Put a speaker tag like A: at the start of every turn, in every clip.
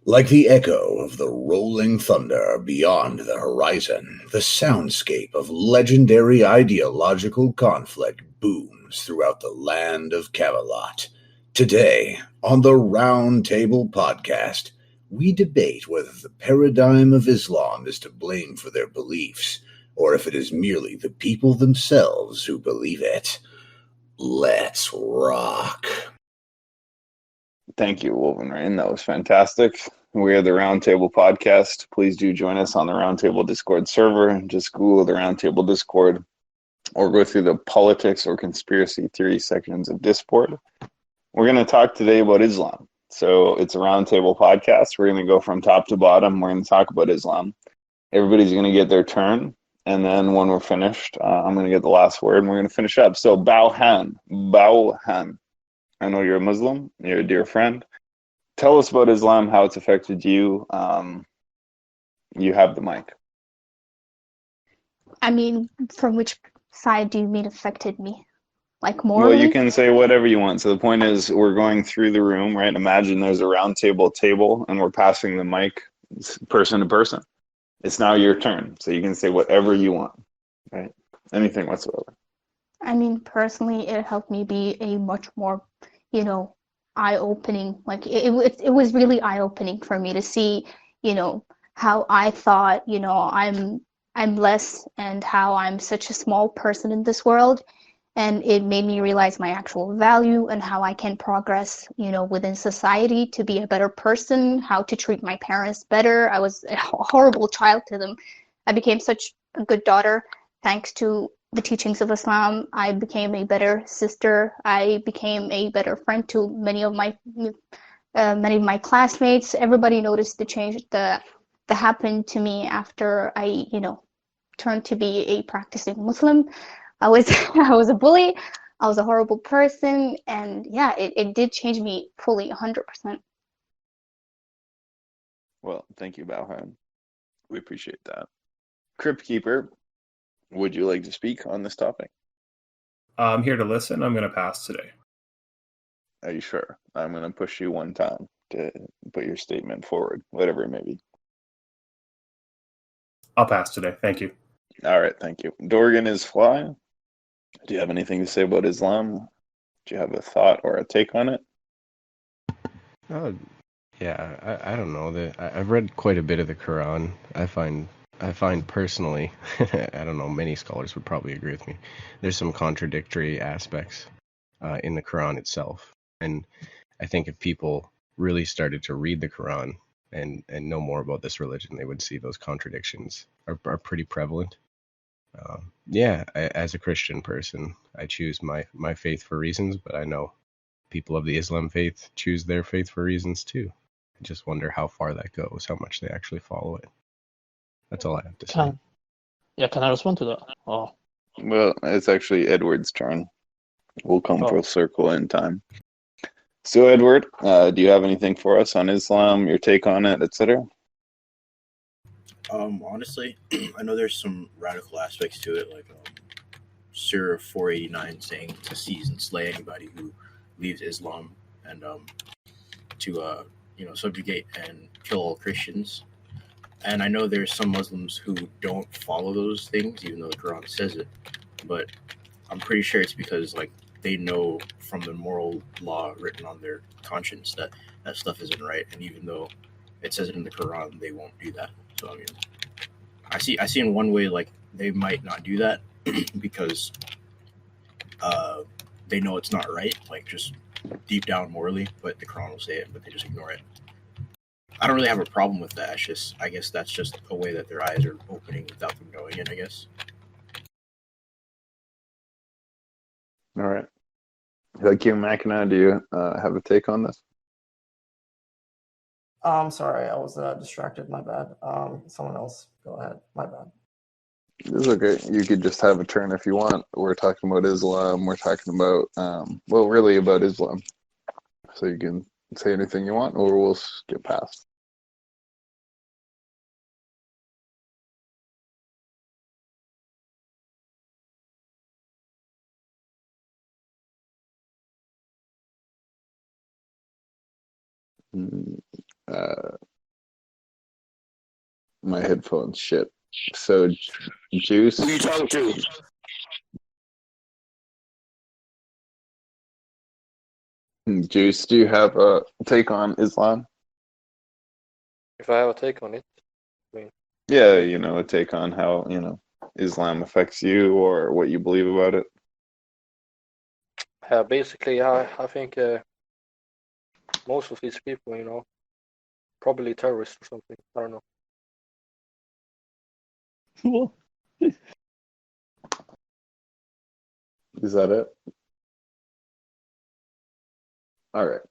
A: Like the echo of the rolling thunder beyond the horizon, the soundscape of legendary ideological conflict booms throughout the land of Camelot. Today, on the Round Table Podcast, we debate whether the paradigm of Islam is to blame for their beliefs, or if it is merely the people themselves who believe it. Let's rock.
B: Thank you, Wolverine. That was fantastic. We are the Roundtable Podcast. Please do join us on the Roundtable Discord server. Just Google the Roundtable Discord or go through the politics or conspiracy theory sections of Discord. We're going to talk today about Islam. So it's a Roundtable Podcast. We're going to go from top to bottom. We're going to talk about Islam. Everybody's going to get their turn. And then when we're finished, I'm going to get the last word and we're going to finish up. So Bauhan. I know you're a Muslim. You're a dear friend. Tell us about Islam, how it's affected you. You have the mic.
C: I mean, from which side do you mean affected me? Like
B: Well, you
C: morally?
B: can say whatever you want. So the point is, we're going through the room, right? Imagine there's a round table, and we're passing the mic person to person. It's now your turn. So you can say whatever you want, right? Anything whatsoever.
C: I mean, personally, it helped me be a much more, eye-opening. Like it was really eye-opening for me to see, how I thought, I'm less and how I'm such a small person in this world. And it made me realize my actual value and how I can progress, within society to be a better person, how to treat my parents better. I was a horrible child to them. I became such a good daughter thanks to the teachings of Islam. I became a better sister. I became a better friend to many of my classmates. Everybody noticed the change that happened to me after I, turned to be a practicing Muslim. I was I was a bully. I was a horrible person, and yeah, it did change me fully 100%.
B: Well, thank you, Bauhan. We appreciate that. Crypt Keeper, would you like to speak on this topic?
D: I'm here to listen. I'm going to pass today.
B: Are you sure? I'm going to push you one time to put your statement forward, whatever it may be.
D: I'll pass today. Thank you.
B: All right, thank you. Dorgan is Fly. Do you have anything to say about Islam? Do you have a thought or a take on it?
E: Yeah, I don't know. I've read quite a bit of the Quran. I find personally, I don't know, many scholars would probably agree with me. There's some contradictory aspects in the Quran itself, and I think if people really started to read the Quran and know more about this religion, they would see those contradictions are pretty prevalent. As a Christian person, I choose my faith for reasons, but I know people of the Islam faith choose their faith for reasons too. I just wonder how far that goes, how much they actually follow it. That's all I have to say.
F: Can I respond to that? Oh,
B: Well, it's actually Edward's turn. We'll come full circle in time. So, Edward, do you have anything for us on Islam, your take on it, etc.?
G: Honestly, I know there's some radical aspects to it, like Surah 489 saying to seize and slay anybody who leaves Islam, and to subjugate and kill all Christians. And I know there's some Muslims who don't follow those things, even though the Quran says it. But I'm pretty sure it's because like they know from the moral law written on their conscience that that stuff isn't right, and even though it says it in the Quran, they won't do that. So I mean, I see in one way like they might not do that because they know it's not right, like just deep down morally, but the Quran will say it, but they just ignore it. I don't really have a problem with that. It's just, I guess that's just a way that their eyes are opening without them knowing it, I guess.
B: All right. Hakeem Makina, do you have a take on this?
H: Sorry, I was distracted. My bad. Someone else, go ahead. My bad.
B: It's okay. You could just have a turn if you want. We're talking about Islam. We're talking about, really about Islam. So you can say anything you want, or we'll skip past. My headphones shit. So, Juice.
I: Who you talking to?
B: Juice, do you have a take on Islam?
F: If I have a take on it,
B: Yeah, a take on how, Islam affects you or what you believe about it.
F: basically, I think most of these people, probably terrorists or something. I don't know.
B: Is that it? All right.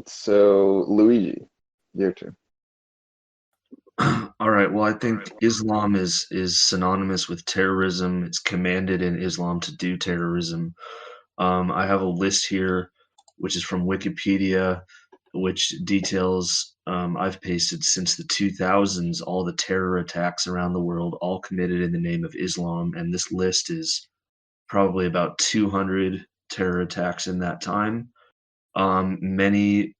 B: So, Luigi, your turn.
J: All right. Well, I think Islam is synonymous with terrorism. It's commanded in Islam to do terrorism. I have a list here, which is from Wikipedia, which details I've pasted since the 2000s all the terror attacks around the world, all committed in the name of Islam. And this list is probably about 200 terror attacks in that time. Many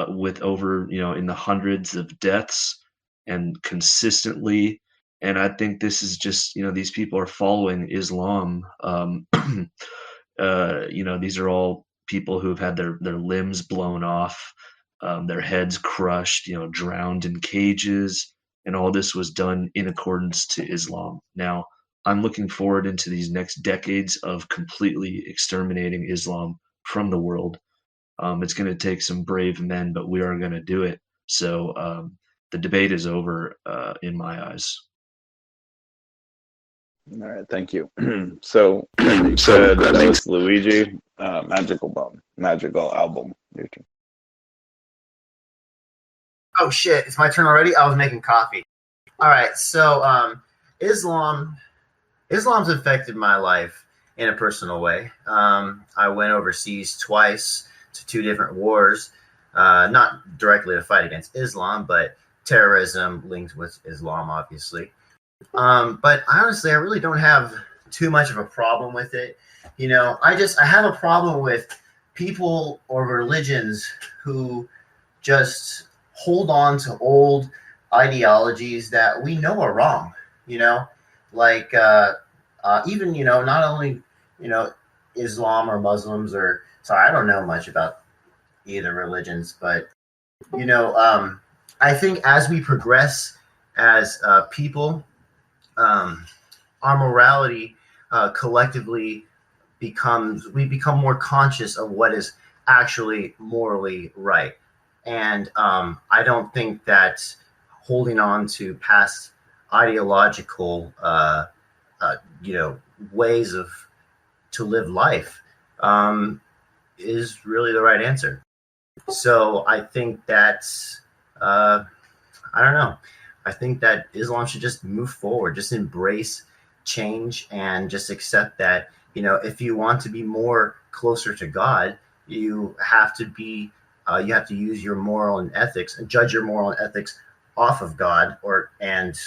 J: with over, in the hundreds of deaths and consistently. And I think this is just, these people are following Islam. These are all people who have had their limbs blown off, their heads crushed, drowned in cages. And all this was done in accordance to Islam. Now, I'm looking forward into these next decades of completely exterminating Islam from the world. It's going to take some brave men, but we are going to do it. So the debate is over in my eyes.
B: All right, thank you. So, that was Luigi. Magical album. Your turn.
K: Oh shit! It's my turn already. I was making coffee. All right, so Islam's affected my life in a personal way. I went overseas twice to 2 different wars, not directly to fight against Islam, but terrorism linked with Islam, obviously. But honestly, I really don't have too much of a problem with it. I have a problem with people or religions who just hold on to old ideologies that we know are wrong. Like even not only Islam or Muslims or sorry, I don't know much about either religions, but I think as we progress as people, our morality collectively we become more conscious of what is actually morally right. And I don't think that holding on to past ideological ways to live life is really the right answer. So I think that's I don't know. I think that Islam should just move forward, just embrace change, and just accept that if you want to be more closer to God, you have to use your moral and ethics and judge your moral and ethics off of God, and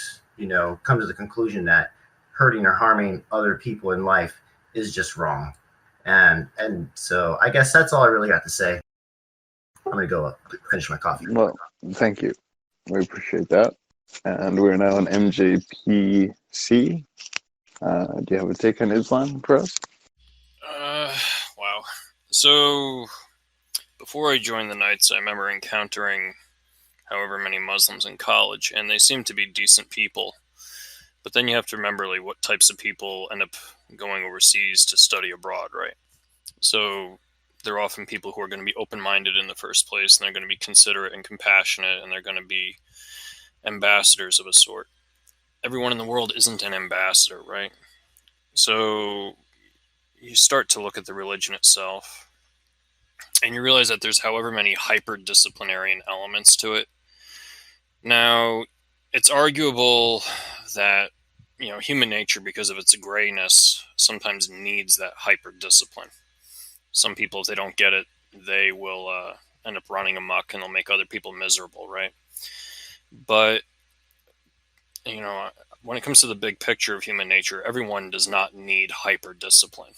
K: come to the conclusion that hurting or harming other people in life is just wrong. And so I guess that's all I really got to say. I'm gonna go finish my coffee.
B: Well, thank you. We appreciate that. And we're now on MJPC. Do you have a take on Islam for us?
L: Wow. So, before I joined the Knights, I remember encountering however many Muslims in college, and they seem to be decent people. But then you have to remember what types of people end up going overseas to study abroad, right? So they're often people who are going to be open-minded in the first place, and they're going to be considerate and compassionate, and they're going to be ambassadors of a sort. Everyone in the world isn't an ambassador, right? So you start to look at the religion itself, and you realize that there's however many hyper-disciplinarian elements to it. Now, it's arguable that human nature, because of its grayness, sometimes needs that hyper-discipline. Some people, if they don't get it, they will end up running amok, and they'll make other people miserable, right? But, when it comes to the big picture of human nature, everyone does not need hyper-discipline.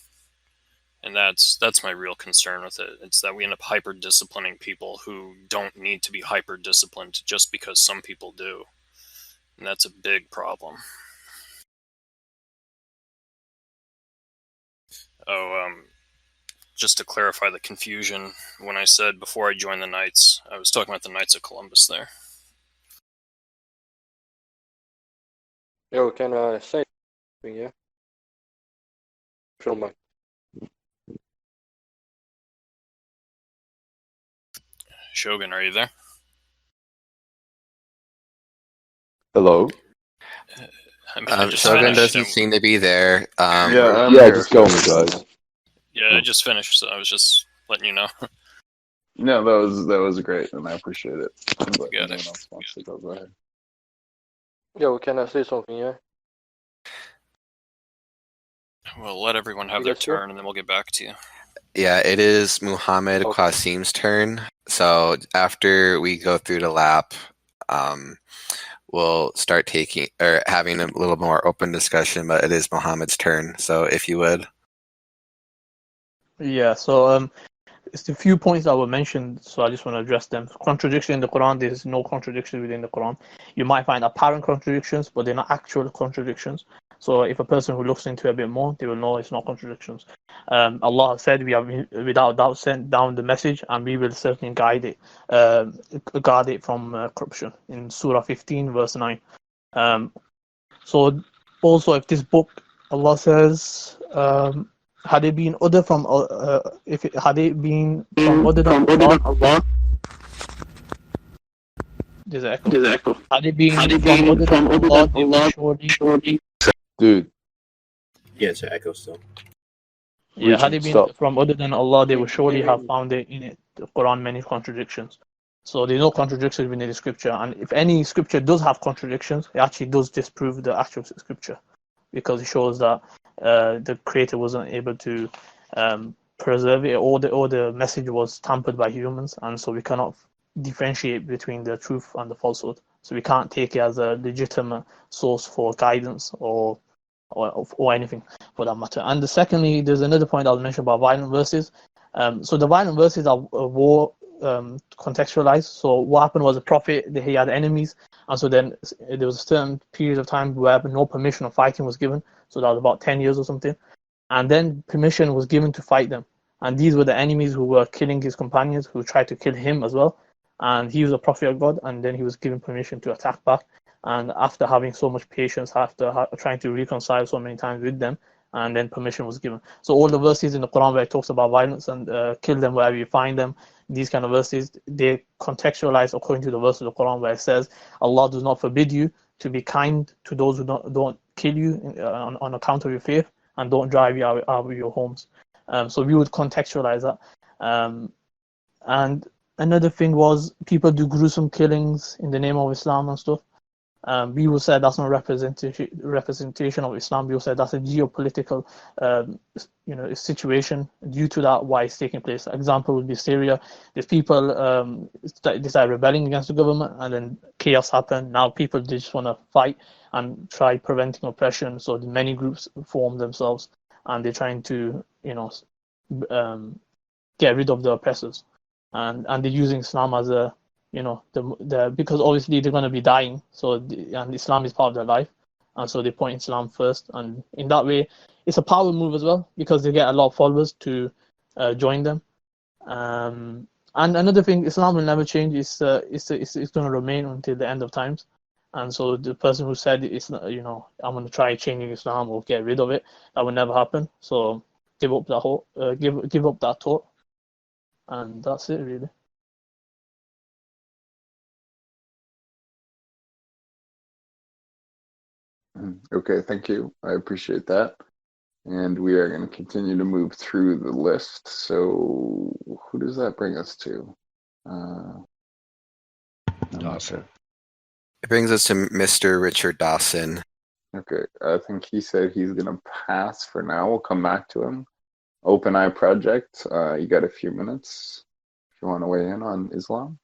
L: And that's my real concern with it. It's that we end up hyper-disciplining people who don't need to be hyper-disciplined just because some people do. and that's a big problem. Just to clarify the confusion, when I said before I joined the Knights, I was talking about the Knights of Columbus there.
F: Yeah, we can say something, yeah? If you don't mind.
L: Shogun, are you there?
B: Hello?
L: I mean, I just
I: Shogun
L: finished.
I: doesn't seem to be there.
B: Just go me, guys.
L: Yeah, I just finished, so I was just letting you know.
B: No, that was great, and I appreciate it. But
L: Got
B: anyone
L: it.
B: else wants to go ahead.
F: Yeah, we can say something, yeah?
L: We'll let everyone have
F: You
L: their
F: guys sure?
L: turn, and then we'll get back to you.
I: Yeah, it is Muhammad Qasim's turn. So after we go through the lap, we'll start taking or having a little more open discussion, but it is Muhammad's turn. So if you would.
M: Yeah, so it's a few points that were mentioned, so I just want to address them. Contradiction in the Quran, there's no contradiction within the Quran. You might find apparent contradictions, but they're not actual contradictions. So if a person who looks into it a bit more, they will know it's not contradictions. Allah has said, we have without doubt sent down the message, and we will certainly guard it from corruption, in Surah 15, verse 9. So also, if this book, Allah says, had it been other from had it been from other than Allah, there's an echo. Had it been from other than Allah, they would surely.
B: Dude.
G: Yeah, it's an echo still.
M: Yeah, had it been from other than Allah, they would surely have found it in it, the Quran many contradictions. So there's no contradictions within the scripture, and if any scripture does have contradictions, it actually does disprove the actual scripture, because it shows that the Creator wasn't able to preserve it, or the message was tampered by humans, and so we cannot differentiate between the truth and the falsehood. So we can't take it as a legitimate source for guidance or anything for that matter. And secondly, there's another point I'll mention about violent verses. So the violent verses are war contextualized. So what happened was the Prophet, he had enemies, and so then there was a certain period of time where no permission of fighting was given. So that was about 10 years or something. And then permission was given to fight them. And these were the enemies who were killing his companions, who tried to kill him as well. And he was a prophet of God, and then he was given permission to attack back. And after having so much patience, after trying to reconcile so many times with them, and then permission was given. So all the verses in the Quran where it talks about violence and kill them wherever you find them, these kind of verses, they contextualize according to the verse of the Quran where it says, Allah does not forbid you to be kind to those who don't kill you on account of your faith, and don't drive you out of your homes. So we would contextualize that. And another thing was, people do gruesome killings in the name of Islam and stuff. We will say that's not representation of Islam. We will say that's a geopolitical situation due to that why it's taking place. Example would be Syria. There's people decide rebelling against the government, and then chaos happened. Now people just want to fight and try preventing oppression. So many groups form themselves, and they're trying to get rid of the oppressors, and they're using Islam as a because obviously they're going to be dying, and Islam is part of their life, and so they point Islam first, and in that way it's a power move as well, because they get a lot of followers to join them. And another thing, Islam will never change. It's going to remain until the end of times. And so the person who said it's not, I'm going to try changing Islam or get rid of it, that will never happen. So give up that give up that thought, and that's it really.
B: Okay, thank you. I appreciate that. And we are going to continue to move through the list. So who does that bring us to?
I: Dawson. It brings us to Mr. Richard Dawson.
B: Okay, I think he said he's going to pass for now. We'll come back to him. Open Eye Project, you got a few minutes if you want to weigh in on Islam.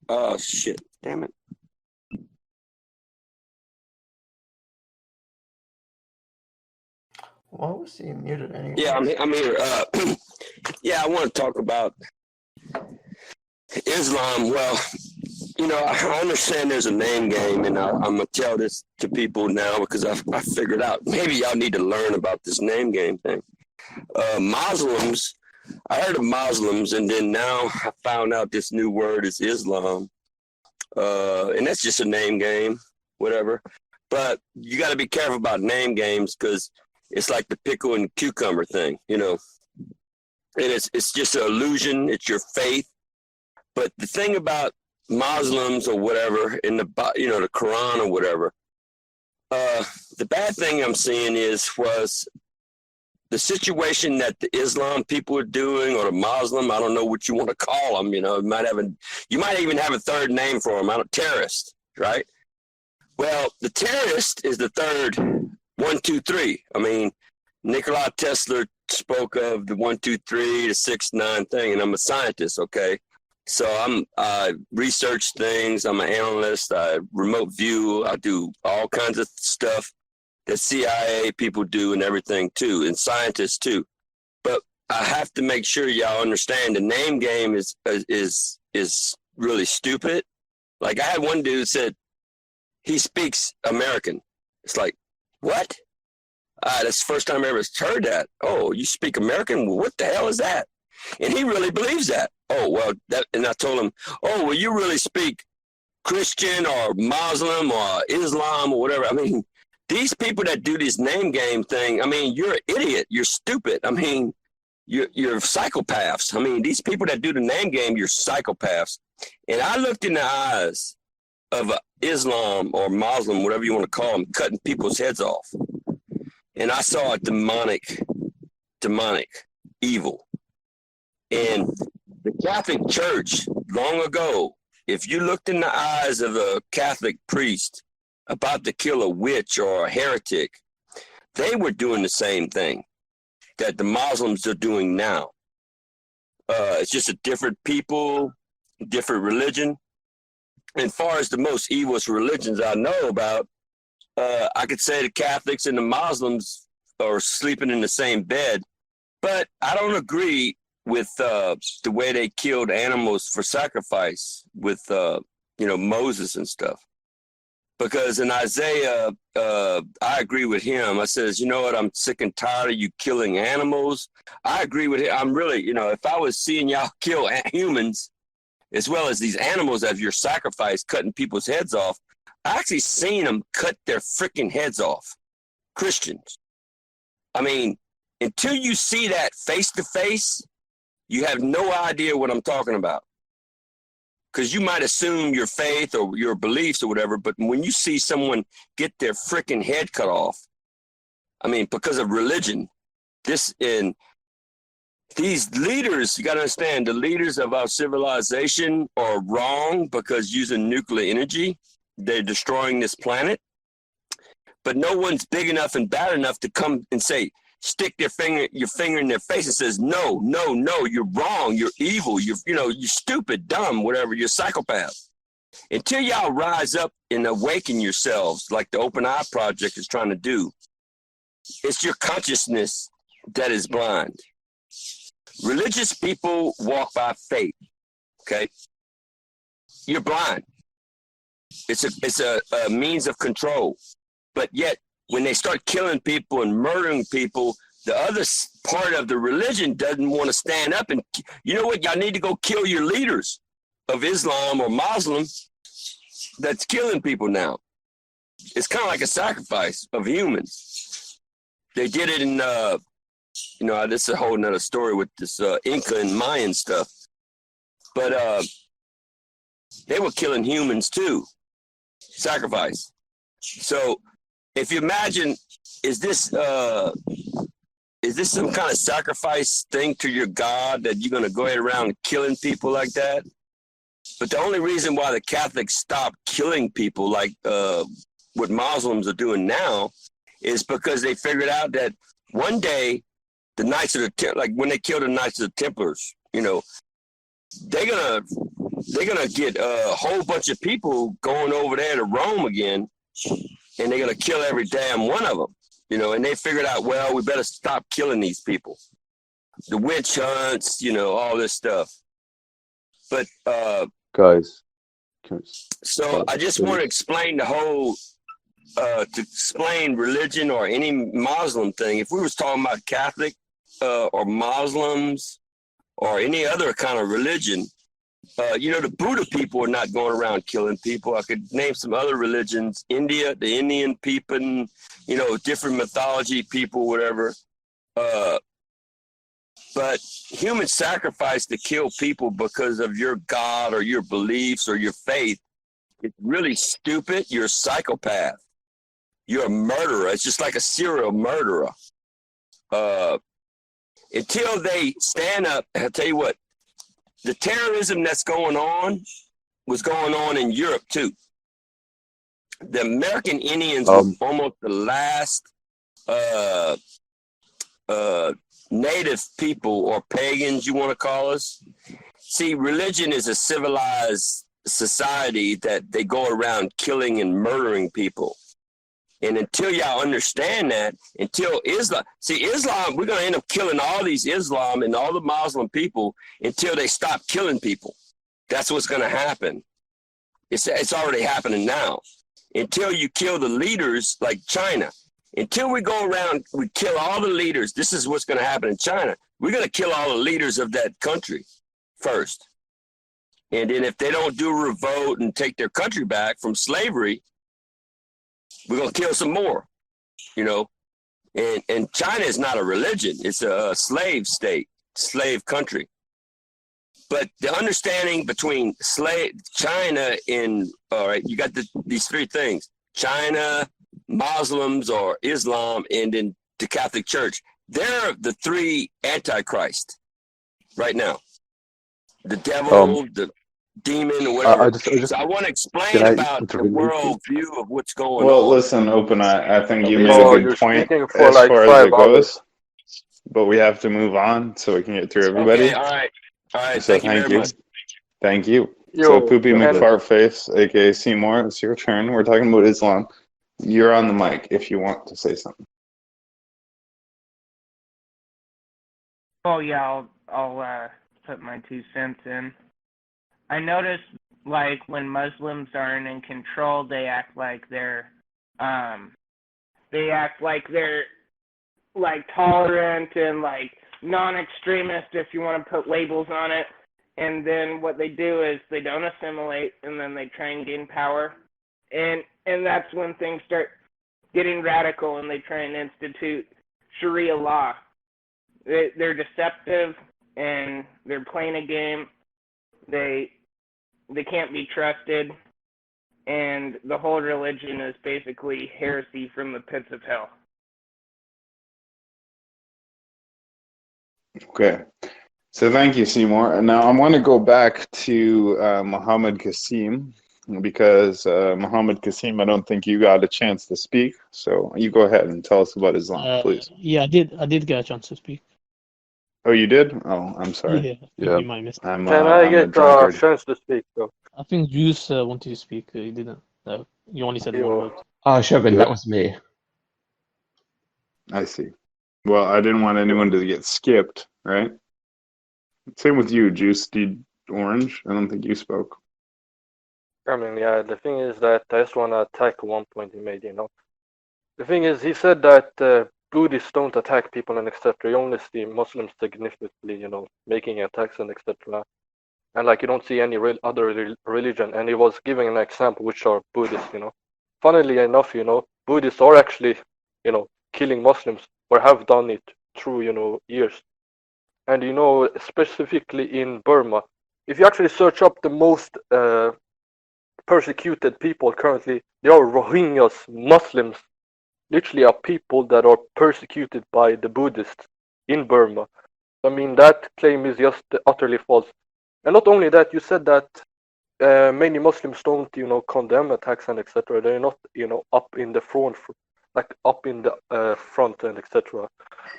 N: Oh, shit. Damn it.
H: Why was he muted anyway?
N: Yeah, I'm here. Yeah, I want to talk about Islam. Well, I understand there's a name game, and I'm gonna tell this to people now because I figured out maybe y'all need to learn about this name game thing. Muslims, I heard of Muslims, and then now I found out this new word is Islam, and that's just a name game, whatever. But you got to be careful about name games because it's like the pickle and cucumber thing, and it's just an illusion. It's your faith. But the thing about Muslims or whatever in the the Quran or whatever, the bad thing I'm seeing was the situation that the Islam people are doing, or the Muslim, I don't know what you want to call them. You might even have a third name for them. Terrorist, right? Well, the terrorist is the third 1, 2, 3. I mean, Nikola Tesla spoke of the 1, 2, 3, the 6, 9 thing, and I'm a scientist, okay? So I research things. I'm an analyst. I remote view. I do all kinds of stuff that CIA people do and everything too, and scientists too. But I have to make sure y'all understand the name game is really stupid. Like I had one dude said he speaks American. It's like, what? That's the first time I ever heard that. Oh, you speak American? Well, what the hell is that? And he really believes that. Oh, well, and I told him, oh, well, you really speak Christian or Muslim or Islam or whatever. I mean, these people that do this name game thing, I mean, you're an idiot. You're stupid. I mean, you're psychopaths. I mean, these people that do the name game, you're psychopaths. And I looked in the eyes of Islam or Muslim, whatever you want to call them, cutting people's heads off. And I saw a demonic evil. And the Catholic Church, long ago, if you looked in the eyes of a Catholic priest about to kill a witch or a heretic, they were doing the same thing that the Muslims are doing now. It's just a different people, different religion. And far as the most evil religions I know about, I could say the Catholics and the Muslims are sleeping in the same bed, but I don't agree with the way they killed animals for sacrifice with, Moses and stuff. Because in Isaiah, I agree with him. I says, you know what? I'm sick and tired of you killing animals. I agree with him. I'm really, if I was seeing y'all kill humans as well as these animals as your sacrifice, cutting people's heads off, I actually seen them cut their freaking heads off. Christians. I mean, until you see that face to face, you have no idea what I'm talking about. Because you might assume your faith or your beliefs or whatever, but when you see someone get their freaking head cut off, I mean, because of religion, these leaders, you got to understand, the leaders of our civilization are wrong because using nuclear energy, they're destroying this planet. But no one's big enough and bad enough to come and say, stick your finger in their face and says, no, you're wrong, you're evil, you're stupid, dumb, whatever, you're a psychopath. Until y'all rise up and awaken yourselves like the Open Eye Project is trying to do, it's your consciousness that is blind. Religious people walk by faith, okay? You're blind. It's a means of control. But yet, when they start killing people and murdering people, the other part of the religion doesn't want to stand up and, you know what, y'all need to go kill your leaders of Islam or Muslim that's killing people now. It's kind of like a sacrifice of humans. They did it in, this is a whole nother story with this Inca and Mayan stuff. But they were killing humans too. Sacrifice. So if you imagine, is this some kind of sacrifice thing to your God that you're going to go around killing people like that? But the only reason why the Catholics stopped killing people like what Muslims are doing now is because they figured out that one day the Knights of the like when they killed the Knights of the Templars, they're gonna get a whole bunch of people going over there to Rome again. And they're going to kill every damn one of them, and they figured out, well, we better stop killing these people. The witch hunts, all this stuff. But
B: guys,
N: So I just want to explain the whole, to explain religion or any Muslim thing. If we was talking about Catholic or Muslims or any other kind of religion, the Buddha people are not going around killing people. I could name some other religions, India, the Indian people, different mythology people, whatever. But human sacrifice to kill people because of your God or your beliefs or your faith, it's really stupid. You're a psychopath. You're a murderer. It's just like a serial murderer. Until they stand up, I'll tell you what, the terrorism that's going on was going on in Europe too. The American Indians were almost the last native people or pagans, you want to call us. See, religion is a civilized society that they go around killing and murdering people. And until y'all understand that, until Islam, we're going to end up killing all these Islam and all the Muslim people until they stop killing people. That's what's going to happen. It's already happening now. Until you kill the leaders like China. Until we go around, we kill all the leaders. This is what's going to happen in China. We're going to kill all the leaders of that country first. And then if they don't do a revolt and take their country back from slavery, we're going to kill some more, And China is not a religion. It's a slave state, slave country. But the understanding between China and, all right, you got these three things, China, Muslims or Islam, and then the Catholic Church. They're the three antichrist right now. The devil, the demon, or whatever. So I want to explain about the world view of what's going on.
B: Well, listen, Open Eye, I think you made a good point as far as it goes. But we have to move on so we can get through everybody.
N: Okay, all right.
B: So thank you. Thank you. So Poopy McFartface, aka Seymour, it's your turn. We're talking about Islam. You're on the mic if you want to say something.
O: Oh yeah, I'll put my 2 cents in. I noticed, like, when Muslims aren't in control, they act like they're like tolerant and like non-extremist, if you want to put labels on it. And then what they do is they don't assimilate, and then they try and gain power. And that's when things start getting radical, and they try and institute Sharia law. They're deceptive, and they're playing a game. They can't be trusted, and the whole religion is basically heresy from the pits of hell.
B: Okay. So thank you, Seymour. And now I want to go back to Muhammad Qasim, because Muhammad Qasim, I don't think you got a chance to speak. So you go ahead and tell us about Islam, please.
M: Yeah, I did get a chance to speak.
B: Oh, you did? Oh, I'm sorry.
M: Yeah. You might miss.
F: Can I get a chance to speak, though?
M: I think Juice wanted to speak. He didn't. You only said one word.
E: Oh, Shogun, that was me.
B: I see. Well, I didn't want anyone to get skipped, right? Same with you, Juice. Orange. I don't think you spoke.
F: I mean, yeah, the thing is that I just want to attack one point he made, The thing is, he said that Buddhists don't attack people and etc. You only see Muslims significantly, making attacks and etc. And like you don't see any other religion. And he was giving an example, which are Buddhists, Funnily enough, Buddhists are actually, killing Muslims or have done it through, years. And, specifically in Burma, if you actually search up the most persecuted people currently, they are Rohingyas, Muslims, literally are people that are persecuted by the Buddhists in Burma. I mean, that claim is just utterly false. And not only that, you said that many Muslims don't, condemn attacks and etc. They're not, up in the front, front and etc.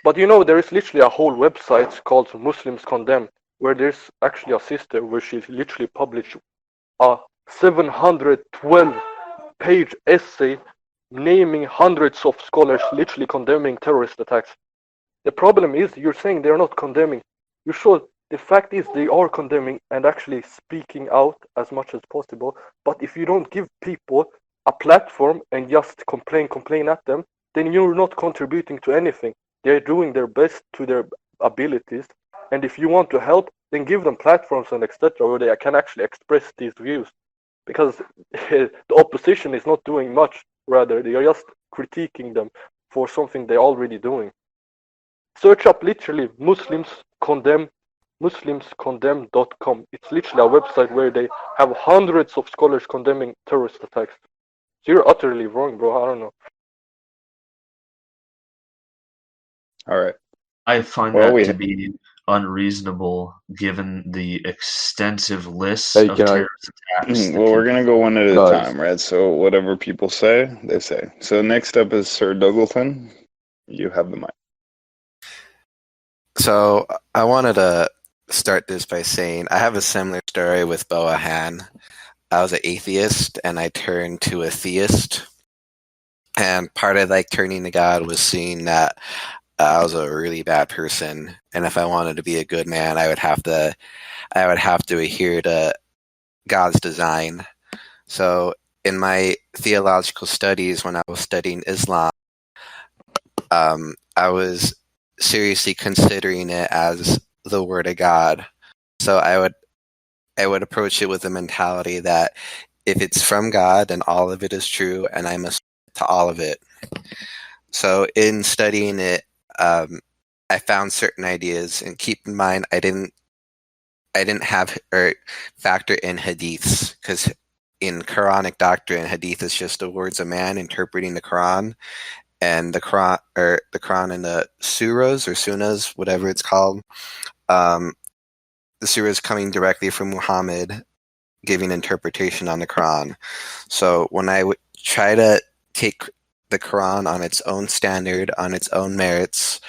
F: But there is literally a whole website called Muslims Condemn, where there's actually a sister where she literally published a 712-page essay naming hundreds of scholars literally condemning terrorist attacks. The problem is you're saying they're not condemning. You should the fact is they are condemning and actually speaking out as much as possible. But if you don't give people a platform and just complain at them, then you're not contributing to anything. They're doing their best to their abilities, and if you want to help, then give them platforms and etc. where they can actually express these views. Because the opposition is not doing much, rather they are just critiquing them for something they're already doing. Search up literally muslimscondemn.com. It's literally a website where they have hundreds of scholars condemning terrorist attacks. So you're utterly wrong, bro. I don't know.
B: All right.
J: I find that to be unreasonable given the extensive list of terrorist attacks.
B: Well, we're going to go one at a time, right? So whatever people say, they say. So next up is Sir Dougleton. You have the mic.
I: So I wanted to start this by saying I have a similar story with Boahan. I was an atheist and I turned to a theist. And part of like turning to God was seeing that I was a really bad person, and if I wanted to be a good man, I would have to adhere to God's design. So in my theological studies, when I was studying Islam, I was seriously considering it as the Word of God. So I would approach it with the mentality that if it's from God, then all of it is true, and I must to all of it. So in studying it, I found certain ideas, and keep in mind, I didn't have or factor in hadiths, because in Quranic doctrine, hadith is just the words of man interpreting the Quran, and the Quran and the surahs or sunnahs, whatever it's called, the surahs coming directly from Muhammad, giving interpretation on the Quran. So when I would try to take the Quran on its own standard, on its own merits,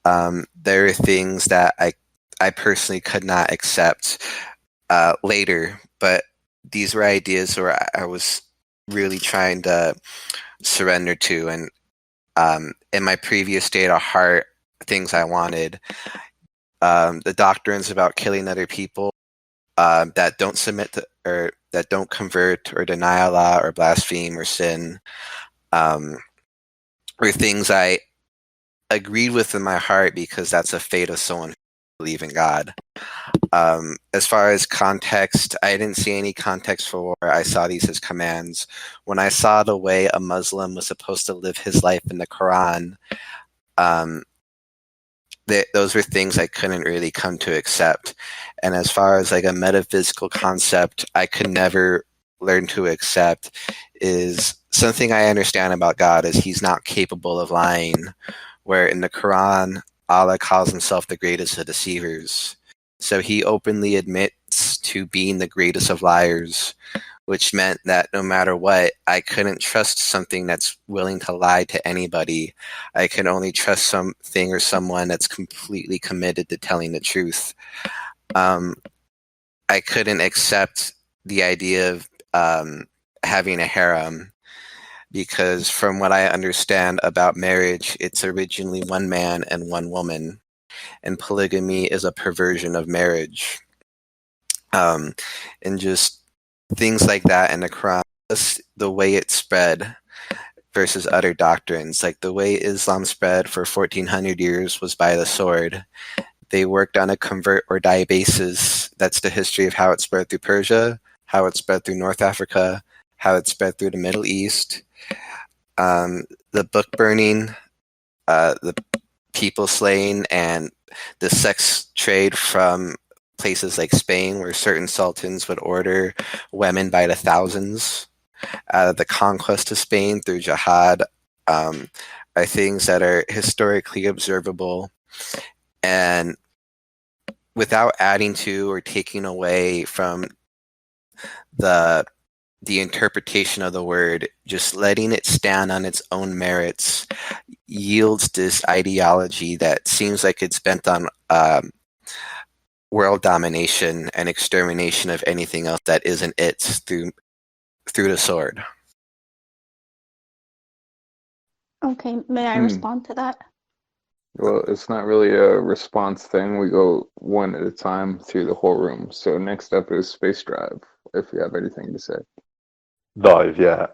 I: there are things that I personally could not accept later, but these were ideas where I was really trying to surrender to, and in my previous state of heart, things I wanted, the doctrines about killing other people that don't submit to, or that don't convert or deny Allah or blaspheme or sin, were things I agreed with in my heart because that's a fate of someone who believes in God. As far as context, I didn't see any context for war. I saw these as commands. When I saw the way a Muslim was supposed to live his life in the Quran, those were things I couldn't really come to accept. And as far as like a metaphysical concept I could never learn to accept is something I understand about God is he's not capable of lying, where in the Quran, Allah calls himself the greatest of deceivers. So he openly admits to being the greatest of liars, which meant that no matter what, I couldn't trust something that's willing to lie to anybody. I can only trust something or someone that's completely committed to telling the truth. I couldn't accept the idea of having a harem, because from what I understand about marriage, it's originally one man and one woman, and polygamy is a perversion of marriage. And just things like that in the Quran, just the way it spread versus other doctrines. Like the way Islam spread for 1400 years was by the sword. They worked on a convert or die basis. That's the history of how it spread through Persia, how it spread through North Africa, how it spread through the Middle East. The book burning, the people slaying, and the sex trade from places like Spain, where certain sultans would order women by the thousands. The conquest of Spain through jihad are things that are historically observable, and without adding to or taking away from the interpretation of the word, just letting it stand on its own merits yields this ideology that seems like it's bent on world domination and extermination of anything else that isn't it through the sword.
C: Okay, may I respond to that?
B: Well, it's not really a response thing. We go one at a time through the whole room. So next up is Space Drive, if you have anything to say.
P: Dive, yeah.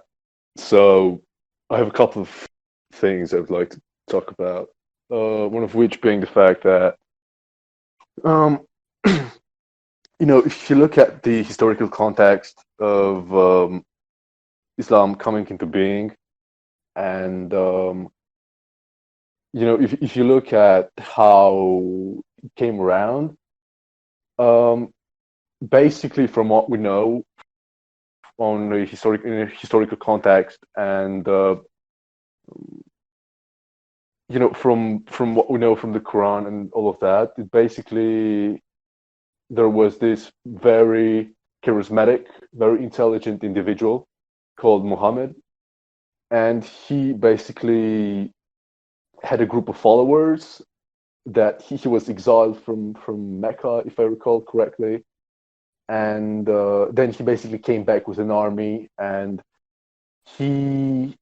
P: So I have a couple of things I would like to talk about. One of which being the fact that, um, if you look at the historical context of Islam coming into being, and if you look at how it came around, basically from what we know on a historical context, and from what we know from the Quran and all of that, it basically there was this very charismatic, very intelligent individual called Muhammad, and he basically had a group of followers that he was exiled from Mecca, if I recall correctly, and then he basically came back with an army, and he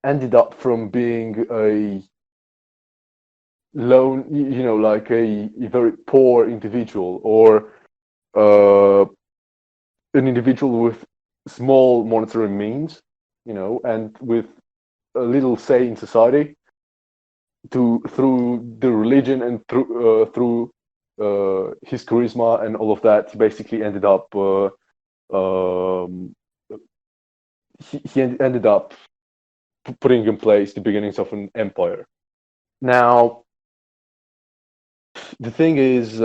P: ended up from being a lone, like a very poor individual, or an individual with small monetary means, and with a little say in society, through the religion and through his charisma and all of that, he basically ended up he ended up putting in place the beginnings of an empire. Now, the thing is,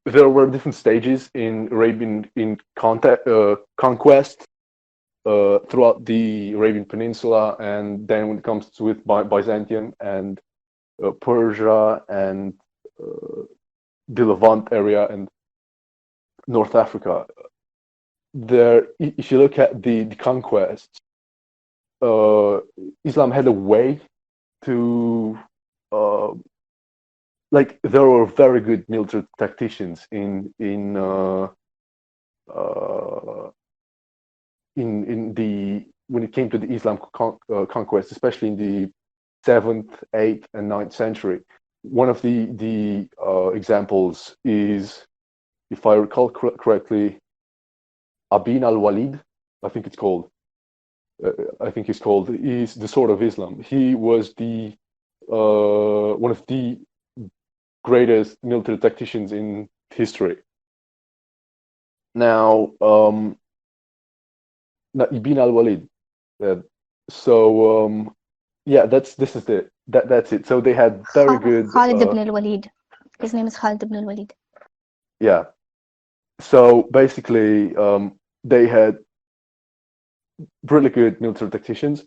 P: there were different stages in Arabian conquest throughout the Arabian Peninsula, and then when it comes to with Byzantium and Persia and the Levant area and North Africa. There, if you look at the conquests, Islam had a way to there were very good military tacticians in the when it came to the Islam conquest, especially in the 7th, 8th, and 9th century. One of the examples is, if I recall correctly, Abin al-Walid, I think it's called. Is the Sword of Islam. He was the one of the greatest military tacticians in history. Now, Ibn al-Walid. This is it. That's it. So they had very good.
C: Khalid ibn al-Walid. His name is Khalid ibn al-Walid.
P: Yeah. So basically, they had really good military tacticians,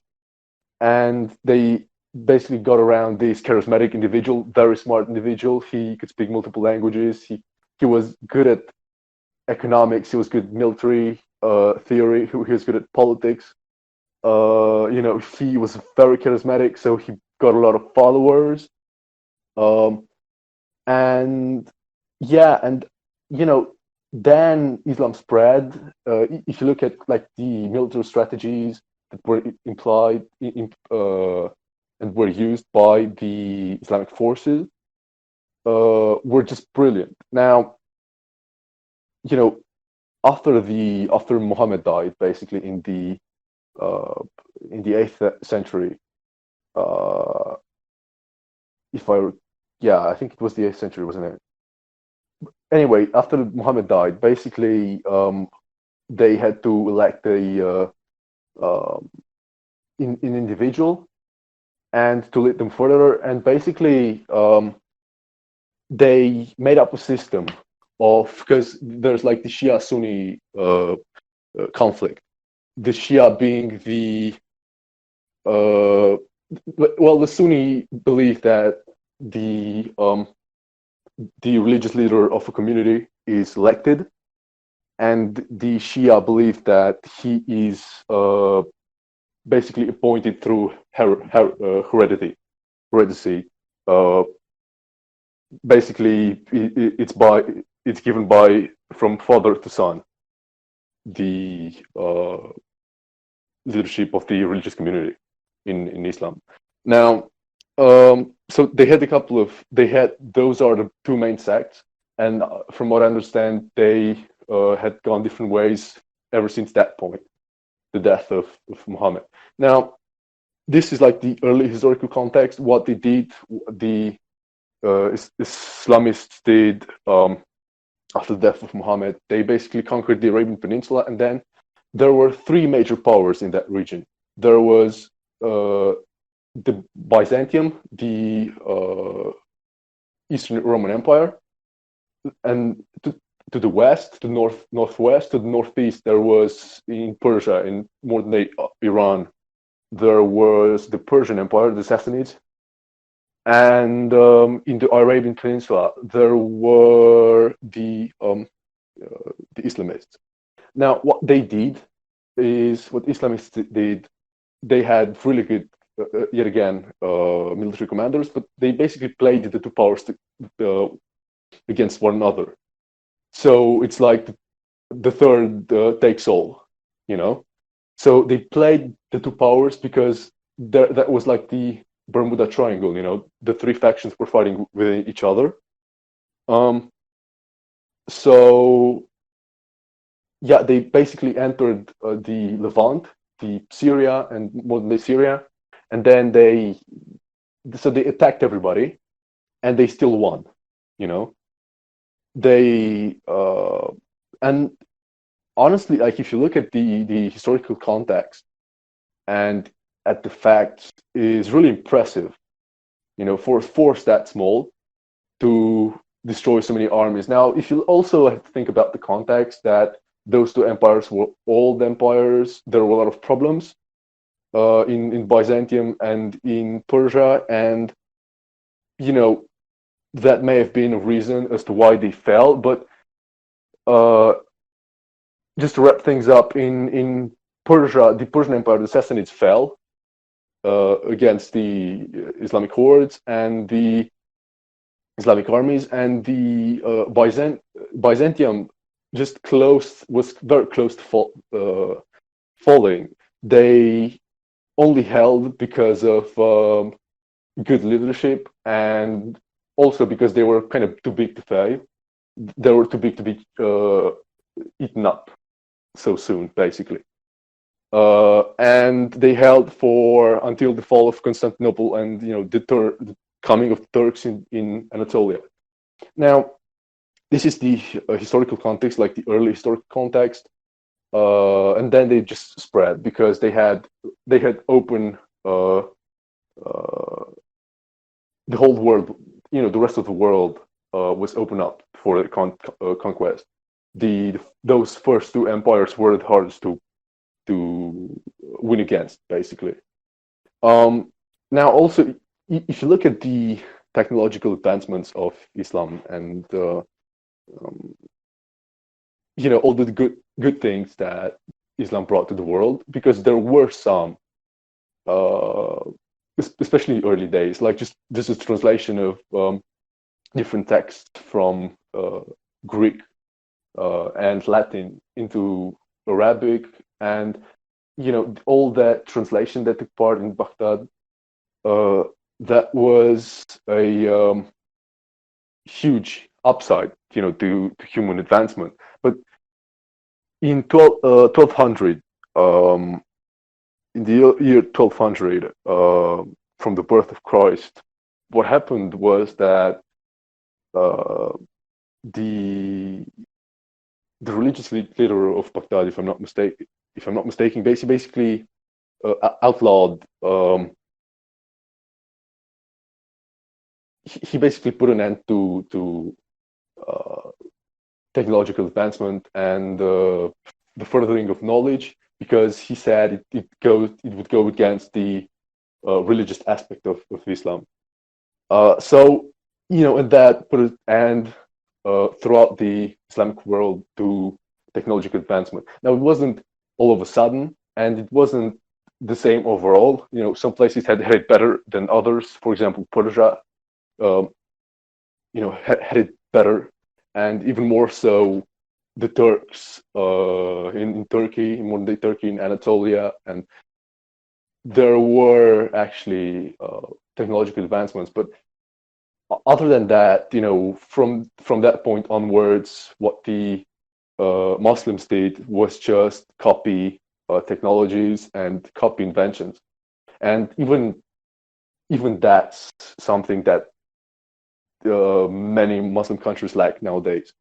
P: and they basically got around this charismatic individual, very smart individual. He could speak multiple languages. He was good at economics. He was good at military theory. He was good at politics. He was very charismatic, so he got a lot of followers. Then Islam spread. If you look at the military strategies that were implied and were used by the Islamic forces, were just brilliant. Now, after Muhammad died, basically in the 8th century, I think it was the 8th century, wasn't it? Anyway, after Muhammad died, basically they had to elect an individual and to lead them further. And basically, they made up a system because there's the Shia-Sunni conflict. The Shia being the Sunni believe that the religious leader of a community is elected, and the Shia believe that he is basically appointed through heredity. Basically, it's given from father to son, the leadership of the religious community. in Islam. Now, so those are the two main sects, and from what I understand, they had gone different ways ever since that point, the death of Muhammad. Now, this is like the early historical context. What they did, the Islamists did after the death of Muhammad, they basically conquered the Arabian Peninsula, and then there were three major powers in that region. There was the Byzantium, the Eastern Roman Empire, and to the west, to northwest, to the northeast, there was in Persia, in modern-day Iran, there was the Persian Empire, the Sassanids, and in the Arabian Peninsula, there were the Islamists. Now, what they did is, what Islamists did, they had really good, yet again, military commanders, but they basically played the two powers against one another. So it's like the third takes all, you know? So they played the two powers because that was like the Bermuda Triangle, you know? The three factions were fighting with each other. So, yeah, they basically entered the Levant, the Syria and modern-day Syria, and then they attacked everybody, and they still won, you know? They and honestly, like if you look at the historical context and at the facts, is really impressive, you know, for a force that small to destroy so many armies. Now, if you also have to think about the context that those two empires were old empires, there were a lot of problems in Byzantium and in Persia, and you know, that may have been a reason as to why they fell. But just to wrap things up, in Persia, the Persian Empire, the Sassanids fell against the Islamic hordes and the Islamic armies, and the Byzantium just was very close to falling. They only held because of good leadership, and also because they were kind of too big to fail. They were too big to be eaten up so soon, basically. And they held until the fall of Constantinople and, you know, the coming of Turks in Anatolia. Now, this is the historical context, like the early historical context, and then they just spread because they had open the whole world, you know, the rest of the world was open up for conquest. Those first two empires were the hardest to win against, basically. Now, also, if you look at the technological advancements of Islam and you know, all the good things that Islam brought to the world, because there were some, especially in the early days, like just a translation of different texts from Greek and Latin into Arabic, and you know, all that translation that took part in Baghdad, that was a huge upside, you know, to human advancement. But in 1200, in the year 1200, from the birth of Christ, what happened was that the religious leader of Baghdad, if I'm not mistaken, basically outlawed. He basically put an end to technological advancement and the furthering of knowledge, because he said it would go against the religious aspect of Islam. So, you know, and that put an end throughout the Islamic world to technological advancement. Now, it wasn't all of a sudden, and it wasn't the same overall. You know, some places had it better than others. For example, Persia, you know, had it better, and even more so the Turks in Turkey, in modern-day Turkey, in Anatolia, and there were actually technological advancements, but other than that, from that point onwards, what the Muslims did was just copy technologies and copy inventions, and even that's something that many Muslim countries lack nowadays.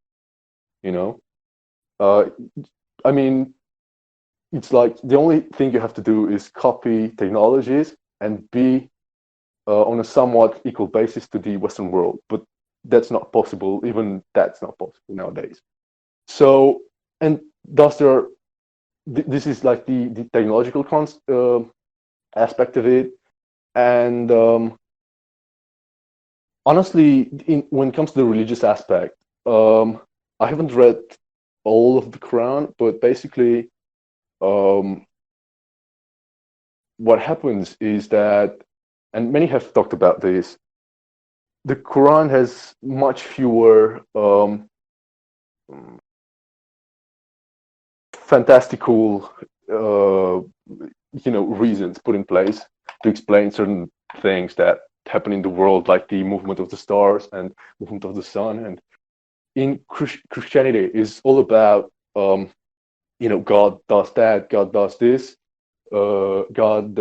P: I mean, it's like the only thing you have to do is copy technologies and be on a somewhat equal basis to the Western world, but that's not possible. Even that's not possible nowadays. So, and thus this is like the technological aspect of it, and honestly, when it comes to the religious aspect, I haven't read all of the Quran, but basically, what happens is that, and many have talked about this, the Quran has much fewer fantastical, reasons put in place to explain certain things that happen in the world, like the movement of the stars and movement of the sun. And in Christianity, is all about, God does that, God does this, God,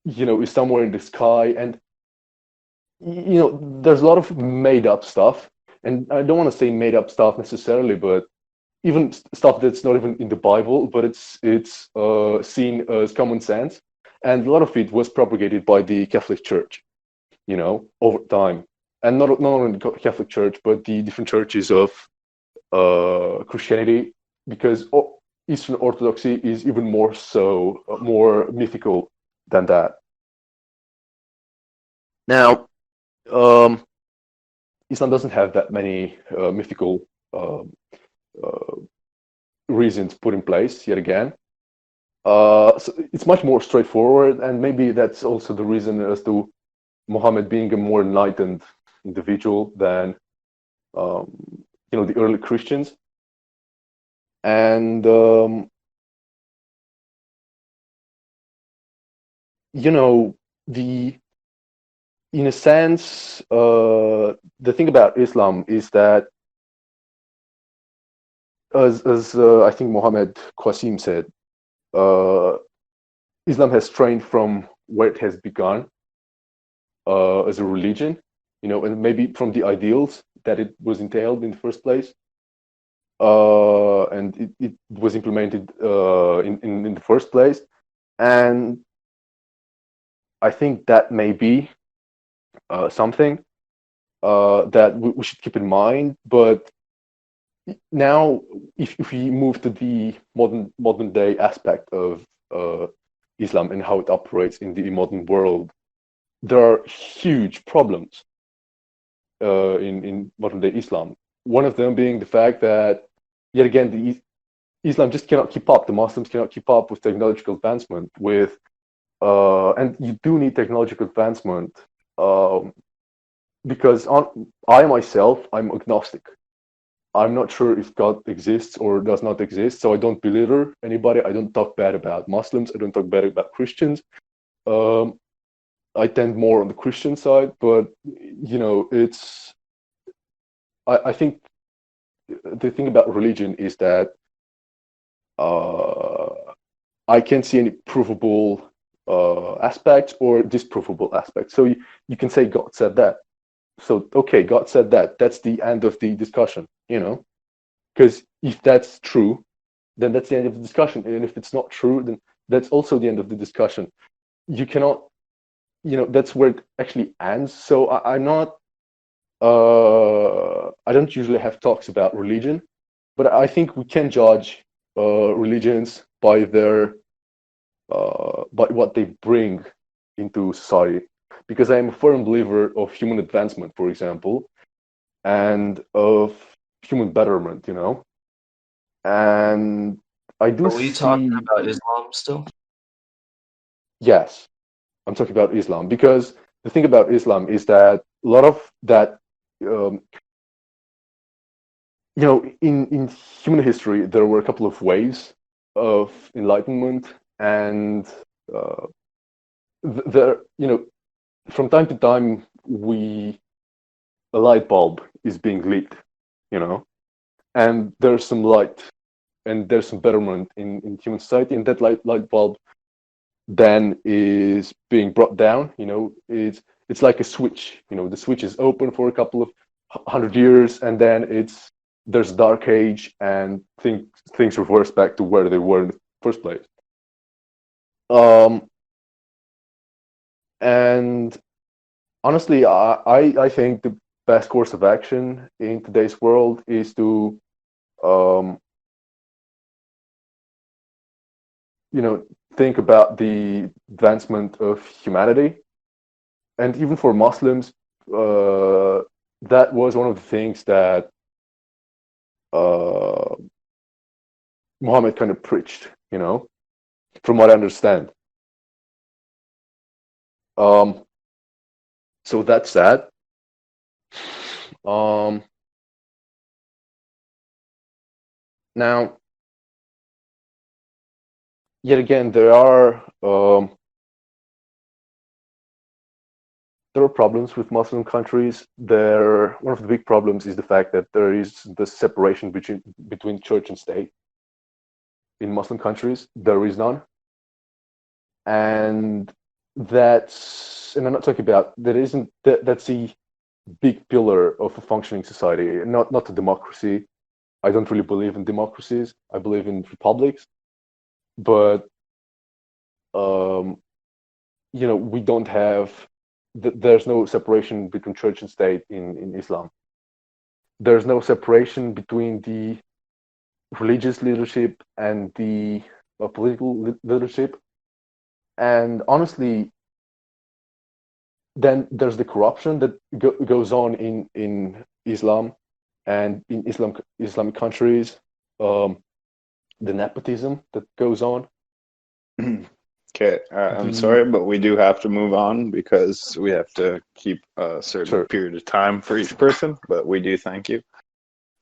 P: is somewhere in the sky, and there's a lot of made up stuff, and I don't want to say made up stuff necessarily, but even stuff that's not even in the Bible, but it's seen as common sense, and a lot of it was propagated by the Catholic Church, over time, and not only the Catholic Church, but the different churches of Christianity, because Eastern Orthodoxy is even more so, more mythical than that. Now, Islam doesn't have that many mythical reasons put in place yet again. So it's much more straightforward, and maybe that's also the reason as to Muhammad being a more enlightened individual than the early Christians. And in a sense, the thing about Islam is that, as I think Muhammad Qasim said, Islam has strained from where it has begun as a religion, and maybe from the ideals that it was entailed in the first place, and it was implemented in the first place. And I think that may be something that we should keep in mind. But now, if we move to the modern day aspect of Islam and how it operates in the modern world, there are huge problems in modern day Islam. One of them being the fact that, yet again, Islam just cannot keep up. The Muslims cannot keep up with technological advancement. And you do need technological advancement because I myself, I'm agnostic. I'm not sure if God exists or does not exist, so I don't belittle anybody. I don't talk bad about Muslims. I don't talk bad about Christians. I tend more on the Christian side, but I think the thing about religion is that I can't see any provable aspects or disprovable aspects. So you can say God said that. So, okay, God said that. That's the end of the discussion, because if that's true, then that's the end of the discussion. And if it's not true, then that's also the end of the discussion. You cannot, that's where it actually ends. So I'm not, I don't usually have talks about religion, but I think we can judge religions by by what they bring into society. Because I am a firm believer of human advancement, for example, and of human betterment, And I do
J: Are we talking about Islam still?
P: Yes, I'm talking about Islam, because the thing about Islam is that a lot of that, in human history, there were a couple of waves of enlightenment and there, from time to time, a light bulb is being lit, and there's some light and there's some betterment in human society, and that light bulb then is being brought down. It's like a switch. The switch is open for a couple of 100 years, and then there's dark age, and things reverse back to where they were in the first place. And honestly, I think the best course of action in today's world is to think about the advancement of humanity. And even for Muslims, that was one of the things that Muhammad kind of preached, from what I understand. So that's that. Now, yet again, there are problems with Muslim countries. One of the big problems is the fact that there is the separation between church and state. In Muslim countries, there is none, and I'm not talking about that's the big pillar of a functioning society, not a democracy. I don't really believe in democracies. I believe in republics, but we don't have. There's no separation between church and state in Islam. There's no separation between the religious leadership and the political leadership. And honestly, then there's the corruption that goes on in Islam and in Islamic countries, the nepotism that goes on.
B: Okay, I'm sorry, but we do have to move on because we have to keep a certain period of time for each person. But we do thank you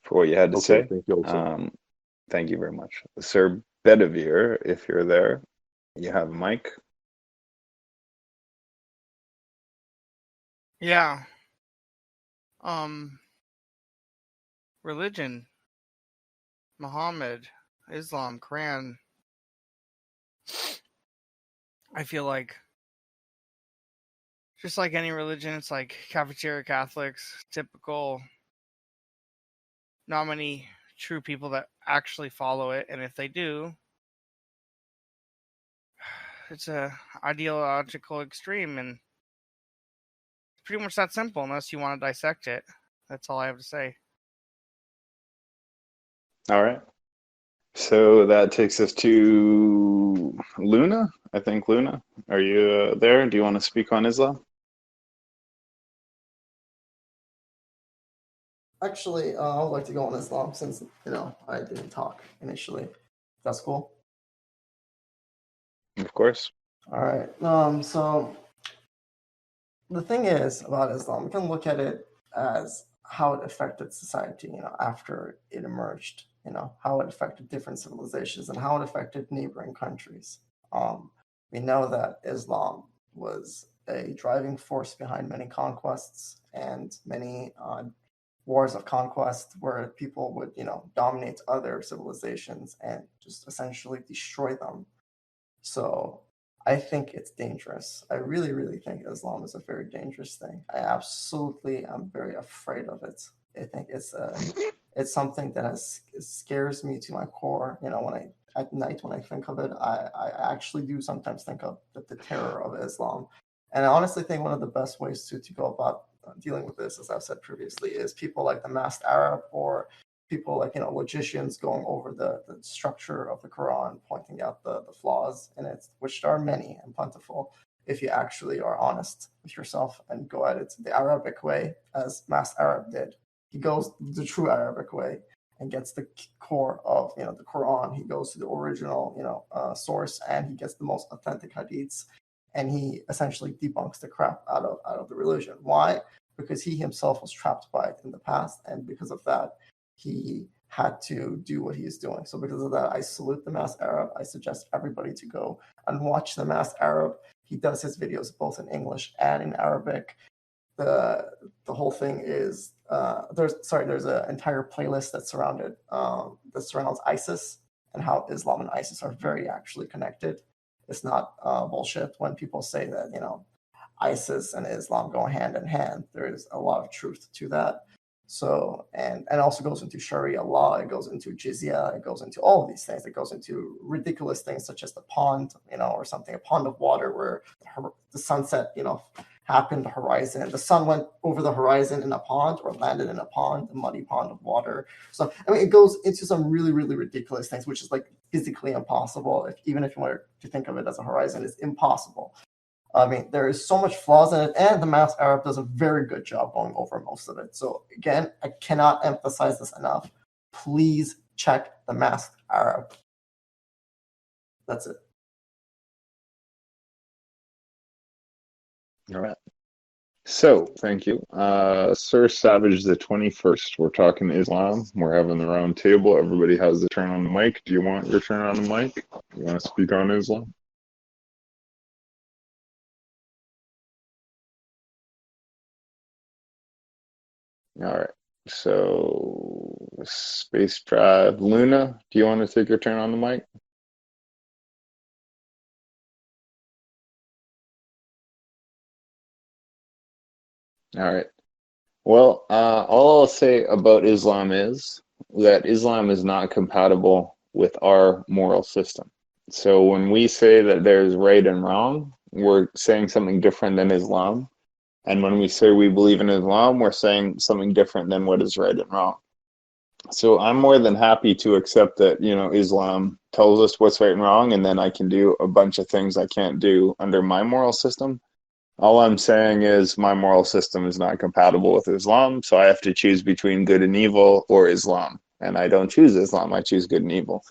B: for what you had to say.
P: Thank you also.
B: Thank you very much. Sir Bedivere, if you're there, you have a mic.
Q: Yeah. Religion, Muhammad, Islam, Quran. I feel like, just like any religion, it's like cafeteria Catholics, typical, not many true people that actually follow it, and if they do, it's a ideological extreme, and it's pretty much that simple, unless you want to dissect it. That's all I have to say.
B: All right. So that takes us to Luna. I think, Luna, are you there? Do you want to speak on Islam?
H: Actually, I would like to go on Islam since, I didn't talk initially. That's cool.
B: Of course.
H: All right. So the thing is about Islam, we can look at it as how it affected society, after it emerged, how it affected different civilizations and how it affected neighboring countries. We know that Islam was a driving force behind many conquests and many wars of conquest where people would, dominate other civilizations and just essentially destroy them. So I think it's dangerous. I really, really think Islam is a very dangerous thing. I absolutely am very afraid of it. I think it's something that scares me to my core. At night when I think of it, I actually do sometimes think of the terror of Islam. And I honestly think one of the best ways to go about dealing with this, as I've said previously, is people like the masked Arab or people like, logicians going over the structure of the Quran, pointing out the flaws in it, which there are many and plentiful, if you actually are honest with yourself and go at it the Arabic way, as masked Arab did. He goes the true Arabic way and gets the core of the Quran. He goes to the original source, and he gets the most authentic hadiths, and he essentially debunks the crap out of the religion. Why? Because he himself was trapped by it in the past, and because of that, he had to do what he's doing. So because of that, I salute the Masked Arab. I suggest everybody to go and watch the Masked Arab. He does his videos both in English and in Arabic. The whole thing is there's an entire playlist that surrounds ISIS and how Islam and ISIS are very actually connected. It's not bullshit when people say that, you know, ISIS and Islam go hand in hand. There is a lot of truth to that. So, and also goes into Sharia law, it goes into jizya, it goes into all of these things. It goes into ridiculous things such as the pond, you know, or something, a pond of water where the sunset, you know, happened, the horizon. The sun went over the horizon in a pond or landed in a pond, a muddy pond of water. So, I mean, it goes into some really, really ridiculous things, which is like physically impossible. Even if you were to think of it as a horizon, it's impossible. I mean, there is so much flaws in it, and the Masked Arab does a very good job going over most of it. So again, I cannot emphasize this enough. Please check the Masked Arab. That's it.
B: All right. So, thank you. Sir Savage the 21st. We're talking Islam. We're having the round table. Everybody has the turn on the mic. Do you want your turn on the mic? You want to speak on Islam? All right. So, Space Tribe Luna, do you want to take your turn on the mic? All right. Well, all I'll say about Islam is that Islam is not compatible with our moral system. So when we say that there's right and wrong, we're saying something different than Islam. And when we say we believe in Islam, we're saying something different than what is right and wrong. So I'm more than happy to accept that, you know, Islam tells us what's right and wrong, and then I can do a bunch of things I can't do under my moral system. All I'm saying is my moral system is not compatible with Islam, so I have to choose between good and evil or Islam. And I don't choose Islam, I choose good and evil.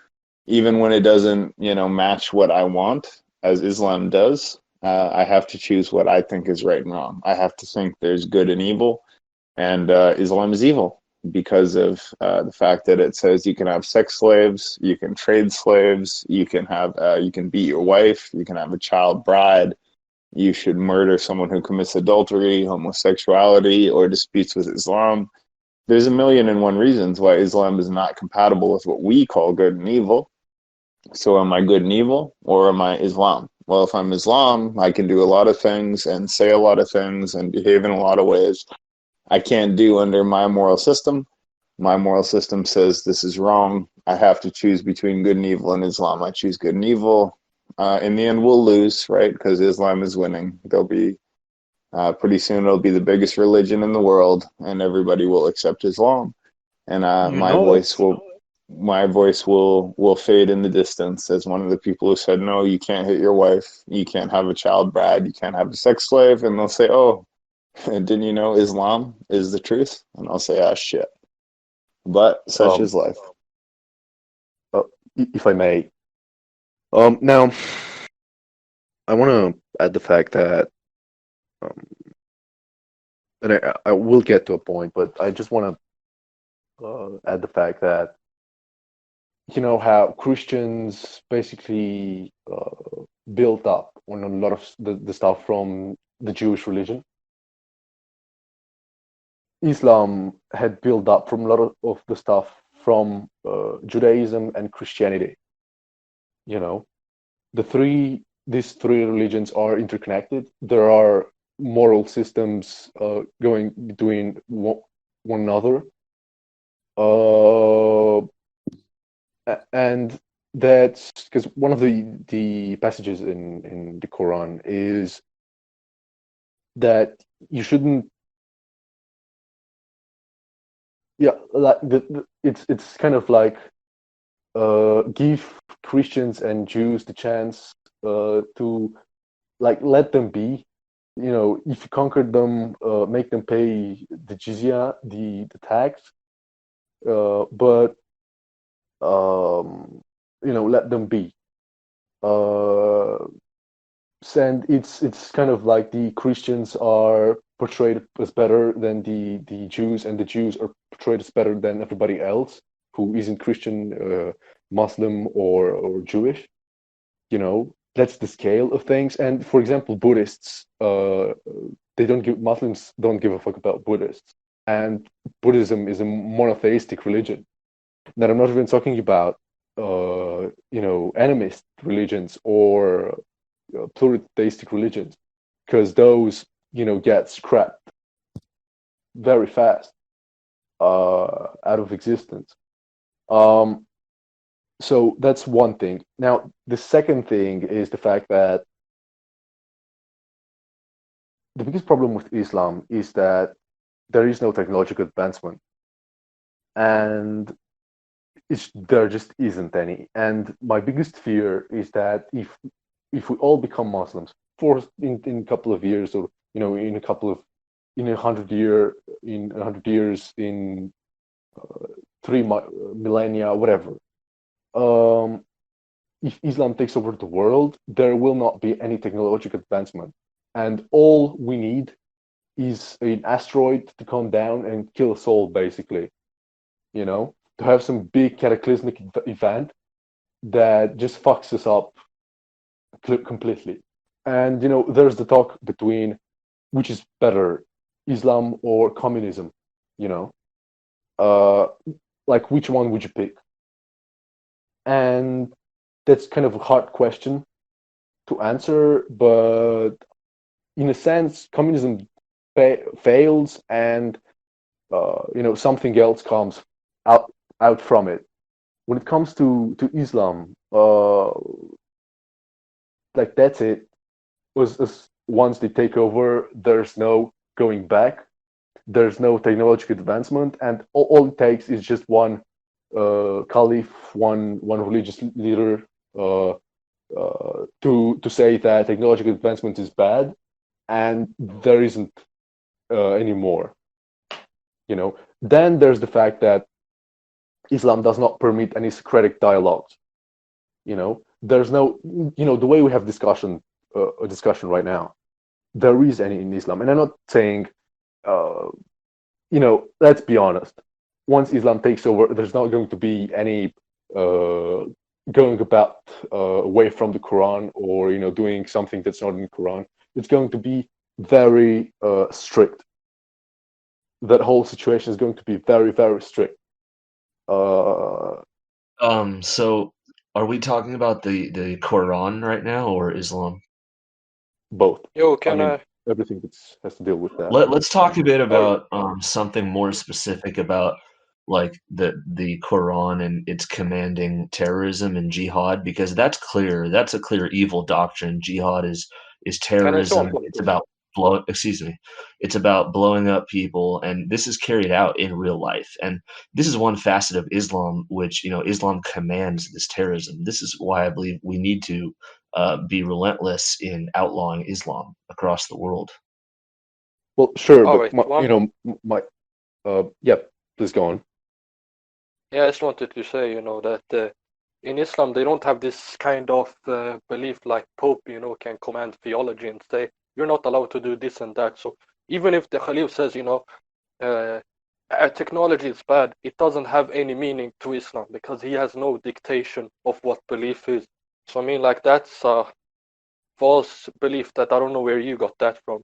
B: Even when it doesn't, you know, match what I want, as Islam does, I have to choose what I think is right and wrong. I have to think there's good and evil, and Islam is evil because of the fact that it says you can have sex slaves, you can trade slaves, you can beat your wife, you can have a child bride, you should murder someone who commits adultery, homosexuality, or disputes with Islam. There's 1,000,001 reasons why Islam is not compatible with what we call good and evil. So am I good and evil, or am I Islam? Well, if I'm Islam, I can do a lot of things and say a lot of things and behave in a lot of ways I can't do under my moral system. My moral system says this is wrong. I have to choose between good and evil and Islam. I choose good and evil. In the end, we'll lose, right? Because Islam is winning. They'll be pretty soon. It'll be the biggest religion in the world, and everybody will accept Islam. And my voice will fade in the distance as one of the people who said, no, you can't hit your wife, you can't have a child bride, you can't have a sex slave. And they'll say, oh, didn't you know Islam is the truth? And I'll say, ah, shit. But such is life.
P: If I may. Now, I want to add the fact that, and I will get to a point, but I just want to add the fact that, you know, how Christians basically built up on a lot of the stuff from the Jewish religion. Islam had built up from a lot of the stuff from Judaism and Christianity. You know, these three religions are interconnected. There are moral systems going between one another, and that's because one of the passages in the Quran is that you shouldn't. Yeah, like it's kind of like give Christians and Jews the chance to like let them be. You know, if you conquer them, make them pay the jizya, the tax, but you know, let them be. And it's kind of like the Christians are portrayed as better than the Jews, and the Jews are portrayed as better than everybody else. who isn't Christian, Muslim, or Jewish. You know, that's the scale of things. And for example, Buddhists, Muslims don't give a fuck about Buddhists, and Buddhism is a monotheistic religion. That I'm not even talking about, animist religions or pluritheistic religions, because those, get scrapped very fast out of existence. So that's one thing. Now, the second thing is the fact that the biggest problem with Islam is that there is no technological advancement, and there just isn't any. And my biggest fear is that if we all become Muslims in a couple of years, or in 100 years, in 3 millennia, whatever, if Islam takes over the world, there will not be any technological advancement, and all we need is an asteroid to come down and kill us all, basically. To have some big cataclysmic event that just fucks us up completely. And there's the talk between which is better, Islam or communism. Like, which one would you pick? And that's kind of a hard question to answer, but in a sense, communism fails, and something else comes out from it. When it comes to Islam, like, that's it. Once they take over, there's no going back. There's no technological advancement, and all it takes is just one caliph, one religious leader to say that technological advancement is bad, and there isn't anymore. Then there's the fact that Islam does not permit any Socratic dialogues. There's no, the way we have a discussion right now, there is any in Islam. And I'm not saying, let's be honest. Once Islam takes over, there's not going to be any going about away from the Quran, or doing something that's not in the Quran. It's going to be very strict. That whole situation is going to be very, very strict.
J: So are we talking about the Quran right now, or Islam?
P: Both.
F: Yo, can I?
P: Everything that has to deal with that.
J: Let's talk a bit about something more specific about, like, the Quran and its commanding terrorism and jihad, because that's clear. That's a clear evil doctrine. Jihad is terrorism. It's about it's about blowing up people, and this is carried out in real life. And this is one facet of Islam, which Islam commands this terrorism. This is why I believe we need to be relentless in outlawing Islam across the world.
P: Well, sure, but yeah, please go on.
F: Yeah, I just wanted to say, that in Islam they don't have this kind of belief like Pope, can command theology and say you're not allowed to do this and that. So even if the Khalif says, technology is bad, it doesn't have any meaning to Islam, because he has no dictation of what belief is. So I mean, like, that's a false belief that I don't know where you got that from.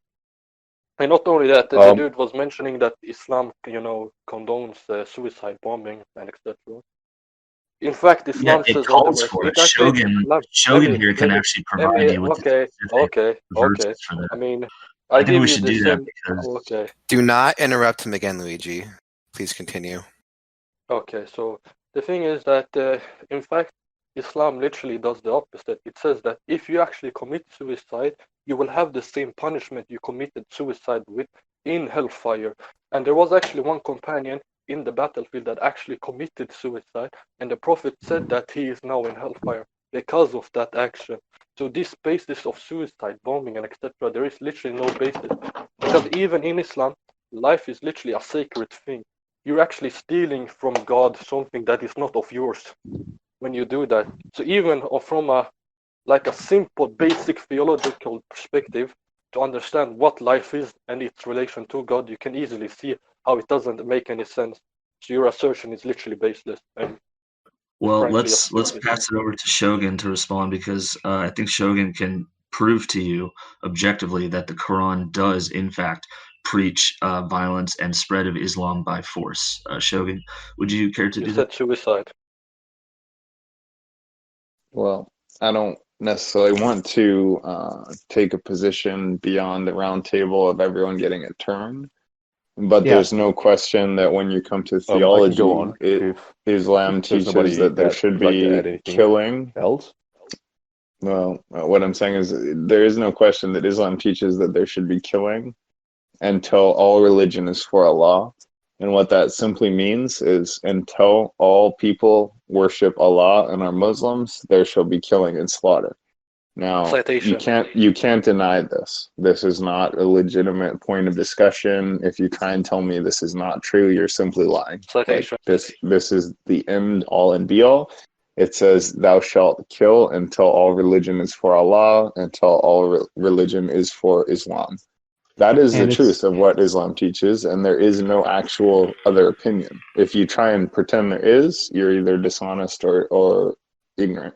F: And not only that, the dude was mentioning that Islam, condones suicide bombing and etc. In fact, Islam
J: it
F: says
J: calls for it. Shogun here can actually provide you with
F: okay.
J: verses for that.
F: I mean,
J: I think we should do that because
F: okay.
I: Do not interrupt him again, Luigi. Please continue.
F: Okay, so the thing is that, in fact, Islam literally does the opposite. It says that if you actually commit suicide, you will have the same punishment you committed suicide with in hellfire. And there was actually one companion in the battlefield that actually committed suicide, and the Prophet said that he is now in hellfire because of that action. So this basis of suicide, bombing, and etc., there is literally no basis, because even in Islam, life is literally a sacred thing. You're actually stealing from God something that is not of yours when you do that. So even from a simple, basic theological perspective, to understand what life is and its relation to God, you can easily see how it doesn't make any sense. So your assertion is literally baseless. And
J: Well,
F: frankly,
J: let's pass it over to Shogun to respond, because I think Shogun can prove to you objectively that the Quran does in fact preach violence and spread of Islam by force. Shogun, would you care to
F: you
J: do
F: said
J: that?
F: suicide.
B: Well, I don't necessarily want to take a position beyond the round table of everyone getting a turn, but
P: Yeah.
B: there's no question that when you come to
P: I can
B: theology,
P: go on if
B: Islam
P: there's
B: teaches
P: nobody
B: that there
P: that
B: should
P: would like to
B: be
P: add anything
B: killing.
P: else.
B: Well, what I'm saying is there is no question that Islam teaches that there should be killing until all religion is for Allah. And what that simply means is until all people worship Allah and are Muslims, there shall be killing and slaughter. Now,
F: Citation.
B: you can't deny this. This is not a legitimate point of discussion. If you try and tell me this is not true, you're simply lying.
F: Citation.
B: This is the end all and be all. It says, "Thou shalt kill until all religion is for Allah, until all religion is for Islam." That is
R: And
B: the truth of what Islam teaches, and there is no actual other opinion. If you try and pretend there is, you're either dishonest or ignorant.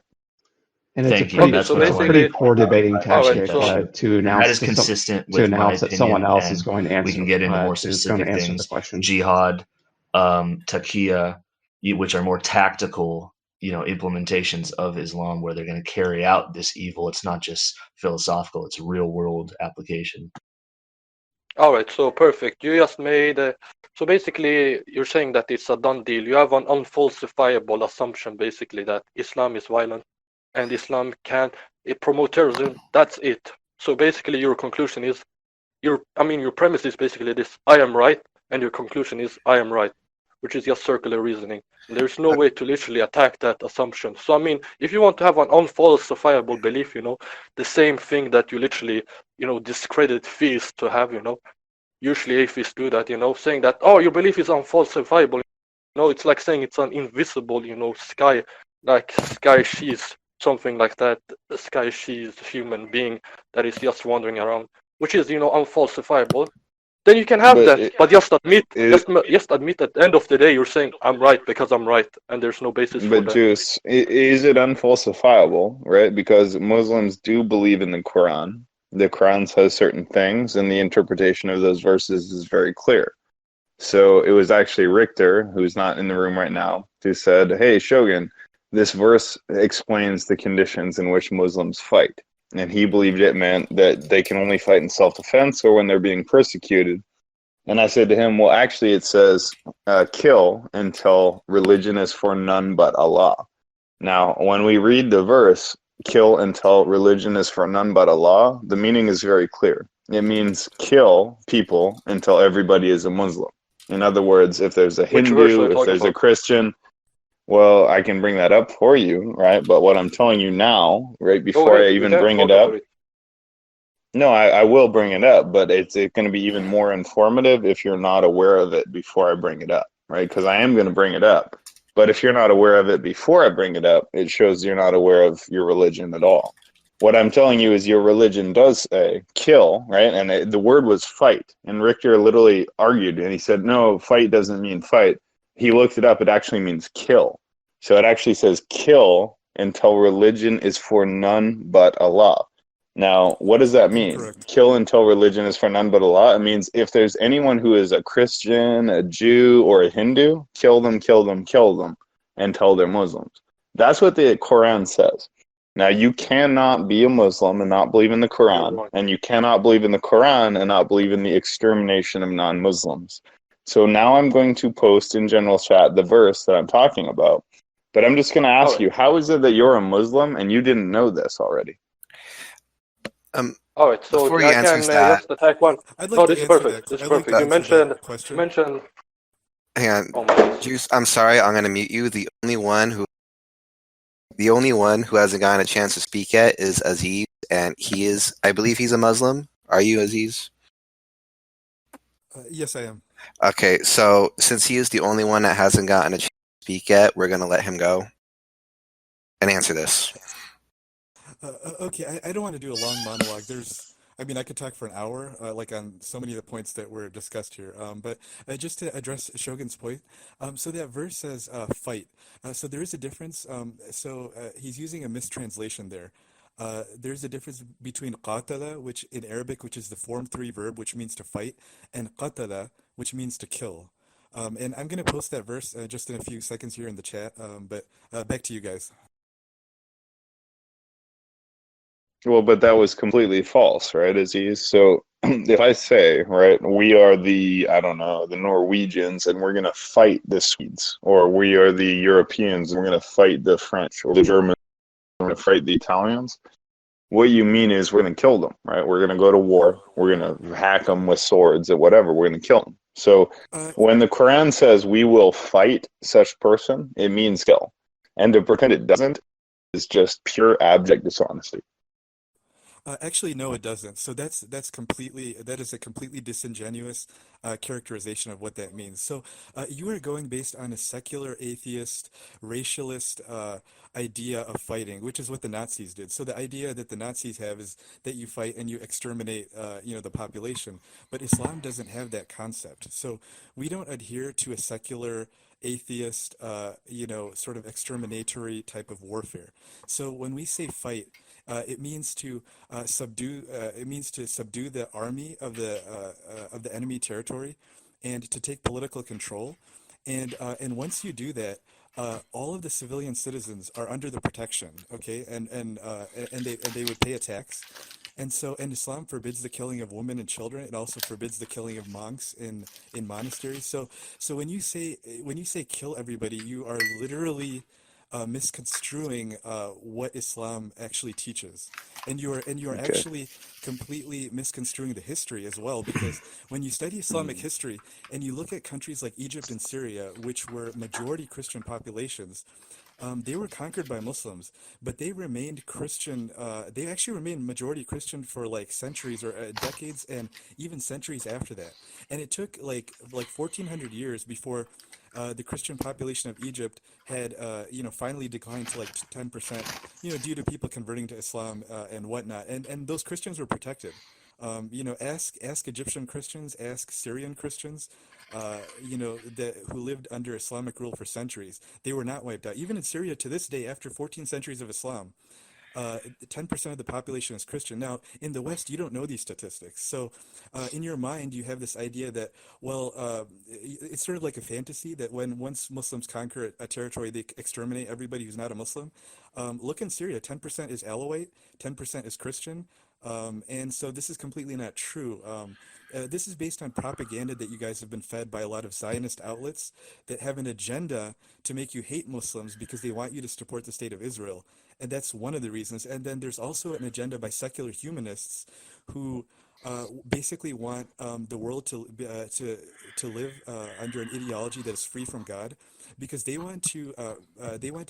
R: And it's
J: Thank
R: a
J: you.
R: pretty,
J: That's what I
R: it's a
J: wanted.
R: pretty poor debating tactic
F: so
R: to announce
J: That is consistent
R: to
J: with my
R: announce that someone
J: opinion,
R: else is
J: and
R: going to
J: we
R: answer
J: can get into more
R: is going
J: specific
R: to answer the
J: things.
R: question.
J: Jihad, taqiyya, which are more tactical, implementations of Islam, where they're going to carry out this evil. It's not just philosophical; it's real world application.
F: All right, so perfect. You just made so basically you're saying that it's a done deal. You have an unfalsifiable assumption basically that Islam is violent and Islam can promote terrorism. That's it. So basically your conclusion is your premise is basically this: I am right, and your conclusion is I am right, which is just circular reasoning. And there's no way to literally attack that assumption. So if you want to have an unfalsifiable belief, the same thing that you literally, discredit theists to have, usually atheists do that, saying that, oh, your belief is unfalsifiable. It's like saying it's an invisible, sky, like sky she's something like that. The sky she's human being that is just wandering around, which is, unfalsifiable. Then you can have that, but just admit at the end of the day you're saying I'm right because I'm right, and there's no basis for
B: But
F: that.
B: Juice, is it unfalsifiable, right? Because Muslims do believe in the Quran. The Quran says certain things, and the interpretation of those verses is very clear. So it was actually Richter, who's not in the room right now, who said, "Hey, Shogun, this verse explains the conditions in which Muslims fight." And he believed it meant that they can only fight in self-defense or when they're being persecuted. And I said to him, well, actually it says, kill until religion is for none but Allah. Now, when we read the verse, kill until religion is for none but Allah, the meaning is very clear. It means kill people until everybody is a Muslim. In other words, if there's a Hindu, if there's a Christian, well, I can bring that up for you, right? But what I'm telling you now, right before I even bring it up, no, I will bring it up, but it's going to be even more informative if you're not aware of it before I bring it up, right? Because I am going to bring it up. But if you're not aware of it before I bring it up, it shows you're not aware of your religion at all. What I'm telling you is your religion does say kill, right? And the word was fight. And Richter literally argued, and he said, no, fight doesn't mean fight. He looked it up. It actually means kill. So it actually says kill until religion is for none but Allah. Now, what does that mean? Correct. Kill until religion is for none but Allah. It means if there's anyone who is a Christian, a Jew, or a Hindu, kill them until they're Muslims. That's what the Quran says. Now, you cannot be a Muslim and not believe in the Quran, and you cannot believe in the Quran and not believe in the extermination of non-Muslims. So now I'm going to post in general chat the verse that I'm talking about. But I'm just going to ask you, how is it that you're a Muslim and you didn't know this already?
F: All right, so
I: before
F: I
I: he
F: can
I: answers that,
F: just attack one.
S: I'd like
F: This
S: to
F: is
S: answer
F: perfect.
S: that.
F: This is
S: I'd like
F: perfect.
S: to
F: You
S: answer that
F: mentioned.
S: question.
I: hang
F: Oh
I: on,
F: my goodness.
I: Juice. I'm sorry. I'm going to mute you. The only one who hasn't gotten a chance to speak yet is Aziz, and I believe he's a Muslim. Are you, Aziz?
S: Yes, I am.
I: Okay, so since he is the only one that hasn't gotten a chance to speak yet, we're going to let him go and answer this.
S: Okay, I don't want to do a long monologue. I mean, I could talk for an hour, like on so many of the points that were discussed here. But just to address Shogun's point, so that verse says fight. So there is a difference. He's using a mistranslation there. There's a difference between qatala, which in Arabic, which is the form 3 verb, which means to fight, and qatala, which means to kill. And I'm going to post that verse just in a few seconds here in the chat. But back to you guys.
B: Well, but that was completely false, right, Aziz? So if I say, right, we are the, I don't know, the Norwegians and we're going to fight the Swedes, or we are the Europeans and we're going to fight the French, or the Germans, we're going to fight the Italians, what you mean is we're going to kill them, right? We're going to go to war. We're going to hack them with swords or whatever. We're going to kill them. So when the Quran says we will fight such person, it means kill. And to pretend it doesn't is just pure abject dishonesty.
S: Actually, no, it doesn't. So that is a completely disingenuous characterization of what that means. So you are going based on a secular atheist, racialist idea of fighting, which is what the Nazis did. So the idea that the Nazis have is that you fight and you exterminate, the population. But Islam doesn't have that concept. So we don't adhere to a secular atheist, sort of exterminatory type of warfare. So when we say fight, it means to subdue. It means to subdue the army of the enemy territory, and to take political control. And once you do that, all of the civilian citizens are under the protection. Okay, and they would pay a tax. And Islam forbids the killing of women and children. It also forbids the killing of monks in monasteries. So when you say kill everybody, you are literally misconstruing what Islam actually teaches, and you are
B: Okay.
S: actually completely misconstruing the history as well. Because when you study Islamic history and you look at countries like Egypt and Syria, which were majority Christian populations, they were conquered by Muslims, but they remained Christian. They actually remained majority Christian for like centuries or decades, and even centuries after that. And it took like 1400 years before the Christian population of Egypt had finally declined to like 10%, due to people converting to Islam and whatnot. And those Christians were protected. Ask Egyptian Christians, ask Syrian Christians, who lived under Islamic rule for centuries. They were not wiped out. Even in Syria to this day, after 14 centuries of Islam, 10% of the population is Christian. Now, in the West, you don't know these statistics. So in your mind, you have this idea that, it's sort of like a fantasy that once Muslims conquer a territory, they exterminate everybody who's not a Muslim. Look in Syria, 10% is Alawite, 10% is Christian. And so this is completely not true. This is based on propaganda that you guys have been fed by a lot of Zionist outlets that have an agenda to make you hate Muslims because they want you to support the state of Israel. And that's one of the reasons. And then there's also an agenda by secular humanists who basically want the world to live under an ideology that is free from God, because they want to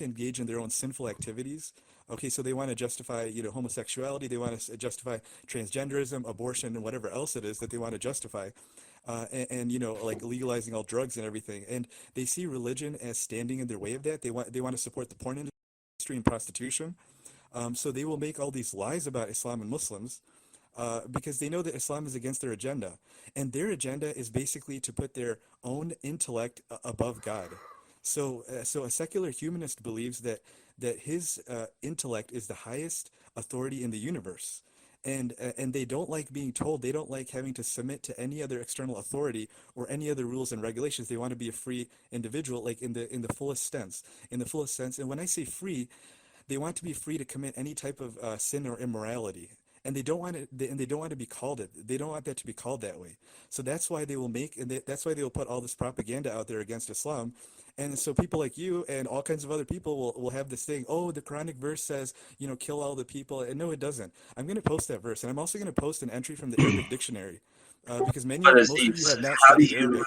S: engage in their own sinful activities. Okay, so they want to justify, homosexuality. They want to justify transgenderism, abortion, and whatever else it is that they want to justify, and like legalizing all drugs and everything. And they see religion as standing in their way of that. They want to support the porn industry and prostitution. So they will make all these lies about Islam and Muslims because they know that Islam is against their agenda, and their agenda is basically to put their own intellect above God. So a secular humanist believes that his intellect is the highest authority in the universe, and they don't like being told. They don't like having to submit to any other external authority or any other rules and regulations. They want to be a free individual, like in the fullest sense. And when I say free, they want to be free to commit any type of sin or immorality. And they don't want to be called it. They don't want that to be called that way. So that's why they will that's why they will put all this propaganda out there against Islam. And so people like you and all kinds of other people will have this thing. Oh, the Quranic verse says, kill all the people. And no, it doesn't. I'm going to post that verse, and I'm also going to post an entry from the Arabic dictionary, because most of you have not studied Arabic.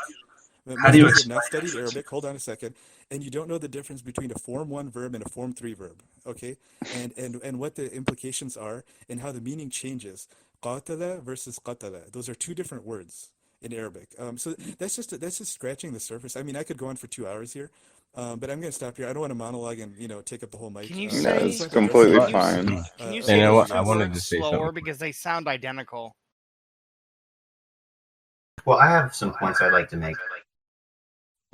S: Most of you have not studied Arabic. Hold on a second. And you don't know the difference between a Form 1 verb and a Form 3 verb, okay? And what the implications are and how the meaning changes. Qatala versus qatala. Those are two different words in Arabic. So that's just scratching the surface. I mean, I could go on for 2 hours here, but I'm going to stop here. I don't want to monologue and take up the whole mic.
Q: Can you
B: No,
Q: say?
B: it's completely fine.
Q: Can you say those
E: I wanted to
Q: words
E: say
Q: slower
E: something.
Q: because they sound identical?
K: Well, I have some points I'd like to make.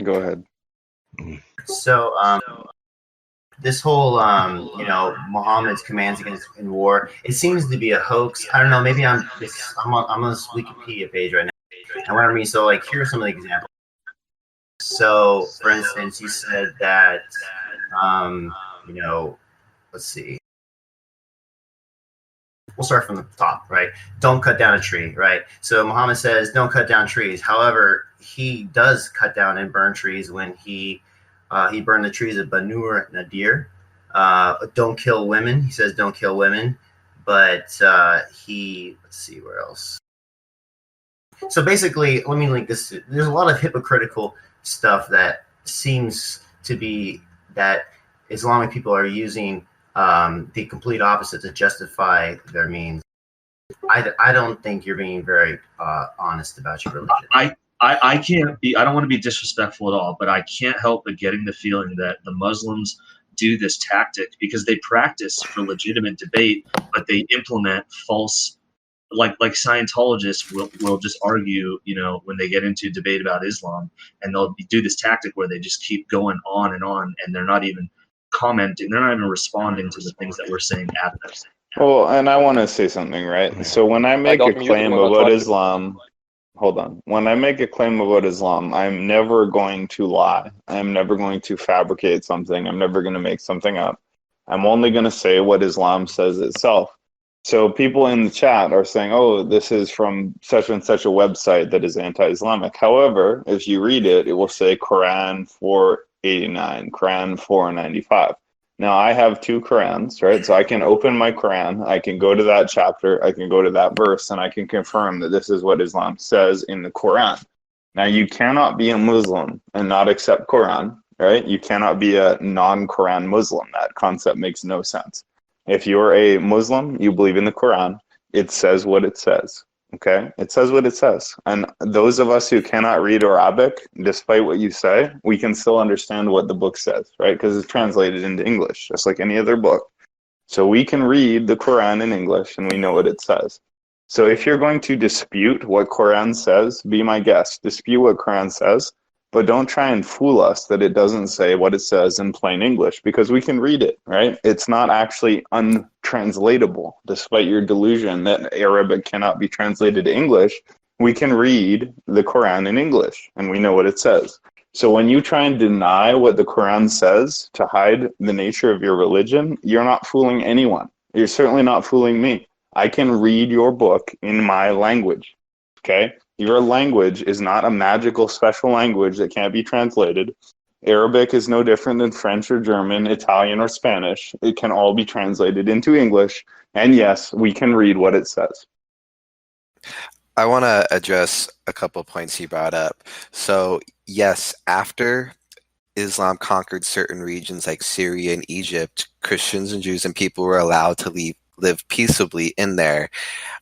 B: Go ahead.
K: So, this whole, Muhammad's commands against in war, it seems to be a hoax. I don't know. Maybe I'm on this Wikipedia page right now. And what I mean, so like, here are some of the examples. So, for instance, you said that, let's see. We'll start from the top, right? Don't cut down a tree, right? So Muhammad says, don't cut down trees. However, he does cut down and burn trees when he burned the trees of Banu Nadir. Don't kill women. He says, don't kill women. But let's see, where else? So basically, let me link this. There's a lot of hypocritical stuff that seems to be that Islamic people are using the complete opposite to justify their means. I don't think you're being very honest about your religion.
J: I can't be. I don't want to be disrespectful at all, but I can't help but getting the feeling that the Muslims do this tactic because they practice for legitimate debate, but they implement false. Like Scientologists will just argue, when they get into debate about Islam, and they'll do this tactic where they just keep going on, and they're not even commenting, they're not even responding to the things that we're saying at them.
B: Well, and I want to say something, right? So when I make a claim about Islam, hold on. When I make a claim about Islam, I'm never going to lie. I'm never going to fabricate something. I'm never going to make something up. I'm only going to say what Islam says itself. So people in the chat are saying, oh, this is from such and such a website that is anti-Islamic. However, if you read it, it will say Quran 489, Quran 495. Now, I have two Qurans, right? So I can open my Quran, I can go to that chapter, I can go to that verse, and I can confirm that this is what Islam says in the Quran. Now, you cannot be a Muslim and not accept Quran, right? You cannot be a non-Quran Muslim. That concept makes no sense. If you're a Muslim, you believe in the Quran, it says what it says, okay? It says what it says. And those of us who cannot read Arabic, despite what you say, we can still understand what the book says, right? Because it's translated into English, just like any other book. So we can read the Quran in English and we know what it says. So if you're going to dispute what Quran says, be my guest. Dispute what Quran says, but don't try and fool us that it doesn't say what it says in plain English, because we can read it, right? It's not actually untranslatable, despite your delusion that Arabic cannot be translated to English. We can read the Quran in English, and we know what it says. So when you try and deny what the Quran says to hide the nature of your religion, you're not fooling anyone. You're certainly not fooling me. I can read your book in my language, okay? Your language is not a magical special language that can't be translated. Arabic is no different than French or German, Italian or Spanish. It can all be translated into English. And yes, we can read what it says.
I: I want to address a couple points you brought up. So yes, after Islam conquered certain regions like Syria and Egypt, Christians and Jews and people were allowed to live peaceably in there.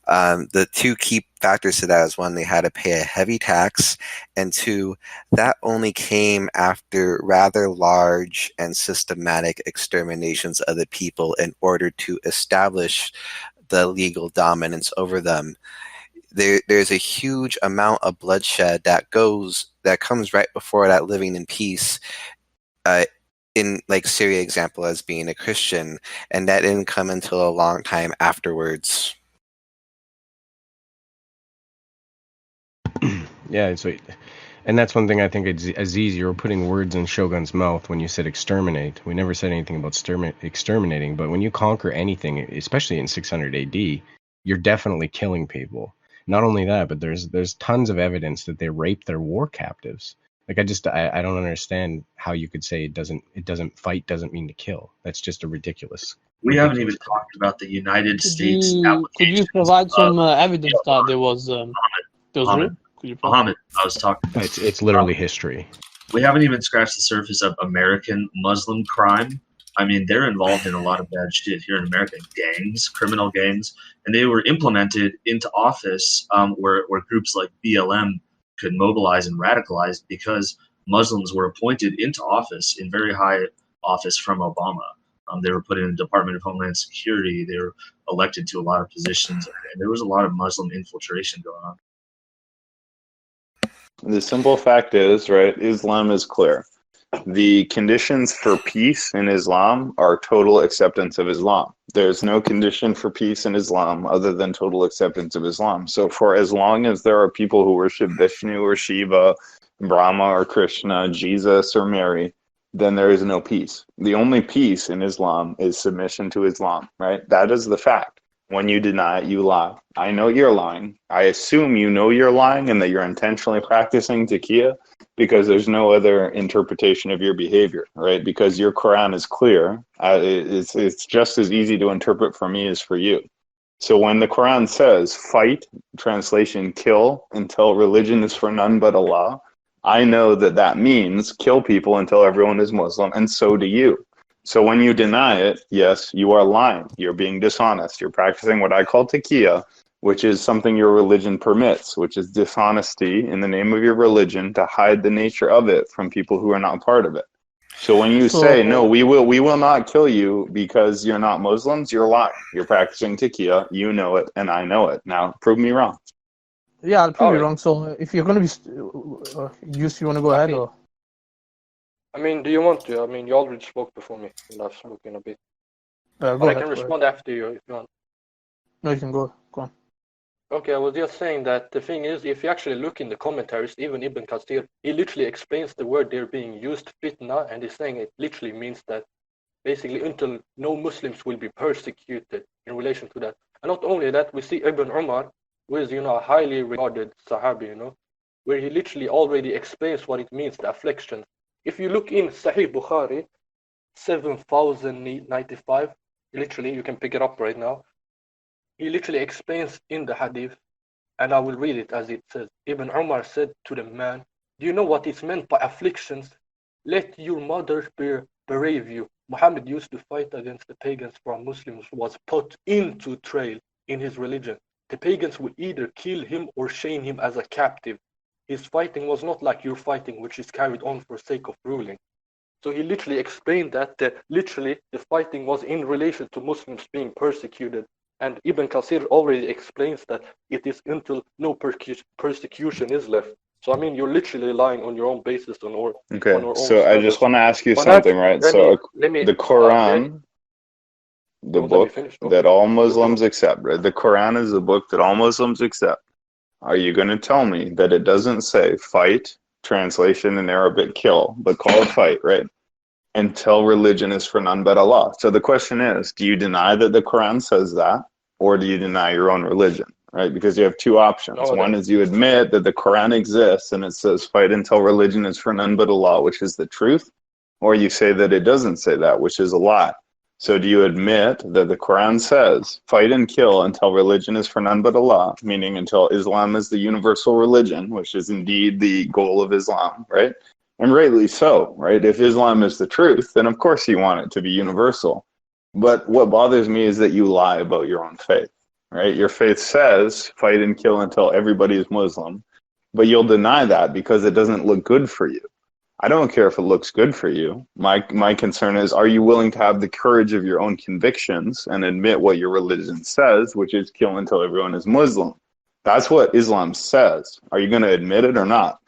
I: The two key factors to that is, one, they had to pay a heavy tax, and two, that only came after rather large and systematic exterminations of the people in order to establish the legal dominance over them. There's a huge amount of bloodshed that comes right before that living in peace. In like Syria example as being a Christian, and that didn't come until a long time afterwards.
E: Yeah, and that's one thing I think Aziz, you were putting words in Shogun's mouth when you said exterminate. We never said anything about exterminating, but when you conquer anything, especially in 600 AD, you're definitely killing people. Not only that, but there's tons of evidence that they raped their war captives. Like I don't understand how you could say it doesn't fight doesn't mean to kill. That's just a ridiculous.
J: We haven't even talked about the United States
M: Could you provide some evidence that there was
J: Muhammad, I was talking.
E: It's literally history.
J: We haven't even scratched the surface of American Muslim crime. I mean, they're involved in a lot of bad shit here in America. Gangs, criminal gangs, and they were implemented into office where groups like BLM could mobilize and radicalize because Muslims were appointed into office in very high office from Obama. They were put in the Department of Homeland Security. They were elected to a lot of positions, and there was a lot of Muslim infiltration going on.
B: The simple fact is, right, Islam is clear. The conditions for peace in Islam are total acceptance of Islam. There's no condition for peace in Islam other than total acceptance of Islam. So for as long as there are people who worship Vishnu or Shiva, Brahma or Krishna, Jesus or Mary, then there is no peace. The only peace in Islam is submission to Islam, right? That is the fact. When you deny it, you lie. I know you're lying. I assume you know you're lying and that you're intentionally practicing taqiyya, because there's no other interpretation of your behavior, right? Because your Quran is clear. It's just as easy to interpret for me as for you. So when the Quran says, fight, translation, kill, until religion is for none but Allah, I know that that means kill people until everyone is Muslim, and so do you. So when you deny it, yes, you are lying. You're being dishonest. You're practicing what I call taqiyya, which is something your religion permits, which is dishonesty in the name of your religion to hide the nature of it from people who are not part of it. So when you say, no, we will not kill you because you're not Muslims, you're lying. You're practicing taqiyya, you know it, and I know it. Now, prove me wrong.
M: Yeah, I'll prove you wrong. So if you're going to be, you want to go ahead? Or?
F: I mean, do you want to? I mean, you already spoke before me, and I've spoken a bit.
M: Go
F: but
M: ahead,
F: I can respond after you if you want.
M: No, you can go. Go on.
F: Okay, I was just saying that the thing is, if you actually look in the commentaries, even Ibn Kathir, he literally explains the word there being used, fitna, and he's saying it literally means that basically until no Muslims will be persecuted in relation to that. And not only that, we see Ibn Umar, who is, a highly regarded Sahabi, where he literally already explains what it means, the afflictions. If you look in Sahih Bukhari, 7095, literally, you can pick it up right now. He literally explains in the hadith, and I will read it as it says. Ibn Umar said to the man, do you know what is meant by afflictions? Let your mother brave you. Muhammad used to fight against the pagans from Muslims was put into trial in his religion. The pagans would either kill him or chain him as a captive. His fighting was not like your fighting, which is carried on for sake of ruling. So he literally explained that literally the fighting was in relation to Muslims being persecuted. And Ibn Kathir already explains that it is until no persecution is left. So I mean, you're literally lying on your own basis on your own
B: So I just want to ask you something, right? So the Quran, the book that all Muslims accept, right? The Quran is the book that all Muslims accept. Are you going to tell me that it doesn't say fight, translation in Arabic, kill, but call it fight, right? Until religion is for none but Allah. So the question is, do you deny that the Quran says that, or do you deny your own religion, right? Because you have two options. One is you admit that the Quran exists and it says fight until religion is for none but Allah, which is the truth, or you say that it doesn't say that, which is a lie. So do you admit that the Quran says fight and kill until religion is for none but Allah, meaning until Islam is the universal religion, which is indeed the goal of Islam, right? And rightly so, right? If Islam is the truth, then of course you want it to be universal. But what bothers me is that you lie about your own faith, right? Your faith says fight and kill until everybody is Muslim, but you'll deny that because it doesn't look good for you. I don't care if it looks good for you. My concern is, are you willing to have the courage of your own convictions and admit what your religion says, which is kill until everyone is Muslim? That's what Islam says. Are you going to admit it or not?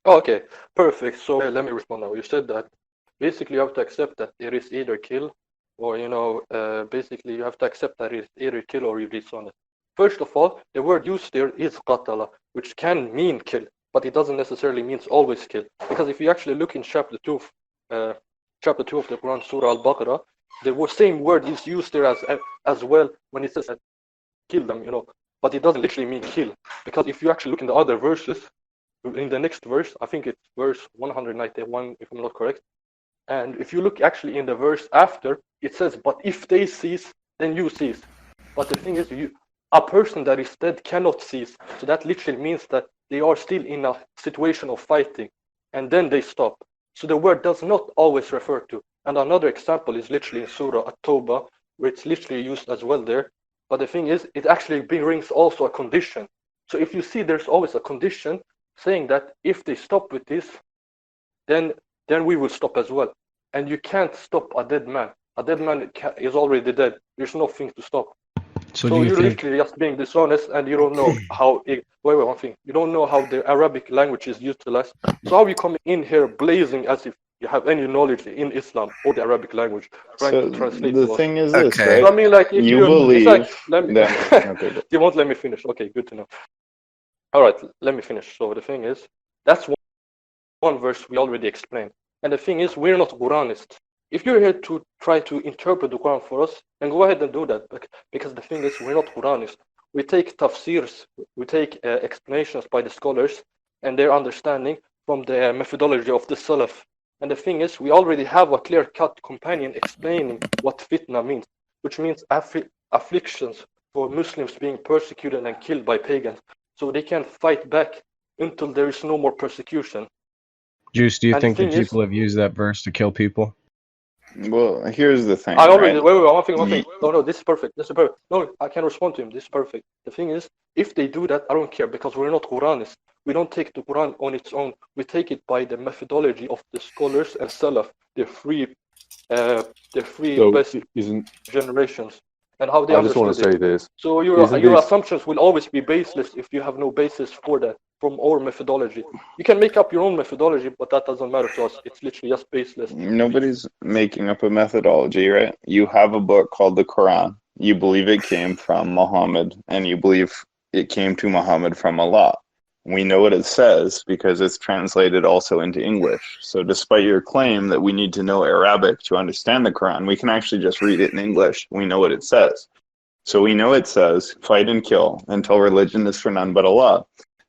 F: Okay, perfect. So let me respond now. You said that basically you have to accept that it is either kill or, basically you have to accept that it is either kill or you dishonest. First of all, the word used there is qatala, which can mean kill, but it doesn't necessarily mean always kill. Because if you actually look in chapter 2 of the Quran, Surah Al-Baqarah, the same word is used there as well when it says kill them, but it doesn't literally mean kill. Because if you actually look in the other verses, in the next verse, I think it's verse 191, if I'm not correct. And if you look actually in the verse after, it says, but if they cease, then you cease. But the thing is, a person that is dead cannot cease. So that literally means that they are still in a situation of fighting, and then they stop. So the word does not always refer to. And another example is literally in Surah At-Tawbah, where it's literally used as well there. But the thing is, it actually brings also a condition. So if you see there's always a condition saying that if they stop with this, then we will stop as well. And you can't stop a dead man. A dead man is already dead. There's nothing to stop.
E: So
F: So
E: do you
F: you're
E: think?
F: literally just being dishonest, and you don't know how. Wait, one thing. You don't know how the Arabic language is utilized. So how are you coming in here blazing as if you have any knowledge in Islam or the Arabic language, trying
B: So
F: to translate
B: the
F: to us?
B: thing is this,
I: Okay.
F: So
B: right?
F: I mean, like, if
B: You
F: you, it's like,
B: believe
F: let me.
B: that. Okay, go.
F: You won't let me finish. Okay, good to know. All right, let me finish. So the thing is, that's one verse we already explained. And the thing is, we're not Quranists. If you're here to try to interpret the Quran for us, then go ahead and do that. Because the thing is, we're not Quranists. We take tafsirs, we take explanations by the scholars and their understanding from the methodology of the Salaf. And the thing is, we already have a clear-cut companion explaining what fitna means, which means afflictions for Muslims being persecuted and killed by pagans, so they can fight back until there is no more persecution.
E: Juice, do you
F: And the
E: think that
F: thing is,
E: people have used that verse to kill people?
B: Well, here's the thing,
F: I already
B: right?
F: wait, one thing. No, this is perfect. This is perfect. No, I can respond to him. This is perfect. The thing is, if they do that, I don't care, because we're not Quranists. We don't take the Quran on its own. We take it by the methodology of the scholars and Salaf, the three
P: So
F: best
P: isn't
F: generations, and how they
P: I just want
F: understood
P: to say
F: it.
P: this.
F: So
P: Isn't
F: your
P: this
F: assumptions will always be baseless if you have no basis for that from our methodology. You can make up your own methodology, but that doesn't matter to us. It's literally just baseless.
B: Nobody's making up a methodology, right? You have a book called the Quran. You believe it came from Muhammad, and you believe it came to Muhammad from Allah. We know what it says because it's translated also into English. So despite your claim that we need to know Arabic to understand the Quran, we can actually just read it in English. We know what it says. So we know it says, fight and kill until religion is for none but Allah.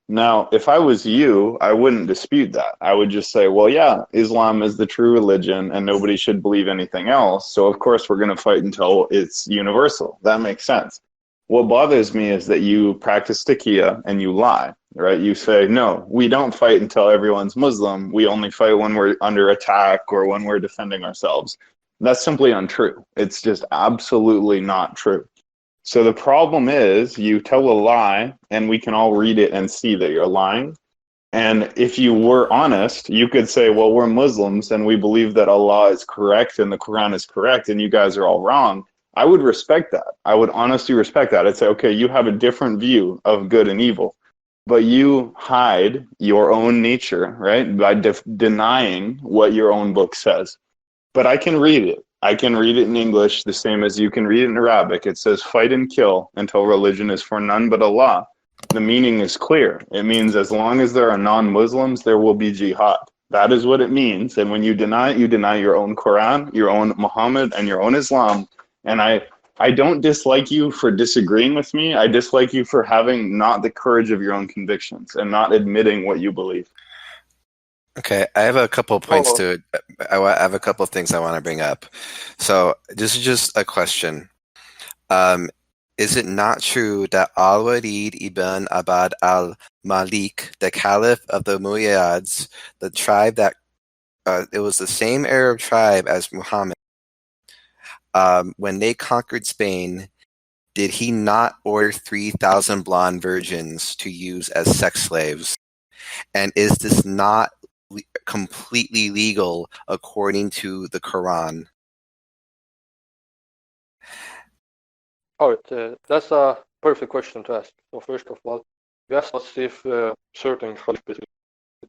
B: Now, if I was you, I wouldn't dispute that. I would just say, well, yeah, Islam is the true religion and nobody should believe anything else. So, of course, we're going to fight until it's universal. That makes sense. What bothers me is that you practice taqiyya and you lie, right? You say, no, we don't fight until everyone's Muslim. We only fight when we're under attack or when we're defending ourselves. That's simply untrue. It's just absolutely not true. So the problem is you tell a lie and we can all read it and see that you're lying. And if you were honest, you could say, well, we're Muslims and we believe that Allah is correct and the Quran is correct and you guys are all wrong. I would respect that. I would honestly respect that. I'd say, okay, you have a different view of good and evil, but you hide your own nature, right? By denying what your own book says. But I can read it. I can read it in English the same as you can read it in Arabic. It says, fight and kill until religion is for none but Allah. The meaning is clear. It means as long as there are non-Muslims, there will be jihad. That is what it means. And when you deny it, you deny your own Quran, your own Muhammad, and your own Islam. And I don't dislike you for disagreeing with me. I dislike you for having not the courage of your own convictions and not admitting what you believe.
I: Okay, I have a couple of points to. I have a couple of things I want to bring up. So this is just a question. Is it not true that Al-Walid ibn Abd al-Malik, the Caliph of the Umayyads, the tribe that it was the same Arab tribe as Muhammad, when they conquered Spain, did he not order 3,000 blonde virgins to use as sex slaves? And is this not completely legal according to the Quran?
F: All right, that's a perfect question to ask. So first of all, you asked us if certain Khalif basically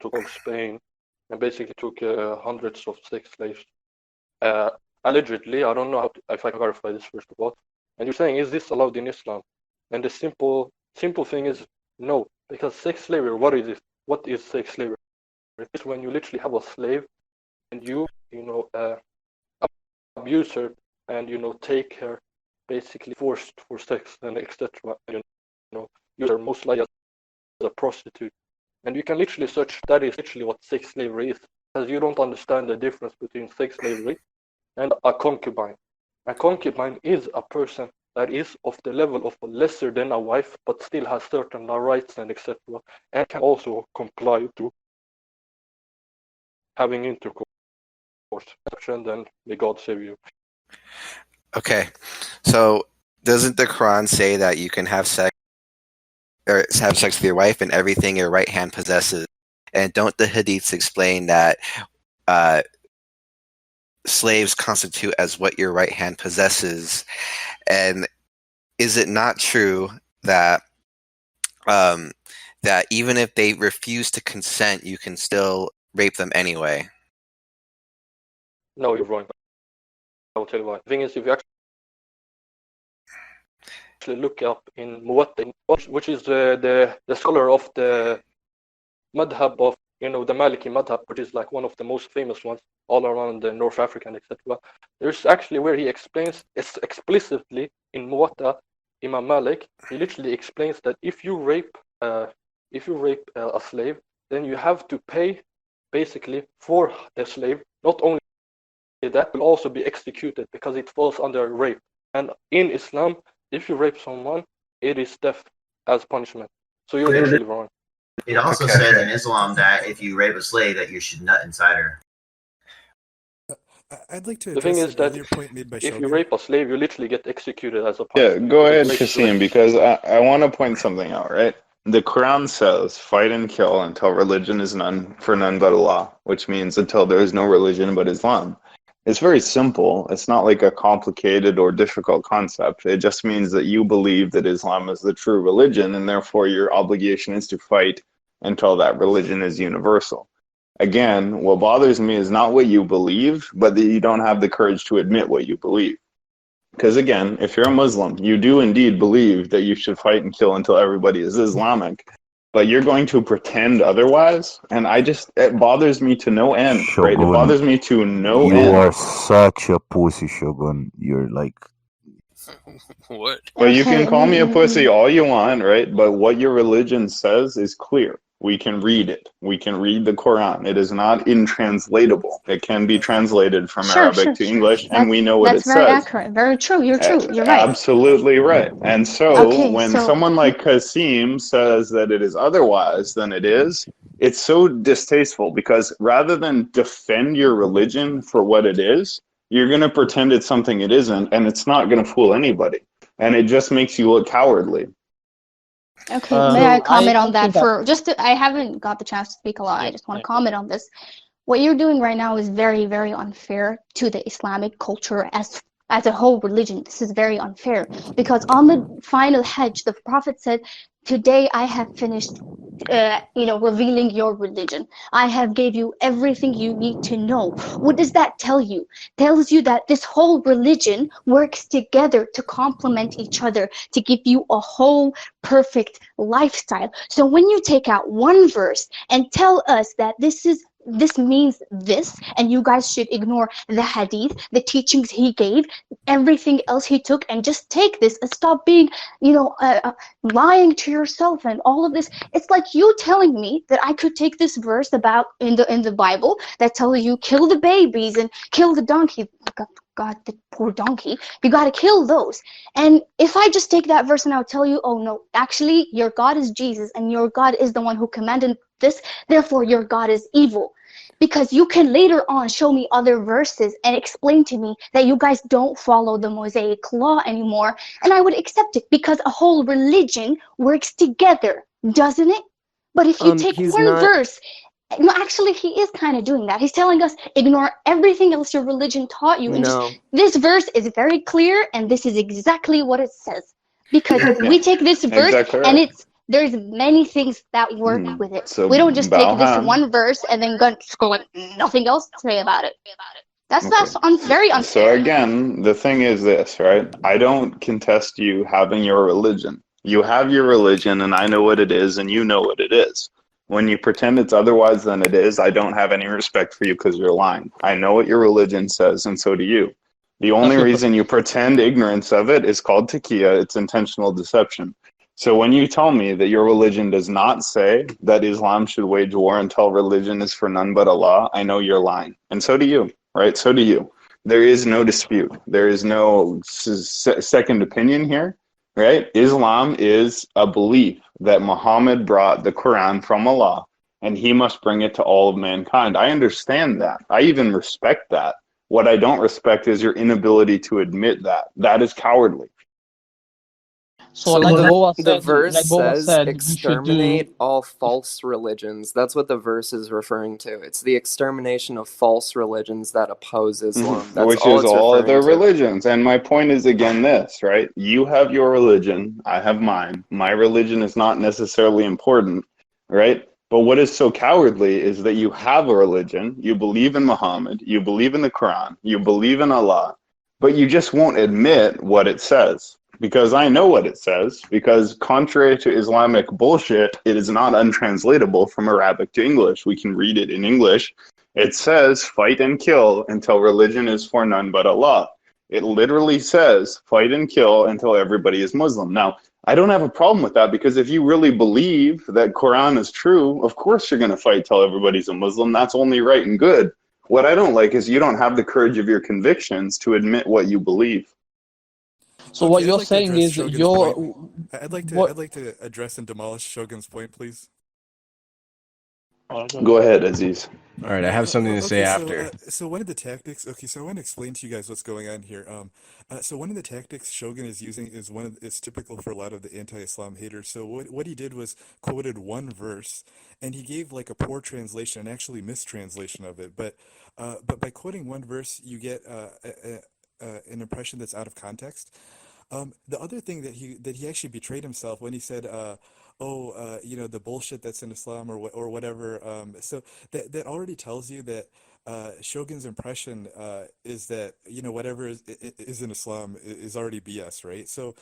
F: took over Spain and basically took hundreds of sex slaves. Allegedly, I don't know if I can verify this first of all. And you're saying, is this allowed in Islam? And the simple thing is no, because sex slavery, what is it? What is sex slavery? It's when you literally have a slave and you abuse her and take her basically forced for sex and etc. Use her most likely as a prostitute. And you can literally search, that is literally what sex slavery is, because you don't understand the difference between sex slavery and a concubine. A concubine is a person that is of the level of lesser than a wife, but still has certain rights and etc. and can also comply to having intercourse. And then may God save you.
I: Okay, so doesn't the Quran say that you can have sex with your wife and everything your right hand possesses? And don't the Hadiths explain that slaves constitute as what your right hand possesses? And is it not true that that even if they refuse to consent, you can still rape them anyway?
F: No, you're wrong. I will tell you why. The thing is, if you actually look up in Muwatta, which is the scholar of the madhab of, the Maliki madhab, which is like one of the most famous ones all around North Africa and etc. There's actually where he explains explicitly in Muwatta, Imam Malik, he literally explains that if you rape a slave, then you have to pay basically for the slave. Not only that, will also be executed because it falls under rape. And in Islam, if you rape someone, it is death as punishment. So you're literally wrong.
K: It also says in Islam that if you rape a slave, that you should nut inside her.
S: I'd like to
F: The thing
S: address
F: is
S: an
F: that
S: earlier point made by
F: if you
S: Shogun.
F: rape a slave, you literally get executed as a
B: Yeah,
F: punishment.
B: go
F: because
B: ahead,
F: rape is
B: Kasim,
F: rape.
B: because I want to point something out, right? The Quran says, fight and kill until religion is none but Allah, which means until there is no religion but Islam. It's very simple. It's not like a complicated or difficult concept. It just means that you believe that Islam is the true religion, and therefore your obligation is to fight until that religion is universal. Again, what bothers me is not what you believe, but that you don't have the courage to admit what you believe. Because again, if you're a Muslim, you do indeed believe that you should fight and kill until everybody is Islamic, but you're going to pretend otherwise, and it bothers me to no end, right? It
T: Shogun,
B: bothers me to no
T: you
B: end.
T: are such a pussy, Shogun. You're like,
L: What?
B: But you can
C: Okay,
B: call me a pussy all you want, right? But what your religion says is clear. We can read it. We can read the Quran. It is not intranslatable. It can be translated from Arabic to English, and we know what it
C: That's very
B: says.
C: accurate. Very true. You're true. You're right.
B: Absolutely right. And so
C: Okay,
B: when
C: so
B: someone like Kasim says that it is otherwise than it is, it's so distasteful because rather than defend your religion for what it is, you're going to pretend it's something it isn't, and it's not going to fool anybody. And it just makes you look cowardly.
C: Okay, may I comment on that?
M: think
C: I haven't got the chance to speak a lot. I just want to comment on this. What you're doing right now is very, very unfair to the Islamic culture as a whole religion. This is very unfair because on the final Hajj, the Prophet said, "Today I have finished, revealing your religion. I have gave you everything you need to know." What does that tell you? Tells you that this whole religion works together to complement each other, to give you a whole perfect lifestyle. So when you take out one verse and tell us that this means this, and you guys should ignore the hadith, the teachings he gave, everything else he took, and just take this and stop being, lying to yourself and all of this. It's like you telling me that I could take this verse about in the Bible that tells you kill the babies and kill the donkey. God, the poor donkey. You got to kill those. And if I just take that verse and I'll tell you, oh no, actually your God is Jesus and your God is the one who commanded this, therefore your God is evil. Because you can later on show me other verses and explain to me that you guys don't follow the Mosaic law anymore, and I would accept it because a whole religion works together, doesn't it? But if you take one verse, no, actually he is kind of doing that. He's telling us ignore everything else your religion taught you, and just this verse is very clear, and this is exactly what it says. Because we take this verse and there's many things that work with it.
B: So
C: we don't just take this
B: Balham-
C: one verse and then go nothing else to say about it. That's very unfair.
B: So again, the thing is this, right? I don't contest you having your religion. You have your religion, and I know what it is, and you know what it is. When you pretend it's otherwise than it is, I don't have any respect for you because you're lying. I know what your religion says, and so do you. The only reason you pretend ignorance of it is called taqiyya. It's intentional deception. So when you tell me that your religion does not say that Islam should wage war until religion is for none but Allah, I know you're lying. And so do you, right? So do you. There is no dispute. There is no second opinion here, right? Islam is a belief that Muhammad brought the Quran from Allah, and he must bring it to all of mankind. I understand that. I even respect that. What I don't respect is your inability to admit that. That is cowardly.
M: So like Boa said,
S: verse says
M: we should do.
S: exterminate all false religions. That's what the verse is referring to. It's the extermination of false religions that oppose Islam. That's
B: Which
S: all
B: is
S: it's
B: all
S: referring
B: other
S: to.
B: religions. And my point is again this, right? You have your religion, I have mine. My religion is not necessarily important, right? But what is so cowardly is that you have a religion, you believe in Muhammad, you believe in the Quran, you believe in Allah, but you just won't admit what it says. Because I know what it says, because contrary to Islamic bullshit, it is not untranslatable from Arabic to English. We can read it in English. It says, fight and kill until religion is for none but Allah. It literally says, fight and kill until everybody is Muslim. Now, I don't have a problem with that, because if you really believe that Quran is true, of course you're going to fight till everybody's a Muslim. That's only right and good. What I don't like is you don't have the courage of your convictions to admit what you believe.
M: So what you're saying is
U: Shogun's
M: you're.
U: point. I'd like to address and demolish Shogun's point, please.
B: Go ahead, Aziz.
E: All right, I have something to say after.
U: So one of the tactics. Okay, so I want to explain to you guys what's going on here. So one of the tactics Shogun is using is typical for a lot of the anti-Islam haters. So what he did was quoted one verse, and he gave like a poor translation, and actually mistranslation of it. But by quoting one verse, you get an impression that's out of context. The other thing that he actually betrayed himself when he said, the bullshit that's in Islam or whatever. So that already tells you that Shogun's impression is that whatever is in Islam is already BS, right? So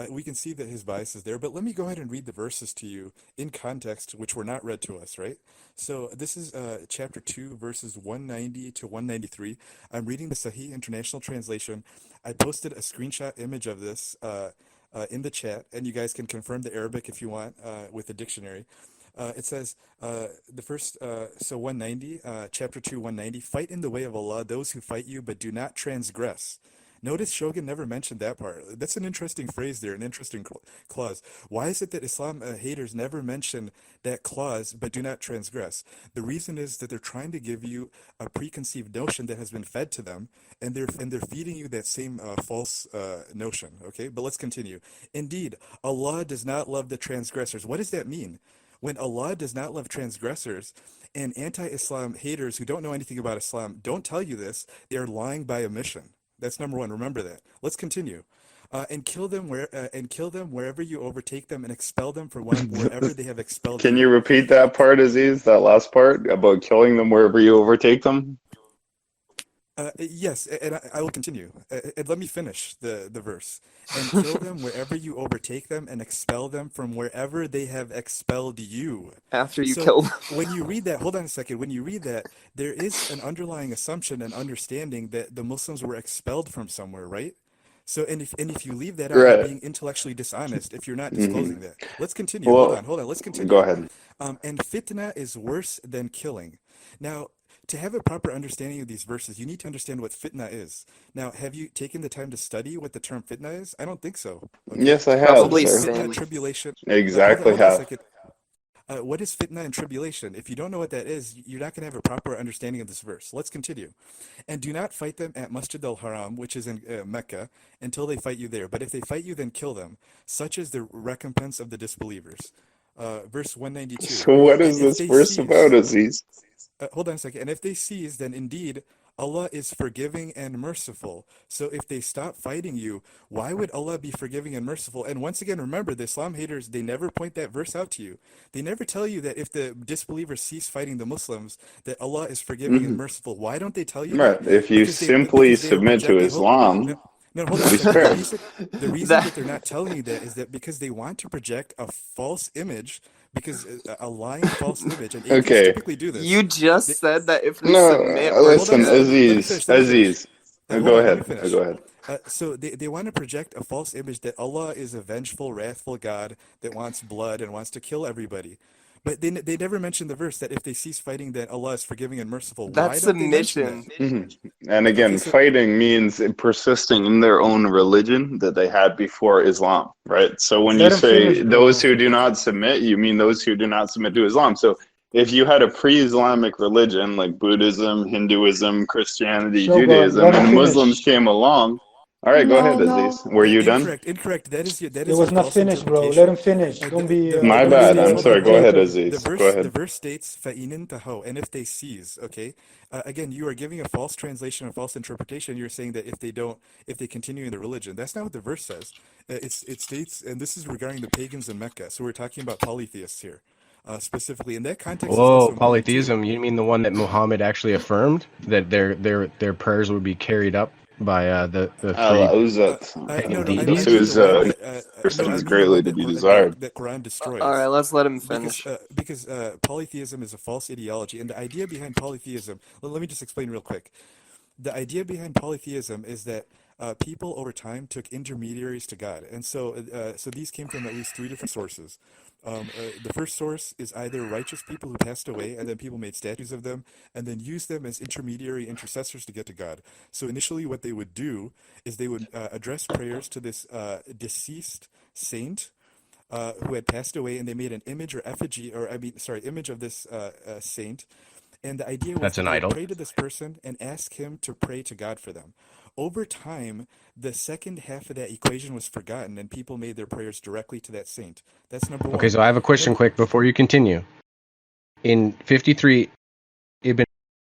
U: we can see that his bias is there. But let me go ahead and read the verses to you in context, which were not read to us, right? So this is chapter 2, verses 190 to 193. I'm reading the Sahih International Translation. I posted a screenshot image of this in the chat, and you guys can confirm the Arabic if you want with the dictionary. It says, the first, so 190, chapter 2, 190, fight in the way of Allah those who fight you, but do not transgress. Notice Shogun never mentioned that part. That's an interesting phrase there, an interesting clause. Why is it that Islam haters never mention that clause, but do not transgress? The reason is that they're trying to give you a preconceived notion that has been fed to them, and they're feeding you that same false notion. Okay, but let's continue. Indeed, Allah does not love the transgressors. What does that mean? When Allah does not love transgressors, and anti-Islam haters who don't know anything about Islam don't tell you this, they are lying by omission. That's number one. Remember that. Let's continue. And kill them wherever you overtake them, and expel them from wherever they have expelled.
B: Can you repeat that part, Aziz? That last part about killing them wherever you overtake them?
U: Yes, and I will continue. And let me finish the verse. And kill them wherever you overtake them, and expel them from wherever they have expelled you.
S: After you kill them.
U: When you read that, hold on a second. When you read that, there is an underlying assumption and understanding that the Muslims were expelled from somewhere, right? So, and if you leave that out,
B: Right.
U: you're being intellectually dishonest if you're not disclosing that. Let's continue.
B: Well,
U: Hold on. Let's continue.
B: go ahead.
U: And fitna is worse than killing. Now, to have a proper understanding of these verses, you need to understand what fitna is. Now, have you taken the time to study what the term fitna is? I don't think so. Okay?
B: Yes, I have,
S: Probably
B: sir.
U: Fitna, tribulation.
B: Exactly
U: Hold on a
B: have.
U: second. What is fitna and tribulation? If you don't know what that is, you're not going to have a proper understanding of this verse. Let's continue. And do not fight them at Masjid al-Haram, which is in Mecca, until they fight you there. But if they fight you, then kill them. Such is the recompense of the disbelievers. Verse 192.
B: So what is
U: And if
B: this
U: they
B: verse
U: seize-
B: about, Aziz?
U: hold on a second. And if they seize, then indeed Allah is forgiving and merciful. So if they stop fighting you, why would Allah be forgiving and merciful? And once again, remember, the Islam haters, they never point that verse out to you. They never tell you that if the disbelievers cease fighting the Muslims, that Allah is forgiving and merciful. Why don't they tell you
B: Right.
U: that?
B: If you
U: Because
B: simply
U: because they are
B: submit to
U: projecting-
B: Islam,
U: No, hold on a
B: be
U: second.
B: spared.
U: The reason that they're not telling you that is that because they want to project a false image, because a lying false image, and atheists
B: Okay.
U: typically do this.
S: You just said that if they
B: No,
S: submit.
B: listen,
U: Hold on a second. Let me
B: Aziz.
U: finish, let me finish.
B: Aziz.
U: Hold
B: Go
U: on, let
B: ahead.
U: me finish.
B: Go ahead.
U: So they want to project a false image that Allah is a vengeful, wrathful God that wants blood and wants to kill everybody. But they never mention the verse that if they cease fighting, that Allah is forgiving and merciful.
S: That's
U: Why don't they mention
S: submission.
U: that?
B: And again,
U: Okay, so-
B: fighting means persisting in their own religion that they had before Islam, right? So when you
U: Let him
B: say
U: finish,
B: those who do not submit, you mean those who do not submit to Islam. So if you had a pre-Islamic religion like Buddhism, Hinduism, Christianity,
V: Shogun,
B: Judaism,
V: let him
B: and
V: finish.
B: Muslims came along, All right, go ahead,
C: No.
B: Aziz. Were you done?
U: Incorrect. That is
A: It
U: a
A: was not
U: false
A: finished, bro.
U: interpretation.
A: Let him finish. Don't be.
B: My
A: don't
B: bad.
A: be,
B: I'm sorry. Go ahead,
A: manipulative.
B: Aziz. Go ahead.
U: The verse states "fa'inin taho," and if they seize, okay. Again, you are giving a false translation, a false interpretation. You're saying that if they continue in the religion, that's not what the verse says. It states, and this is regarding the pagans in Mecca. So we're talking about polytheists here, specifically in that context. Is
E: Whoa,
U: also important too.
E: polytheism. You mean the one that Muhammad actually affirmed that their prayers would be carried up by the three pagan deities?
B: Is greatly to be desired.
U: That Quran destroys.
V: All right, let's let him finish.
U: Because polytheism is a false ideology, and the idea behind polytheism. Let me just explain real quick. The idea behind polytheism is that people over time took intermediaries to God, and so these came from at least three different sources. The first source is either righteous people who passed away, and then people made statues of them, and then used them as intermediary intercessors to get to God. So initially, what they would do is they would address prayers to this deceased saint who had passed away, and they made an image or effigy, image of this saint. And the idea was
E: That's an
U: to
E: idol.
U: pray to this person and ask him to pray to God for them. Over time, the second half of that equation was forgotten, and people made their prayers directly to that saint. That's number one.
E: Okay, so I have a question quick before you continue. In 53 Ibn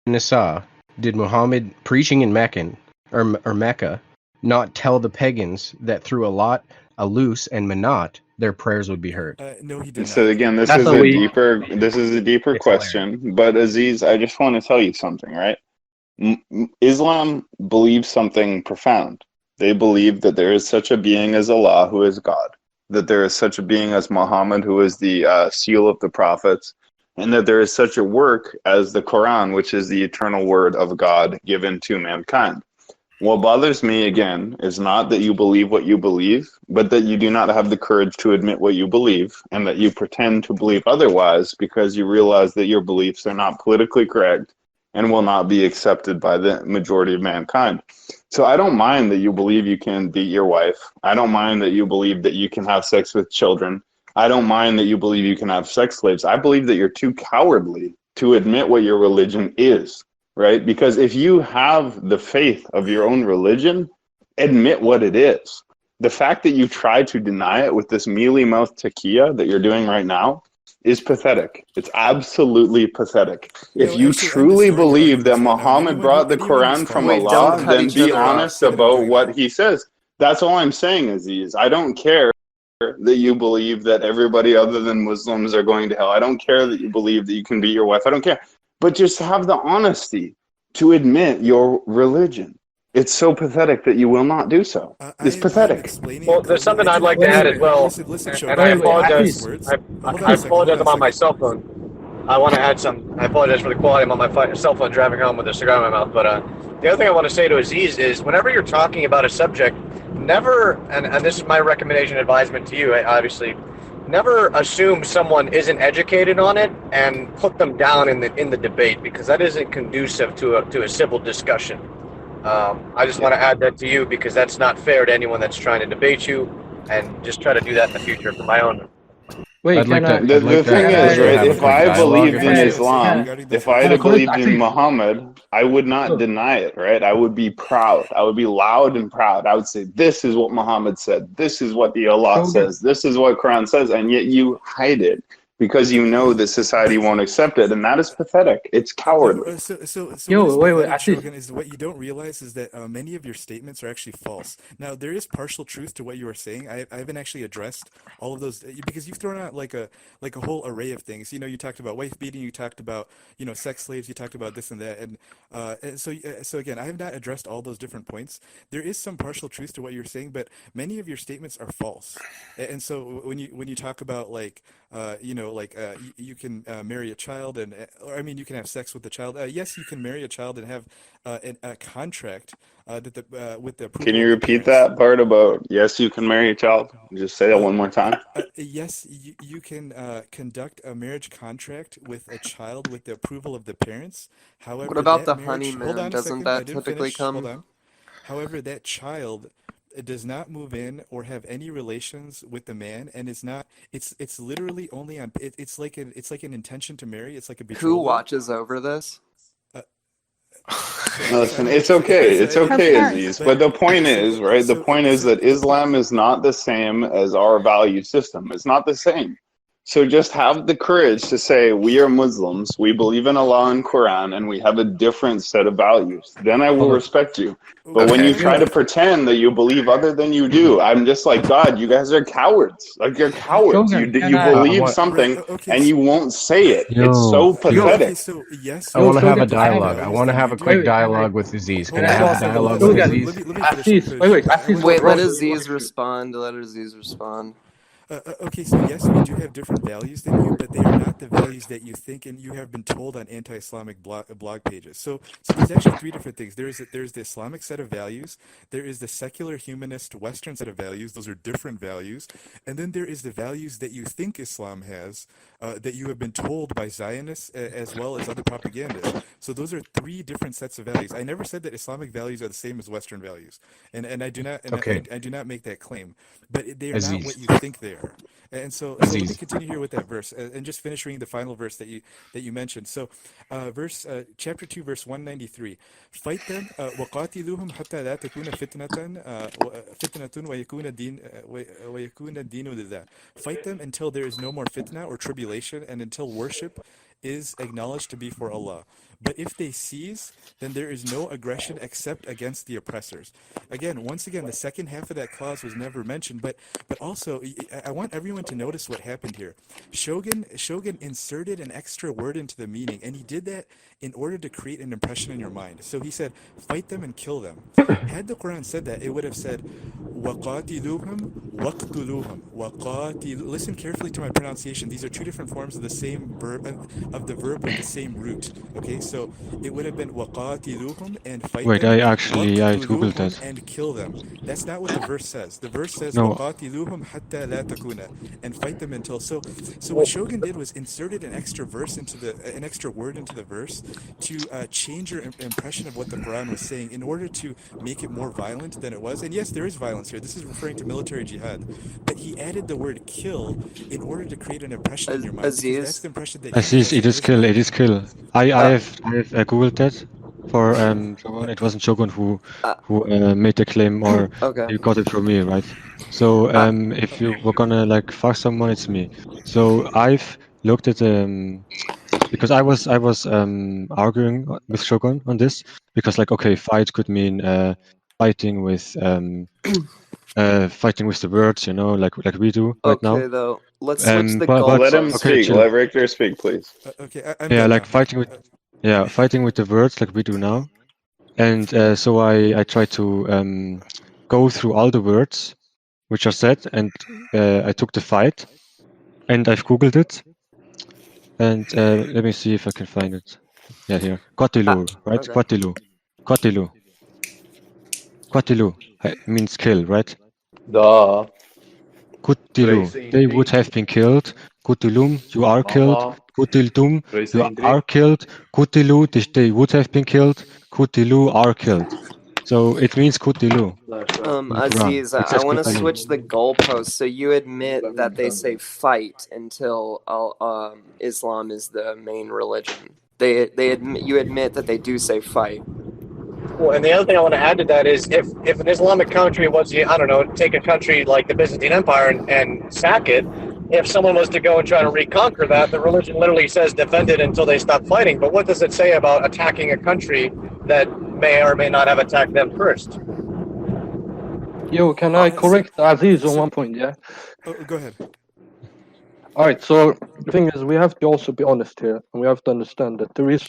E: Nisa, did Muhammad preaching in Mecca not tell the pagans that through Alat, Alus, and Manat, their prayers would be heard?
U: No, he did
B: So again, this is a deeper question. But Aziz, I just want to tell you something, right? Islam believes something profound. They believe that there is such a being as Allah, who is God, that there is such a being as Muhammad, who is the seal of the prophets, and that there is such a work as the Quran, which is the eternal word of God given to mankind. What bothers me, again, is not that you believe what you believe, but that you do not have the courage to admit what you believe, and that you pretend to believe otherwise because you realize that your beliefs are not politically correct and will not be accepted by the majority of mankind. So I don't mind that you believe you can beat your wife. I don't mind that you believe that you can have sex with children. I don't mind that you believe you can have sex slaves. I believe that you're too cowardly to admit what your religion is, right? Because if you have the faith of your own religion, admit what it is. The fact that you try to deny it with this mealy-mouthed taqiyya that you're doing right now is pathetic. It's absolutely pathetic. If you truly believe that Muhammad brought the Quran from Allah, then be honest about what he says. That's all I'm saying, Aziz. I don't care that you believe that everybody other than Muslims are going to hell. I don't care that you believe that you can beat your wife. I don't care. But just have the honesty to admit your religion. It's so pathetic that you will not do so. It's pathetic.
W: Well, there's something I'd like to add as well, and I apologize. I apologize. I'm on my cell phone. I want to add some. I apologize for the quality. I'm on my cell phone driving home with a cigar in my mouth. But the other thing I want to say to Aziz is, whenever you're talking about a subject, never, and this is my recommendation, advisement to you, obviously, never assume someone isn't educated on it and put them down in the debate, because that isn't conducive to a civil discussion. I just want to add that to you, because that's not fair to anyone that's trying to debate you, and just try to do that in the future for my own.
B: Wait, the thing is, right, if I believed in Islam, if I had believed in Muhammad, I would not deny it, right? I would be proud. I would be loud and proud. I would say, this is what Muhammad said. This is what the Allah says. This is what Quran says. And yet you hide it because you know that society won't accept it. And that is pathetic. It's cowardly.
U: Shogun, is what you don't realize is that many of your statements are actually false. Now, there is partial truth to what you are saying. I haven't actually addressed all of those, because you've thrown out like a whole array of things. You know, you talked about wife beating, you talked about, sex slaves, you talked about this and that. And so again, I have not addressed all those different points. There is some partial truth to what you're saying, but many of your statements are false. And so when you talk about you can marry a child, you can have sex with a child. Yes, you can marry a child and have a contract with the approval.
B: Can you repeat that part about, yes, you can marry a child? Just say that one more time.
U: Yes, you can conduct a marriage contract with a child with the approval of the parents. However,
V: what about the
U: marriage,
V: honeymoon? Doesn't that typically come?
U: Hold on. However, that child does not move in or have any relations with the man, and it's literally only on it's like an intention to marry. It's like a betrothal.
V: Who watches over this?
B: Listen, it's okay. It's okay, Aziz. But the point is, right? The point is that Islam is not the same as our value system. It's not the same. So just have the courage to say, we are Muslims, we believe in Allah and Quran, and we have a different set of values. Then I will respect you. But when you try to pretend that you believe other than you do, I'm just like, God, you guys are cowards. Like, you're cowards. You believe something and you won't say it. It's so pathetic.
E: I want to have a dialogue. I want to have a quick dialogue with Aziz. Can I have a dialogue with Aziz?
V: Wait, let Aziz respond. Let Aziz respond.
S: Okay, so yes, we do have different values than you, but they are not the values that you think and you have been told on anti-Islamic blog pages. So there's actually three different things. There's the Islamic set of values, there is the secular humanist Western set of values, those are different values, and then there is the values that you think Islam has, that you have been told by Zionists as well as other propagandists. So those are three different sets of values. I never said that Islamic values are the same as Western values, and I do not. And I do not make that claim. But they are not what you think they are. And so let me continue here with that verse, and just finish reading the final verse that you mentioned. So, chapter 2, verse 193. Fight them. وَقَاتِلُوهُمْ حَتَّى لَا تَكُونَ فِتْنَةٌ وَيَكُونَ الدِّينُ لِلَّهِ. Fight them until there is no more fitna or tribulation, and until worship is acknowledged to be for Allah. But if they cease, then there is no aggression except against the oppressors. Once again, the second half of that clause was never mentioned, but also, I want everyone to notice what happened here. Shogun inserted an extra word into the meaning, and he did that in order to create an impression in your mind. So he said, fight them and kill them. Had the Quran said that, it would have said, وَقَاتِلُوهُمْ وَقْتُلُوهُمْ. Listen carefully to my pronunciation. These are two different forms of the same verb, of the verb with the same root. Okay, so it would have been وَقَاتِلُوهُمْ and fight
A: Wait,
V: them.
A: I googled that.
V: And kill them.
S: That's not what the verse says. The verse says
A: No.
S: وَقَاتِلُوهُمْ حَتَّى لَا تَكُونَ and fight them until. So what Shogun did was inserted an extra verse an extra word into the verse to change your impression of what the Quran was saying in order to make it more violent than it was. And yes, there is violence here. This is referring to military jihad. But he added the word kill in order to create an impression in your mind.
V: Aziz?
S: That's the impression that
A: Aziz, it is kill. It is kill. I have googled that for Shogun. It wasn't Shogun who made the claim, or you got it from me, right? So if you were gonna like fuck someone, it's me. So I've looked at because I was arguing with Shogun on this, because like, okay, fight could mean fighting with the words, like we do right now.
V: Okay, though, let's switch the
B: goalposts. Let him speak.
A: Chill.
B: Let Richter speak, please.
A: Fighting with the words like we do now. And so I try to go through all the words which are said, and I took the fight, and I've googled it, and let me see if I can find it. Yeah, here. Qatilu, right?
V: Okay.
A: Qatilu means kill, right?
P: Duh.
A: Qutilu, they would have been killed. Qutilum, you are killed. Qutiltum, you are killed. Qutilu, they would have been killed. Qutilu are killed. So it means Qutilu.
V: Aziz, I want to switch the goalposts. So you admit that they say fight until Islam is the main religion. You admit that they do say fight.
W: Well, and the other thing I want to add to that is if an Islamic country was, I don't know, take a country like the Byzantine Empire and sack it, if someone was to go and try to reconquer that, the religion literally says defend it until they stop fighting. But what does it say about attacking a country that may or may not have attacked them first?
D: Yo, can I correct Aziz on one point, yeah?
S: Go ahead.
D: Alright, so the thing is, we have to also be honest here, and we have to understand that there is,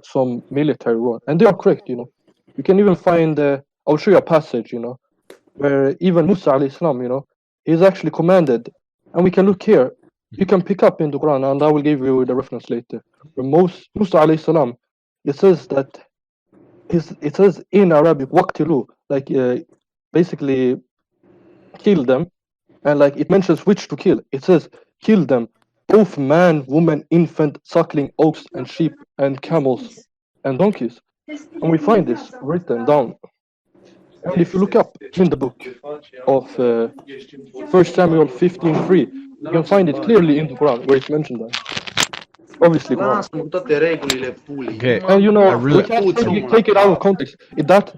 D: some military role, and they are correct, You can even find, I'll show you a passage, where even Musa alayhi salam, he's actually commanded, and we can look here, you can pick up in the Quran, and I will give you the reference later, where Musa alayhi salam, it says in Arabic, waqtilu, like, basically kill them, and like it mentions which to kill. It says kill them, both man, woman, infant, suckling, ox, and sheep, and camels, and donkeys. And we find this written down. And if you look up in the book of 1 Samuel 15:3, you can find it clearly in the Quran where it's mentioned that. obviously.
J: Lasă-mă cu toate regulile pulii.
E: Okay,
D: And you
E: I
D: know,
E: really.
D: we can't really take it out of context. That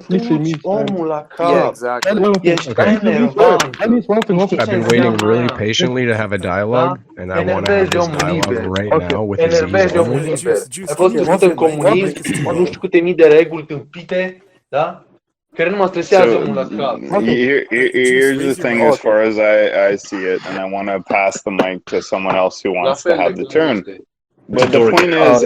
D: literally means.
J: Omul la cap.
V: Yeah, exactly.
J: Ești
E: Okay.
J: enervant.
D: That means one thing.
E: I've been waiting really patiently to have a dialogue, and I want to have this dialogue right now with Aziz
J: Enervezi omul
E: only.
J: liber. Ai fost crescut în comunism, cu nu știu câte mii de reguli tâmpite, da? Care nu mă stresează omul la cap.
B: Here's the thing as far as I see it, and I want to pass the mic to someone else who wants to have the turn. But the point is,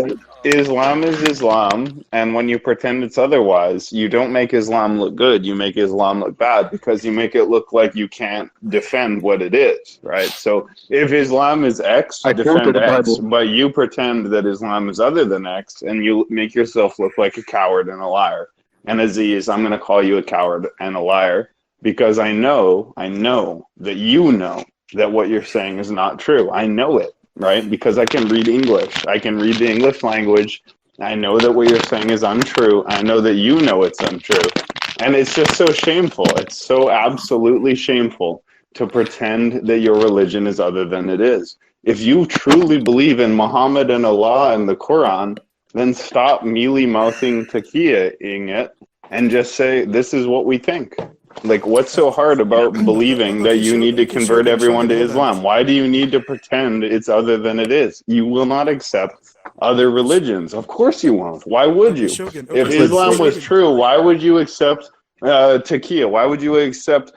B: Islam is Islam, and when you pretend it's otherwise, you don't make Islam look good, you make Islam look bad, because you make it look like you can't defend what it is, right? So if Islam is X, defend X, but you pretend that Islam is other than X, and you make yourself look like a coward and a liar. And Aziz, I'm going to call you a coward and a liar, because I know that you know that what you're saying is not true. I know it. Right? Because I can read English. I can read the English language. I know that what you're saying is untrue. I know that you know it's untrue. And it's just so shameful. It's so absolutely shameful to pretend that your religion is other than it is. If you truly believe in Muhammad and Allah and the Quran, then stop mealy-mouthing taqiyya-ing it and just say, this is what we think. Like, what's so hard about believing that you need to convert everyone to Islam? Why do you need to pretend it's other than it is? You will not accept other religions. Of course you won't. Why would you? If Islam was true, why would you accept taqiyya? Why would you accept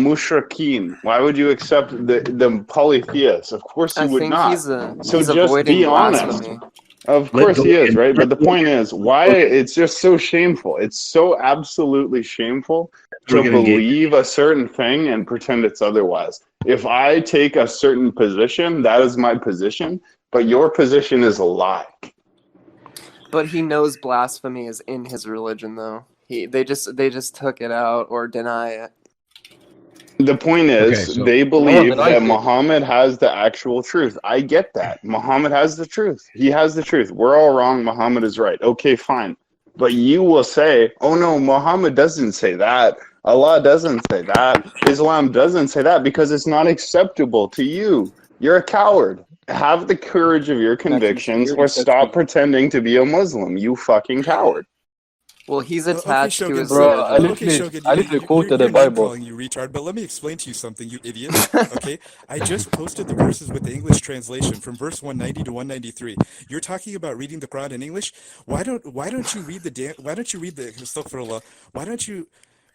B: mushrikeen? Why would you accept the polytheists? Of course you would not. So just be honest. Of course he is, right? But the point is, why it's just so shameful. It's so absolutely shameful to believe a certain thing and pretend it's otherwise. If I take a certain position, that is my position, but your position is a lie.
V: But he knows blasphemy is in his religion, though. They just took it out or deny it.
B: The point is, they believe that Muhammad has the actual truth. I get that. Muhammad has the truth. He has the truth. We're all wrong. Muhammad is right. Okay, fine. But you will say, oh no, Muhammad doesn't say that. Allah doesn't say that. Islam doesn't say that, because it's not acceptable to you. You're a coward. Have the courage of your convictions, or stop pretending to be a Muslim, you fucking coward.
V: Well, he's attached to his
D: I literally quoted the Bible.
U: Calling you retard, but let me explain to you something, you idiot. Okay, I just posted the verses with the English translation from verse 190 to 193. You're talking about reading the Quran in English. Why don't you read Astaghfirullah? Why don't you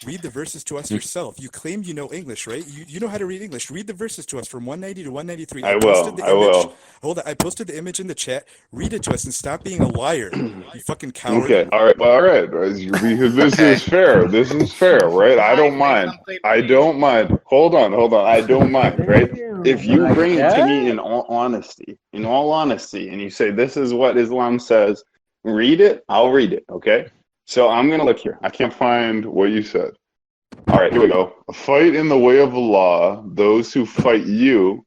U: read the verses to us yourself? You claim you know English, right? You know how to read English. Read the verses to us from 190 to 193. I will. Hold on. I posted the image in the chat. Read it to us and stop being a liar, you fucking coward.
B: Okay. All right. This is fair. This is fair, right? I don't mind. Hold on. I don't mind, right? If you bring it to me in all honesty, and you say, this is what Islam says, read it, I'll read it, okay? So I'm going to look here. I can't find what you said. All right, here we go. Fight in the way of Allah those who fight you,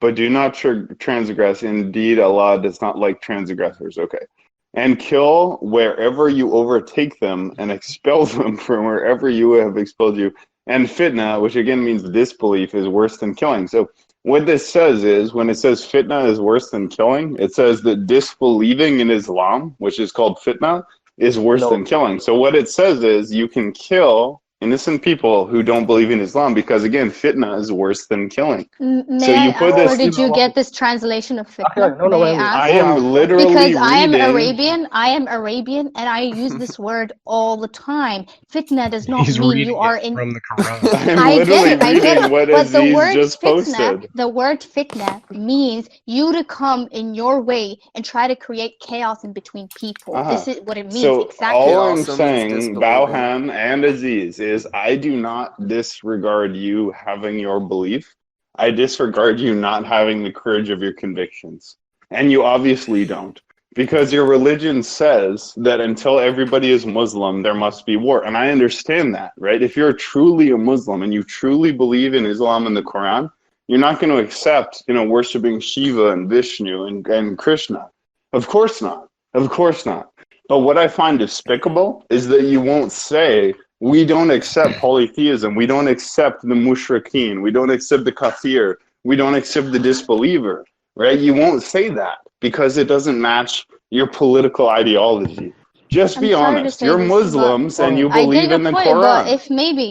B: but do not transgress. Indeed, Allah does not like transgressors. Okay. And kill wherever you overtake them, and expel them from wherever you have expelled you. And fitna, which again means disbelief, is worse than killing. So what this says is, when it says fitna is worse than killing, it says that disbelieving in Islam, which is called fitna, is worse than killing. So what it says is, you can kill innocent people who don't believe in Islam, because again, fitna is worse than killing.
C: Where did you get this translation of fitna?
B: I am literally
C: because I am Arabian, and I use this word all the time. Fitna does not mean you are in
E: from the Quran.
C: I get it.
B: What
C: but the word
B: just
C: fitna, means you to come in your way and try to create chaos in between people. This is what it means.
B: So
C: exactly.
B: all I'm saying, Bauhan and Aziz, is I do not disregard you having your belief. I disregard you not having the courage of your convictions. And you obviously don't. Because your religion says that until everybody is Muslim, there must be war. And I understand that, right? If you're truly a Muslim and you truly believe in Islam and the Quran, you're not going to accept, worshiping Shiva and Vishnu and Krishna. Of course not. Of course not. But what I find despicable is that you won't say, we don't accept polytheism, we don't accept the mushrikeen, we don't accept the kafir, we don't accept the disbeliever, right? You won't say that, because it doesn't match your political ideology. Just be honest. You're Muslims and you believe in the Quran.
C: But if maybe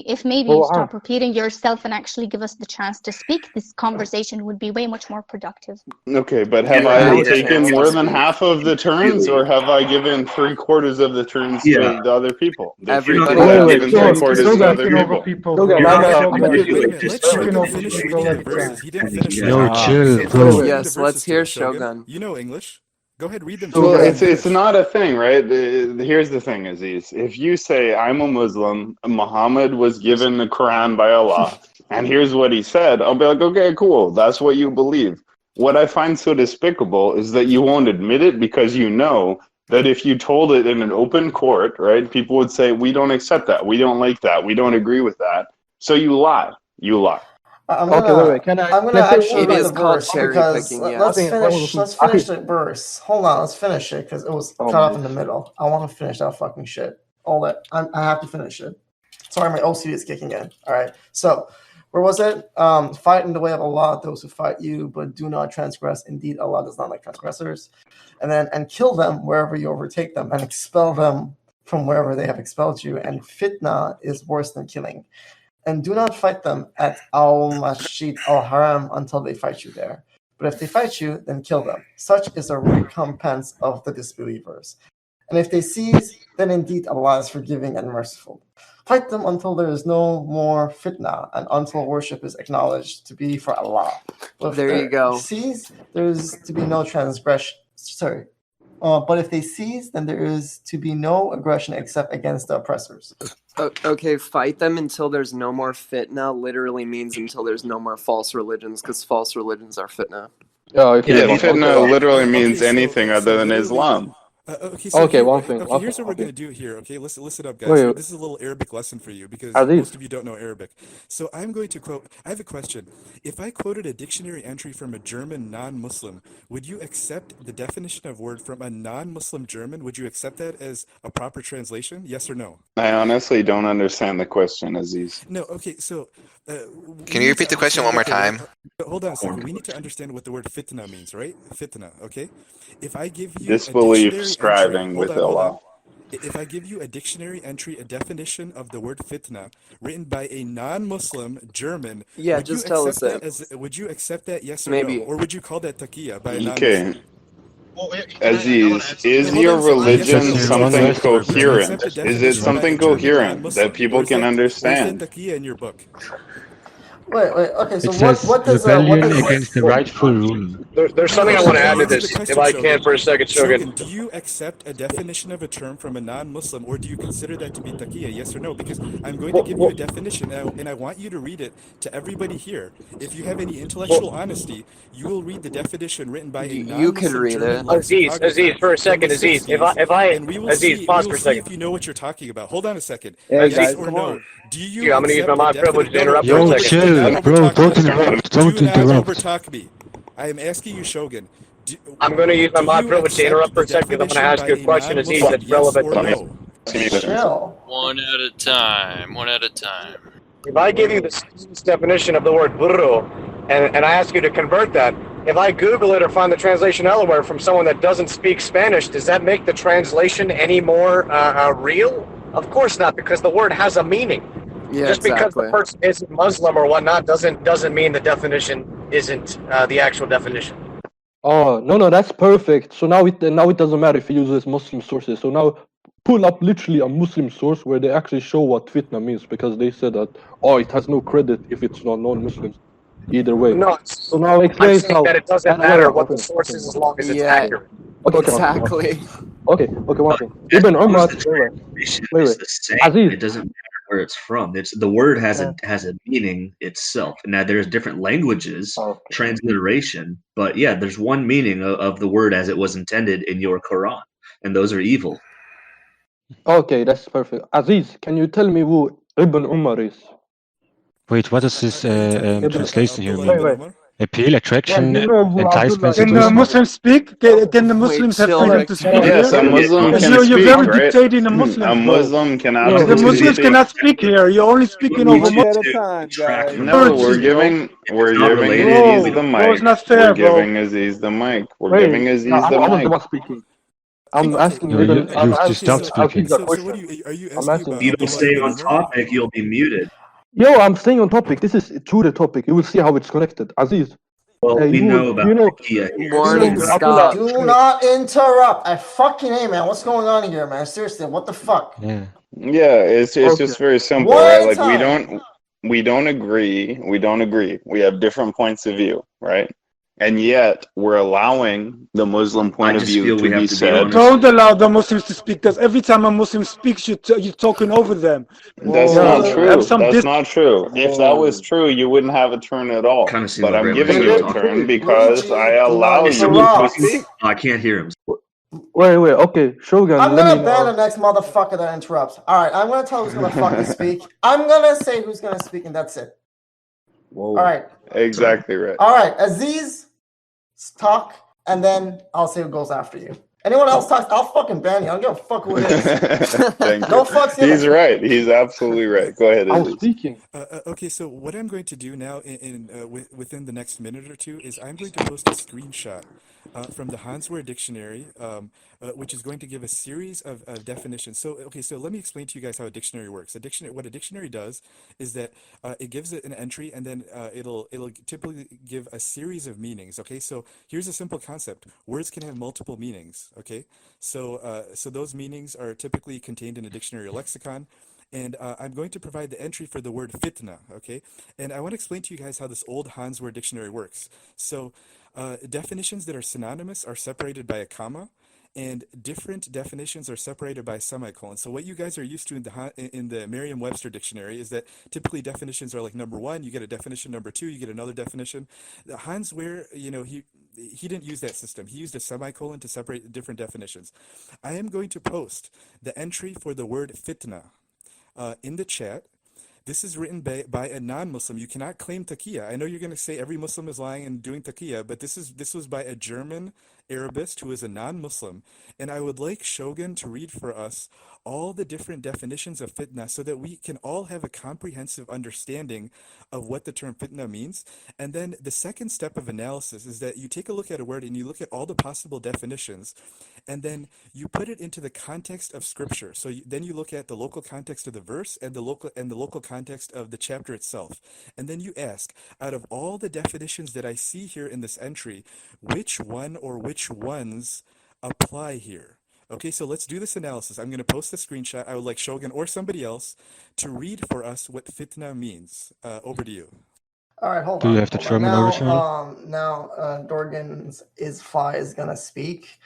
C: you stop repeating yourself and actually give us the chance to speak, this conversation would be way much more productive.
B: Okay, but have I taken more than half of the turns, or have I given 3/4 of the turns to the other people?
V: Everybody
B: have given 3/4 to the other people.
A: No, chill, bro.
V: Yes, let's hear Shogun.
U: You know English. Go ahead, read them.
B: Well, it's not a thing, right? Here's the thing, Aziz. If you say, I'm a Muslim, Muhammad was given the Quran by Allah, and here's what he said, I'll be like, okay, cool, that's what you believe. What I find so despicable is that you won't admit it because you know that if you told it in an open court, right, people would say, we don't accept that, we don't like that, we don't agree with that. So you lie. You lie.
H: I'm gonna actually read the verse because
V: picking,
H: let's finish the verse. Hold on, let's finish it because it was cut off in the middle. I want to finish that fucking shit. All that I have to finish it. Sorry, my OCD is kicking in. All right, so where was it? Fight in the way of Allah those who fight you, but do not transgress. Indeed, Allah does not like transgressors. And kill them wherever you overtake them, and expel them from wherever they have expelled you. And fitna is worse than killing. And do not fight them at Al-Masjid Al-Haram until they fight you there. But if they fight you, then kill them. Such is a recompense of the disbelievers. And if they seize, then indeed Allah is forgiving and merciful. Fight them until there is no more fitna and until worship is acknowledged to be for Allah. But
V: there you go.
H: Seize, there is to be no transgression. Sorry. But if they seize, then there is to be no aggression except against the oppressors.
V: Okay, fight them until there's no more fitna literally means until there's no more false religions, because false religions are fitna.
B: Fitna literally means anything other than Islam.
U: One thing. Here's what we're going to do here, okay? Listen up, guys. This is a little Arabic lesson for you because most of you don't know Arabic. So I'm going to quote, I have a question. If I quoted a dictionary entry from a German non-Muslim, would you accept the definition of word from a non-Muslim German? Would you accept that as a proper translation? Yes or no?
B: I honestly don't understand the question, Aziz.
U: No, okay, so...
I: Can you repeat the question one more time?
U: Hold on a second. We need to understand what the word fitna means, right? Fitna, okay? If I give you
B: disbelief striving with Allah.
U: If I give you a dictionary entry, a definition of the word fitna written by a non-Muslim German,
V: just tell us that.
U: Would you accept that, yes or
V: Maybe.
U: no? Or would you call that taqiyya by a
B: Okay.
U: non-Muslim?
B: Aziz, is your religion something coherent? Is it something coherent that people can understand?
U: Where's that taqiyya in your book?
H: Wait. Okay, so
A: It says
H: what does
A: rebellion against the rightful rule.
W: There's something I want to add to this, if I can, for a second, Shogun.
U: Do you accept a definition of a term from a non-Muslim, or do you consider that to be taqiyya, yes or no? Because I'm going to give you a definition, and I want you to read it to everybody here. If you have any intellectual honesty, you will read the definition written by a non-Muslim
V: You can read
U: German
V: it.
W: Aziz, for a second, Aziz. If I, Aziz, pause for a second.
U: If you know what you're talking about. Hold on a second.
W: Yes
U: or no? Do you?
W: I'm going to use my privilege to interrupt
A: Yo,
W: for a second.
A: chill, bro. Don't interrupt. Don't
U: Do not
A: interrupt.
U: overtalk me. I am asking you, Shogun.
W: I'm going to use my privilege to interrupt for a second. I'm going to ask you a question, Aziz, that's relevant to this.
L: One at a time. One at a time.
W: If I give you the definition of the word burro, and I ask you to convert that, if I Google it or find the translation elsewhere from someone that doesn't speak Spanish, does that make the translation any more real? Of course not, because the word has a meaning.
V: Yeah,
W: Just because the person isn't Muslim or whatnot doesn't mean the definition isn't the actual definition.
D: Oh no, that's perfect. So now it doesn't matter if you use Muslim sources. So now pull up literally a Muslim source where they actually show what fitna means, because they said that it has no credit if it's not non-Muslims. Either way.
W: No,
D: so now explain
W: how that it doesn't matter what the source is as long as it's accurate.
V: Exactly.
D: Okay, one thing. Ibn Umar. Wait.
J: The same.
D: Aziz.
J: It doesn't matter where it's from. It's the word has a meaning itself. Now there's different languages, transliteration, but yeah, there's one meaning of the word as it was intended in your Quran, and those are evil.
D: Okay, that's perfect. Aziz, can you tell me who Ibn Umar is?
A: Wait, what does this translation here mean?
D: Wait.
A: appeal, attraction,
D: you know who
A: enticement,
G: Can the
A: seducement.
G: Muslims speak? Can the Muslims have freedom to speak here?
B: Yes, a Muslim can
G: You're
B: speak,
G: very
B: right?
G: dictating the Muslims,
B: A
G: bro.
B: Muslim can
G: The
B: absolutely
G: Muslims
B: speak.
G: cannot speak here. You're only speaking over
N: One at a
G: Muslims.
N: time, guys.
B: No, we're giving Aziz the
G: Bro,
B: mic.
G: it's not fair,
B: We're
G: bro.
B: giving Aziz the mic. We're
D: Wait,
B: giving Aziz
D: no,
B: the
D: I was the
B: mic.
D: one speaking. I'm asking
A: You,
D: Riddle. I'm
A: you
D: asking
A: stopped speaking.
D: Aziz a
U: So
D: question.
U: what are you
D: I'm
U: asking
D: asking.
U: about?
J: If you don't
U: Abdullah
J: stay
U: ibn
J: on
U: Umar?
J: topic, you'll be muted.
D: Yo, I'm staying on topic. This is to the topic. You will see how it's connected. Aziz,
J: Well, we
D: you
J: know about
D: know,
J: Takia here.
V: Warning,
J: so-
V: stop.
H: Do not interrupt. I fucking hate, man. What's going on here, man? Seriously, what the fuck?
A: Yeah.
B: Yeah, it's just very simple,
H: One
B: right?
H: at a
B: Like
H: time.
B: we don't agree. We don't agree. We have different points of view, right? And yet we're allowing the Muslim point of
J: just
B: view
J: feel
B: to
J: we
B: be
J: have to be
B: said.
J: honest.
G: Don't allow the Muslims to speak, because every time a Muslim speaks, you're talking over them.
B: That's
G: Yeah,
B: not
G: have
B: true.
G: some
B: That's
G: dis-
B: not true. If that was true, you wouldn't have a turn at all.
J: Kind of seems
B: But
J: like
B: I'm
J: Ray
B: giving
J: was
B: you a
J: talking.
B: turn because I
H: do
B: allow
H: not
B: you to
H: interrupt.
B: speak.
J: Oh, I can't hear him.
D: wait. Okay, Shogun.
H: I'm
D: let
H: gonna
D: me
H: ban
D: know.
H: the next motherfucker that interrupts. All right, I'm gonna tell who's gonna fucking speak. I'm gonna say who's gonna speak, and that's it.
B: Whoa.
H: All right.
B: Exactly right.
H: All right, Aziz, talk, and then I'll say who goes after you. Anyone else talks, I'll fucking ban you. I don't give a fuck who it is.
B: Thank
H: No
B: you.
H: fucks given.
B: He's right. He's absolutely right. Go ahead, Aziz.
D: speaking.
U: Okay, so what I'm going to do now within the next minute or two is I'm going to post a screenshot from the Hansware Dictionary, which is going to give a series of definitions. So, okay, so let me explain to you guys how a dictionary works. What a dictionary does is that it gives it an entry, and then it'll typically give a series of meanings. Okay, so here's a simple concept: words can have multiple meanings. Okay, so those meanings are typically contained in a dictionary or lexicon. And I'm going to provide the entry for the word fitna, okay? And I want to explain to you guys how this old Hansware dictionary works. So definitions that are synonymous are separated by a comma, and different definitions are separated by a semicolon. So what you guys are used to in the Merriam-Webster dictionary is that typically definitions are like number one, you get a definition, number two, you get another definition. The Hansware, he didn't use that system. He used a semicolon to separate different definitions. I am going to post the entry for the word fitna in the chat. This is written by a non-Muslim. You cannot claim taqiyya. I know you're going to say every Muslim is lying and doing taqiyya, but this was by a German Arabist who is a non-Muslim. And I would like Shogun to read for us all the different definitions of fitna so that we can all have a comprehensive understanding of what the term fitna means. And then the second step of analysis is that you take a look at a word and you look at all the possible definitions, and then you put it into the context of scripture. So then you look at the local context of the verse and the local context of the chapter itself. And then you ask, out of all the definitions that I see here in this entry, which one or which ones apply here? Okay, so let's do this analysis. I'm going to post a screenshot. I would like Shogun or somebody else to read for us what fitna means. Over to you.
H: All right, hold
A: Do
H: on.
A: you have the German original?
H: Now, Dorgan's Isfai is gonna speak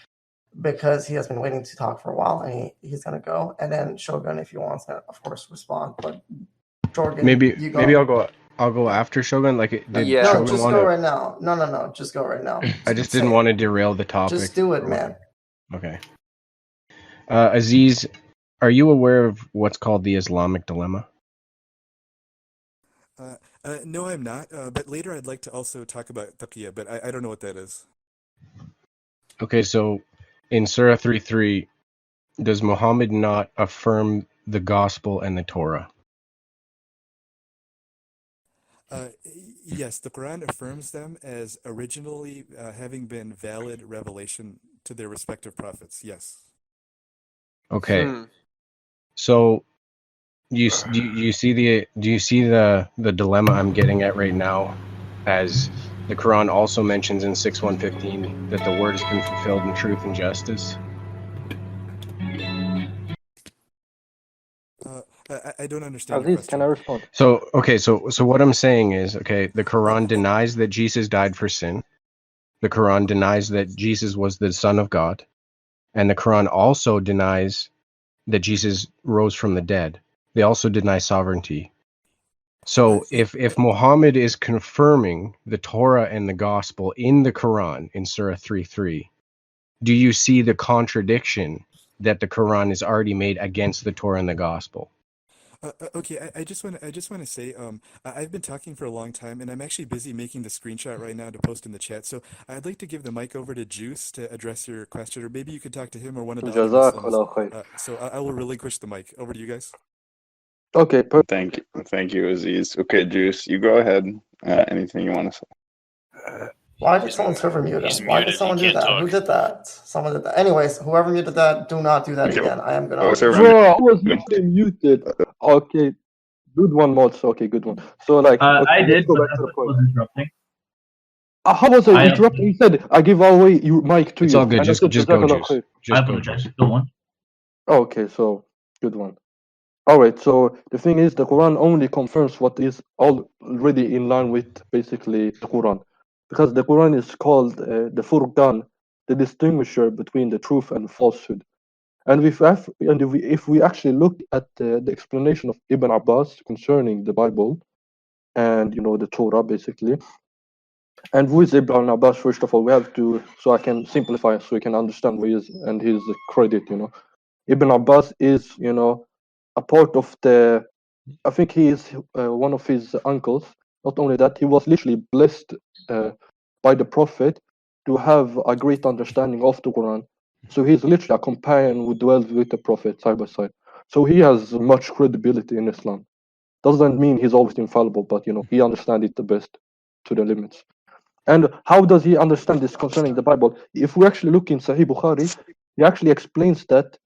H: because he has been waiting to talk for a while, and he's gonna go. And then Shogun, if he wants to, of course, respond. But Dorgan,
E: Maybe
H: you go.
E: I'll go after Shogun. Did
H: No,
E: Shogun
H: just
E: want
H: go
E: to?
H: right now. No, just go right now.
E: I just didn't want to derail the topic.
H: Just do it, man.
E: Okay. Aziz, are you aware of what's called the Islamic dilemma?
U: No, I'm not. But later I'd like to also talk about taqiyya, but I don't know what that is.
E: Okay, so in Surah 3:3, does Muhammad not affirm the gospel and the Torah?
U: Yes, the Quran affirms them as originally having been valid revelation to their respective prophets. Yes.
E: Okay. So do you see the dilemma I'm getting at right now, as the Quran also mentions in 6:115 that the word has been fulfilled in truth and justice?
U: I don't understand.
D: Aziz, can I respond?
E: So what I'm saying is, okay, the Quran denies that Jesus died for sin. The Quran denies that Jesus was the Son of God. And the Quran also denies that Jesus rose from the dead. They also deny sovereignty. So if Muhammad is confirming the Torah and the gospel in the Quran in Surah 3:3, do you see the contradiction that the Quran is already made against the Torah and the gospel?
U: Okay, I just want to say I've been talking for a long time, and I'm actually busy making the screenshot right now to post in the chat. So I'd like to give the mic over to Juice to address your question, or maybe you could talk to him or one of the other Muslims.
D: Jazakallah khair.
U: So I will relinquish the mic. Over to you guys.
D: Okay,
B: Thank you, Aziz. Okay, Juice, you go ahead. Anything you want to say?
H: Why did someone server mute him? Why did someone do that? Who did that? Someone did that. Anyways, whoever muted that, do not do that again. I am gonna.
D: Bro, I was literally muted. Okay, good one, Mods. Okay, good one. So like, okay,
N: I did,
D: let's go
N: but
D: back to the
N: I
D: point.
N: was interrupting.
D: How was I interrupting? You said I give away your mic to you.
E: It's all good.
D: and I
E: Just
D: said,
E: go,
D: Jazakallah
E: Juice.
D: khair.
E: Just
N: I
E: go,
N: apologize.
E: Juice.
N: Go on.
D: Okay, so good one. All right. So the thing is, the Quran only confirms what is already in line with basically the Quran, because the Quran is called the Furqan, the distinguisher between the truth and falsehood. And if we actually look at the explanation of Ibn Abbas concerning the Bible and the Torah basically, and who is Ibn Abbas? First of all, we have to, so I can simplify so we can understand who he is and his credit. Ibn Abbas is a part of the. I think he is one of his uncles. Not only that, he was literally blessed by the Prophet to have a great understanding of the Quran. So he's literally a companion who dwells with the Prophet side by side. So he has much credibility in Islam. Doesn't mean he's always infallible, but he understands it the best to the limits. And how does he understand this concerning the Bible? If we actually look in Sahih Bukhari, he actually explains that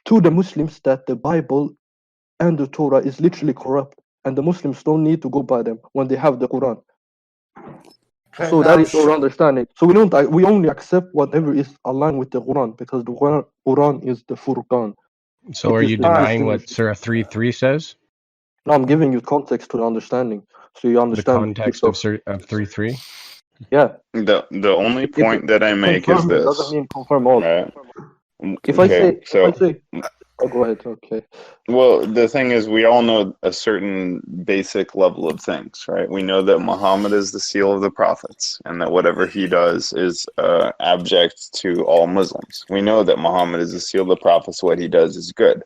D: to the Muslims that the Bible and the Torah is literally corrupt, and the Muslims don't need to go by them when they have the Quran.
H: Okay,
D: So
H: now
D: that is our understanding. So we only accept whatever is aligned with the Quran, because the Quran is the Furqan.
E: So are you denying what Surah 3:3 says?
D: No, I'm giving you context to the understanding, so you
E: The
D: understand.
E: context of 3:3?
D: Yeah.
B: The only
D: If
B: point that I make is
D: confirm
B: this.
D: doesn't mean confirm all.
B: Right.
D: If I
B: Okay,
D: say, oh, go ahead. Okay.
B: Well, the thing is, we all know a certain basic level of things, right? We know that Muhammad is the seal of the prophets, and that whatever he does is abject to all Muslims. We know that Muhammad is the seal of the prophets. What he does is good.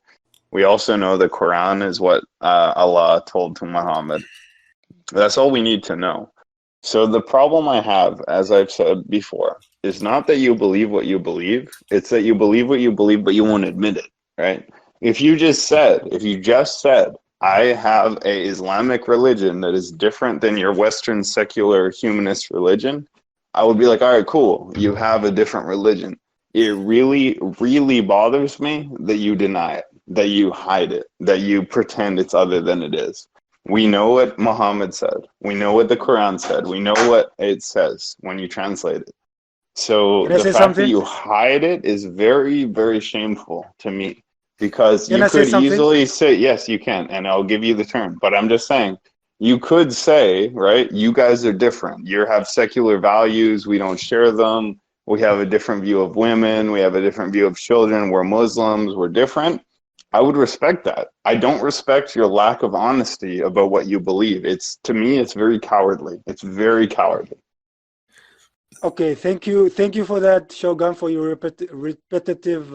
B: We also know the Quran is what Allah told to Muhammad. That's all we need to know. So the problem I have, as I've said before, is not that you believe what you believe. It's that you believe what you believe, but you won't admit it, right? If you just said, I have a Islamic religion that is different than your Western secular humanist religion, I would be like, all right, cool. You have a different religion. It really, really bothers me that you deny it, that you hide it, that you pretend it's other than it is. We know what Muhammad said. We know what the Quran said. We know what it says when you translate it. So
G: Can I
B: the
G: say
B: fact
G: something?
B: that you hide it is very, very shameful to me, because
G: Can
B: you
G: I say
B: could
G: something?
B: easily say, yes, you can, and I'll give you the term. But I'm just saying, you could say, right, you guys are different. You have secular values. We don't share them. We have a different view of women. We have a different view of children. We're Muslims. We're different. I would respect that. I don't respect your lack of honesty about what you believe. To me, it's very cowardly. It's very cowardly.
G: Okay, thank you for that, Shogun, for your repetitive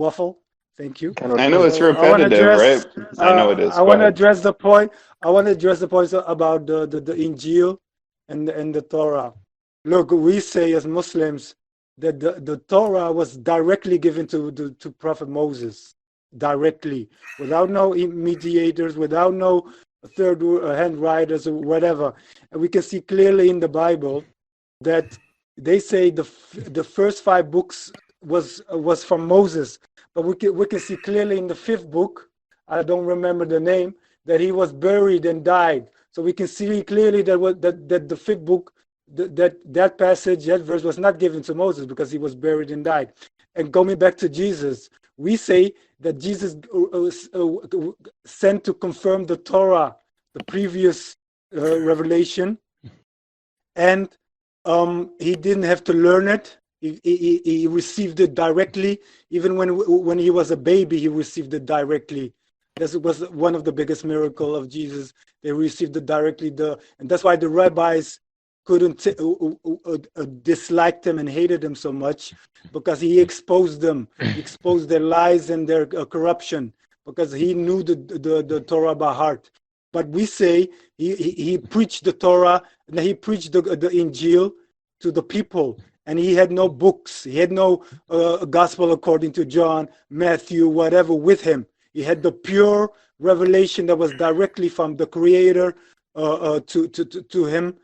G: waffle. Thank you.
B: I know it's
G: I want to
B: repetitive,
G: address.
B: right? I know it is.
G: I
B: Go
G: want to
B: ahead.
G: address the point. I want to address the points about the Injil and the Torah. Look, we say as Muslims that the Torah was directly given to Prophet Moses, directly, without no mediators, without no third-hand writers or whatever. And we can see clearly in the Bible that they say the first 5 books was from Moses, but we can see clearly in the 5th book, I don't remember the name, that he was buried and died. So we can see clearly that the 5th book, that passage, that verse was not given to Moses because he was buried and died. And going back to Jesus, we say that Jesus was sent to confirm the Torah, the previous revelation, and he didn't have to learn it. He received it directly. Even when he was a baby, he received it directly. This was one of the biggest miracles of Jesus. They received it directly. And that's why the rabbis couldn't disliked him and hated him so much, because he exposed them. He exposed their lies and their corruption. because he knew the Torah by heart. But we say he preached the Torah and he preached the Injil to the people, and he had no books. He had no gospel according to John, Matthew, whatever with him. He had the pure revelation that was directly from the Creator to him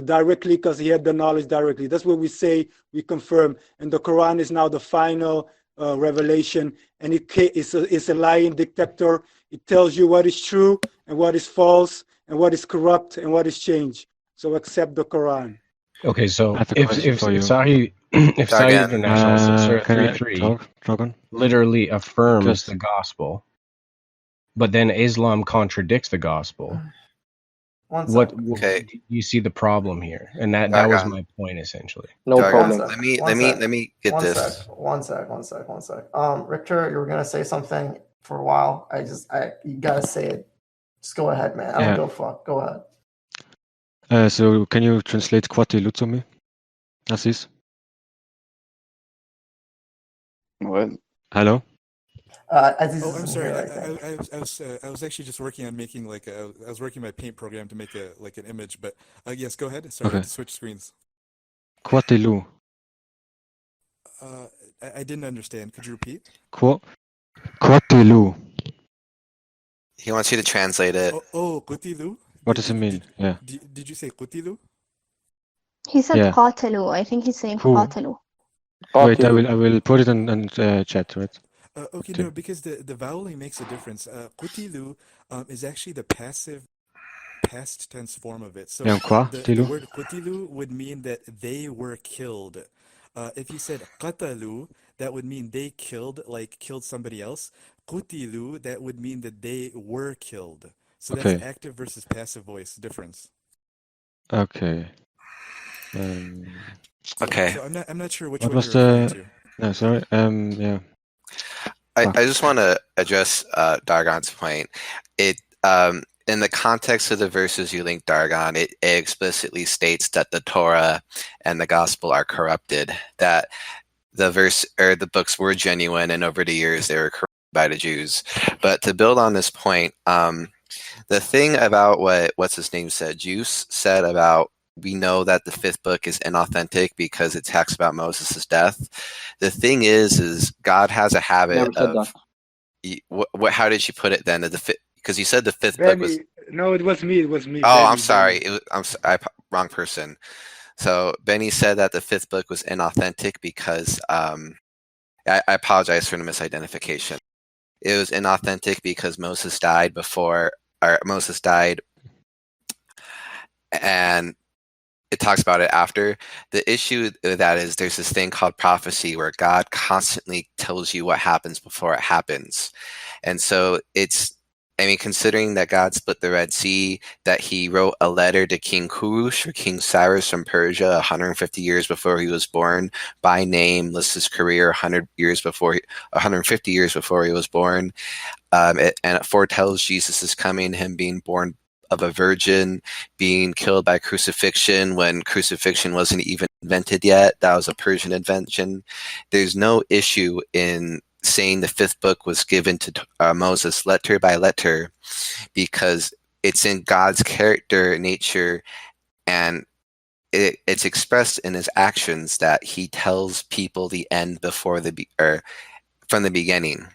G: directly, because he had the knowledge directly. That's what we say, we confirm. And the Quran is now the final revelation, and it's a lying detector. It tells you what is true and what is false and what is corrupt and what is changed. So accept the Quran.
E: Okay, so
A: I have a
E: if
A: question for you.
E: Sahih International Surah
A: Can I
E: 3:3
A: talk, Dragon?
E: literally affirms
A: Just
E: the gospel, but then Islam contradicts the gospel. What
I: Okay.
E: you see the problem here, and that was my point essentially.
I: Let me get
H: One
I: this.
H: sec. Richter, you were gonna say something for a while. You gotta say it. Just go ahead, man. I don't
A: Yeah.
H: go fuck. Go ahead.
A: So can you translate Quatilu to me, Aziz?
B: What?
A: Hello?
H: Aziz
U: Oh, I'm
H: isn't
U: sorry.
H: here, I think.
U: I was actually just working on making I was working my paint program to make an image. But yes, go ahead. Sorry, I had
A: Okay.
U: to switch screens.
A: Quatilu.
U: I didn't understand. Could you repeat?
A: Quatilu.
I: He wants you to translate it.
U: Qutilu.
A: What does it mean? Yeah.
U: Did you say Qutilu?
C: He said
A: Yeah.
C: قاتلوا. I think he's saying
A: Who?
C: قاتلوا.
A: Wait, I will put it in chat, right?
U: Okay,
A: Okay.
U: no, because the voweling makes a difference. Qutilu is actually the past tense form of it. So
A: Yeah, quoi,
U: the
A: tilu?
U: word qutilu would mean that they were killed. If you said qatalu, that would mean they killed somebody else. Qutilu, that would mean that they were killed. So that's
A: Okay.
U: active versus passive voice difference.
A: Okay.
I: Okay.
U: So I'm not sure which
A: What
U: one
A: was
U: you're referring to.
A: No, sorry. Yeah.
I: I just want to address Dargon's point. It in the context of the verses you linked, Dargon, it explicitly states that the Torah and the Gospel are corrupted. That the verse or the books were genuine, and over the years they were corrupted by the Jews. But to build on this point, the thing about what's his name said, Juice said about we know that the fifth book is inauthentic because it talks about Moses' death. The thing is God has a habit
N: Never said
I: of. What? How did you put it then? Because you said the fifth book was.
G: Benny, no, it was me. It was me.
I: Oh,
G: Benny,
I: I'm sorry.
G: Benny.
I: Wrong person. So Benny said that the fifth book was inauthentic because I apologize for the misidentification. It was inauthentic because Moses died and it talks about it after. The issue with that is there's this thing called prophecy where God constantly tells you what happens before it happens. And so considering that God split the Red Sea, that he wrote a letter to King Kurush or King Cyrus from Persia 150 years before he was born, by name, lists his career 150 years before he was born. And it foretells Jesus' coming, him being born of a virgin, being killed by crucifixion when crucifixion wasn't even invented yet. That was a Persian invention. There's no issue in saying the fifth book was given to Moses letter by letter because it's in God's character, nature, and it's expressed in his actions that he tells people the end from the beginning.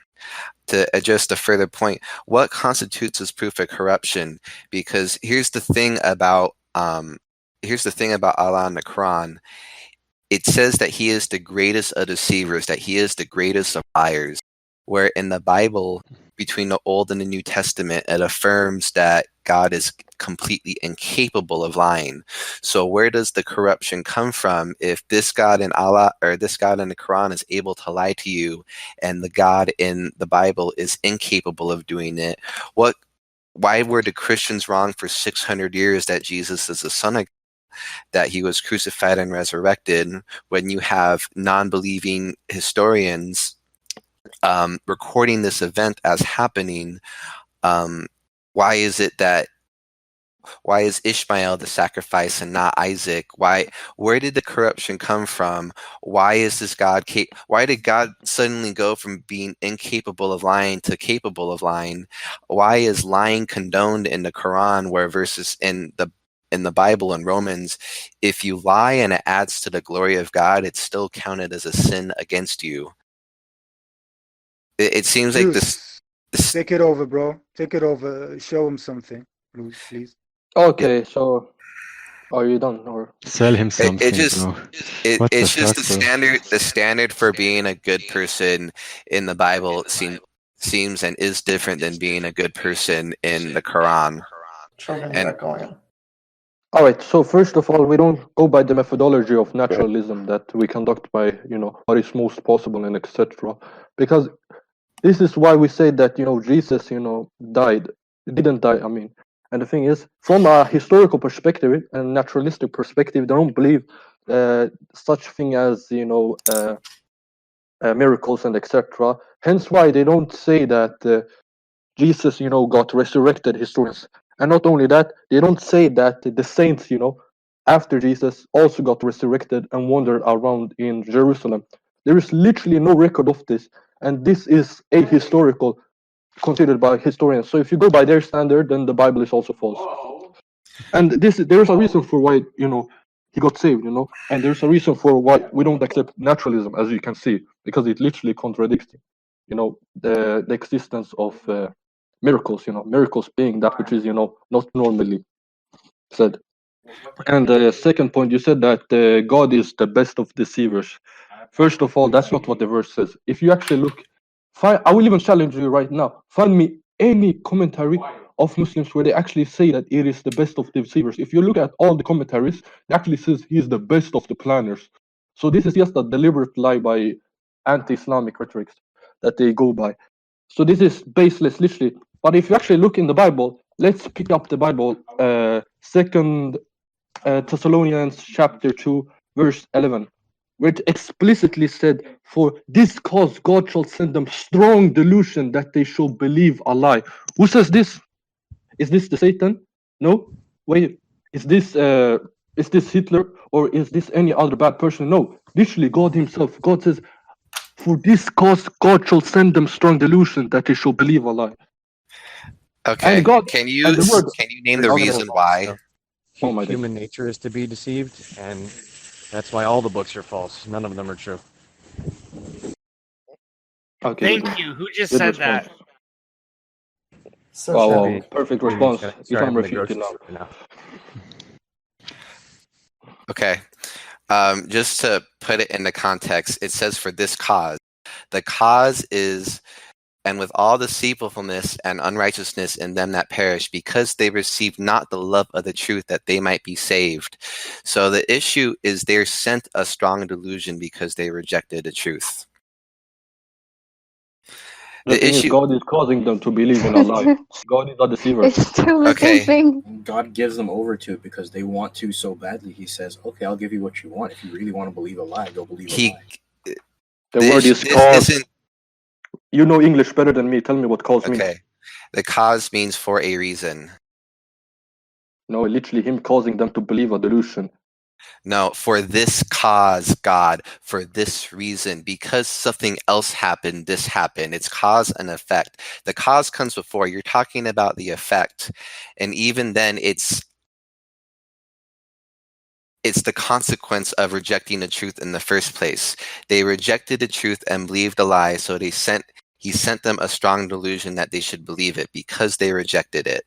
I: To address the further point, what constitutes as proof of corruption? Because here's the thing about Allah in the Quran. It says that he is the greatest of deceivers, that he is the greatest of liars. Where in the Bible, between the Old and the New Testament, it affirms that God is completely incapable of lying. So where does the corruption come from if this God in Allah or this God in the Quran is able to lie to you and the God in the Bible is incapable of doing it? Why were the Christians wrong for 600 years that Jesus is the Son of God, that he was crucified and resurrected, when you have non-believing historians recording this event as happening? Why is it that Why is Ishmael the sacrifice and not Isaac? Where did the corruption come from? Why is this God? Why did God suddenly go from being incapable of lying to capable of lying? Why is lying condoned in the Quran, where verses in the Bible and Romans, if you lie and it adds to the glory of God, it's still counted as a sin against you? It seems like this.
G: Take it over, bro. Take it over. Show him something, please.
D: Okay, so are you done or
A: sell him something?
I: It's just
A: bro?
I: the standard for being a good person in the Bible seems and is different than being a good person in the Quran.
D: All right, so first of all, we don't go by the methodology of naturalism that we conduct by, what is most possible and etc. Because this is why we say that, Jesus, didn't die, I mean. And the thing is, from a historical perspective and naturalistic perspective, they don't believe such thing as, miracles and etc. Hence why they don't say that Jesus, got resurrected, historians. And not only that, they don't say that the saints, after Jesus also got resurrected and wandered around in Jerusalem. There is literally no record of this. And this is ahistorical, considered by historians. So if you go by their standard, then the Bible is also false. And there's a reason for why, he got saved, and there's a reason for why we don't accept naturalism, as you can see, because it literally contradicts, the existence of miracles, miracles being that which is, not normally said. And the second point, you said that God is the best of deceivers. First of all, that's not what the verse says. If you actually look, I will even challenge you right now. Find me any commentary of Muslims where they actually say that it is the best of deceivers. If you look at all the commentaries, it actually says he is the best of the planners. So this is just a deliberate lie by anti-Islamic rhetorics that they go by. So this is baseless, literally. But if you actually look in the Bible, let's pick up the Bible, 2 Thessalonians chapter 2, verse 11. Where it explicitly said, for this cause God shall send them strong delusion that they shall believe a lie. Who says this? Is this the Satan? No. Wait, is this Hitler, or is this any other bad person? No. Literally God himself. God says, for this cause God shall send them strong delusion that they shall believe a lie.
I: Okay.
D: And God,
I: can you name the reason why?
D: Oh my
N: Human nature is to be deceived, and that's why all the books are false. None of them are true.
D: Okay.
Q: Thank you. Who just said that?
D: Wow, perfect response. If I'm refuted now.
I: Okay. Just to put it into context, it says for this cause. The cause is, and with all deceitfulness and unrighteousness in them that perish, because they receive not the love of the truth that they might be saved. So the issue is they're sent a strong delusion because they rejected the truth.
D: The thing is, God is causing them to believe in a lie. God is a deceiver.
C: It's still the same thing.
O: God gives them over to it because they want to so badly. He says, okay, I'll give you what you want. If you really want to believe a lie, go believe a lie.
D: The word is cause. You know English better than me. Tell me what cause means.
I: Okay. The cause means for a reason.
D: No, literally him causing them to believe a delusion.
I: No, for this cause, God, for this reason, because something else happened, this happened. It's cause and effect. The cause comes before. You're talking about the effect. And even then, it's the consequence of rejecting the truth in the first place. They rejected the truth and believed a lie, so he sent them a strong delusion that they should believe it because they rejected it.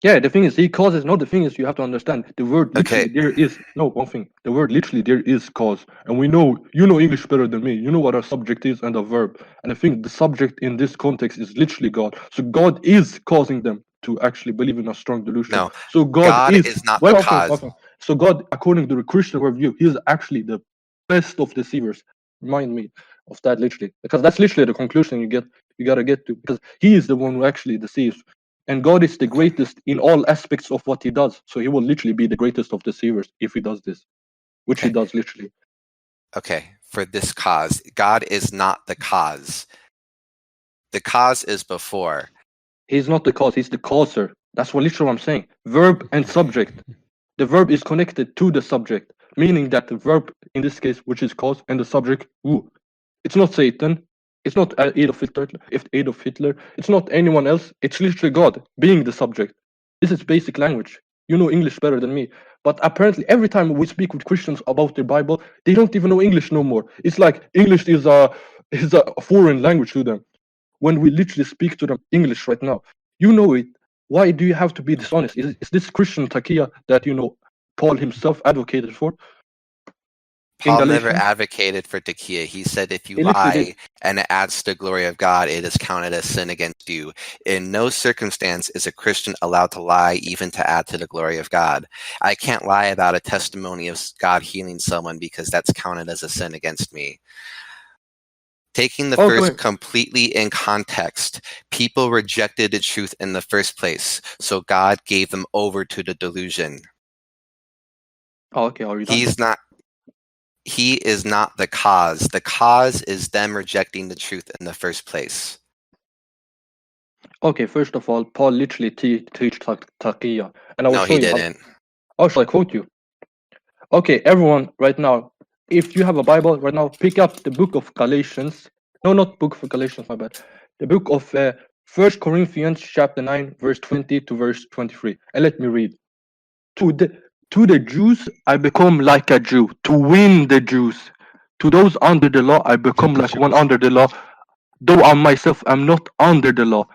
D: Yeah, the thing is, he causes. No, the thing is, you have to understand the word. Literally, there is one thing. The word literally there is cause, and we know you know English better than me. You know what a subject is and a verb, and I think the subject in this context is literally God. So God is causing them to actually believe in a strong delusion.
I: No,
D: so God
I: is not the cause.
D: So God, according to the Christian worldview, He is actually the best of deceivers. Remind me of that literally, because that's literally the conclusion you gotta get to, because He is the one who actually deceives. And God is the greatest in all aspects of what He does. So He will literally be the greatest of deceivers if He does this, which He does literally.
I: Okay, for this cause. God is not the cause. The cause is before.
D: He's not the cause, He's the causer. That's what literally I'm saying. Verb and subject. The verb is connected to the subject, meaning that the verb in this case, which is cause, and the subject who. It's not Satan. It's not Adolf Hitler. It's not anyone else. It's literally God being the subject. This is basic language. You know English better than me. But apparently, every time we speak with Christians about their Bible, they don't even know English no more. It's like English is a foreign language to them. When we literally speak to them English right now, you know it. Why do you have to be dishonest? Is this Christian taqiyya that Paul himself advocated for?
I: Paul never advocated for taqiyya. He said if you lie and it adds to the glory of God, it is counted as sin against you. In no circumstance is a Christian allowed to lie even to add to the glory of God. I can't lie about a testimony of God healing someone because that's counted as a sin against me. Taking the verse completely in context, people rejected the truth in the first place, so God gave them over to the delusion.
D: Oh, okay, are you done?
I: He is not the cause. The cause is them rejecting the truth in the first place.
D: Okay, first of all, Paul literally teach taqiyya. And I will
I: no,
D: show
I: he
D: you
I: didn't.
D: How shall I quote you? Okay, everyone, right now, if you have a Bible right now, pick up the book of Galatians. No, not book of Galatians, my bad. The book of 1 Corinthians chapter 9, verse 20 to verse 23. And let me read. To the Jews, I become like a Jew, to win the Jews. To those under the law, I become like one under the law, though I myself am not under the law,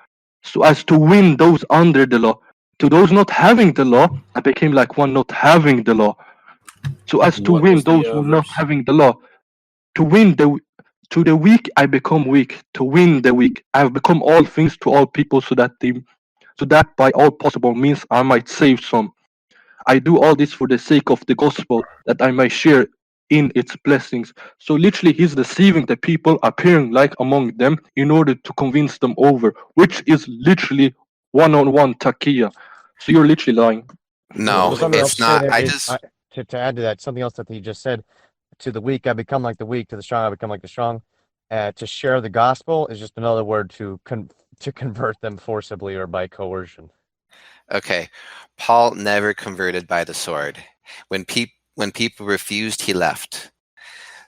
D: so as to win those under the law. To those not having the law, I became like one not having the law, so as to win those who are not having the law. To the weak, I become weak, to win the weak. I have become all things to all people, so that by all possible means I might save some. I do all this for the sake of the gospel, that I may share in its blessings. So literally he's deceiving the people, appearing like among them in order to convince them over, which is literally one-on-one taqiyya. So you're literally lying.
I: No, it's not.
N: To add to that, something else that he just said, to the weak I become like the weak, to the strong I become like the strong. To share the gospel is just another word to convert them forcibly or by coercion.
I: Okay, Paul never converted by the sword. When people refused, he left.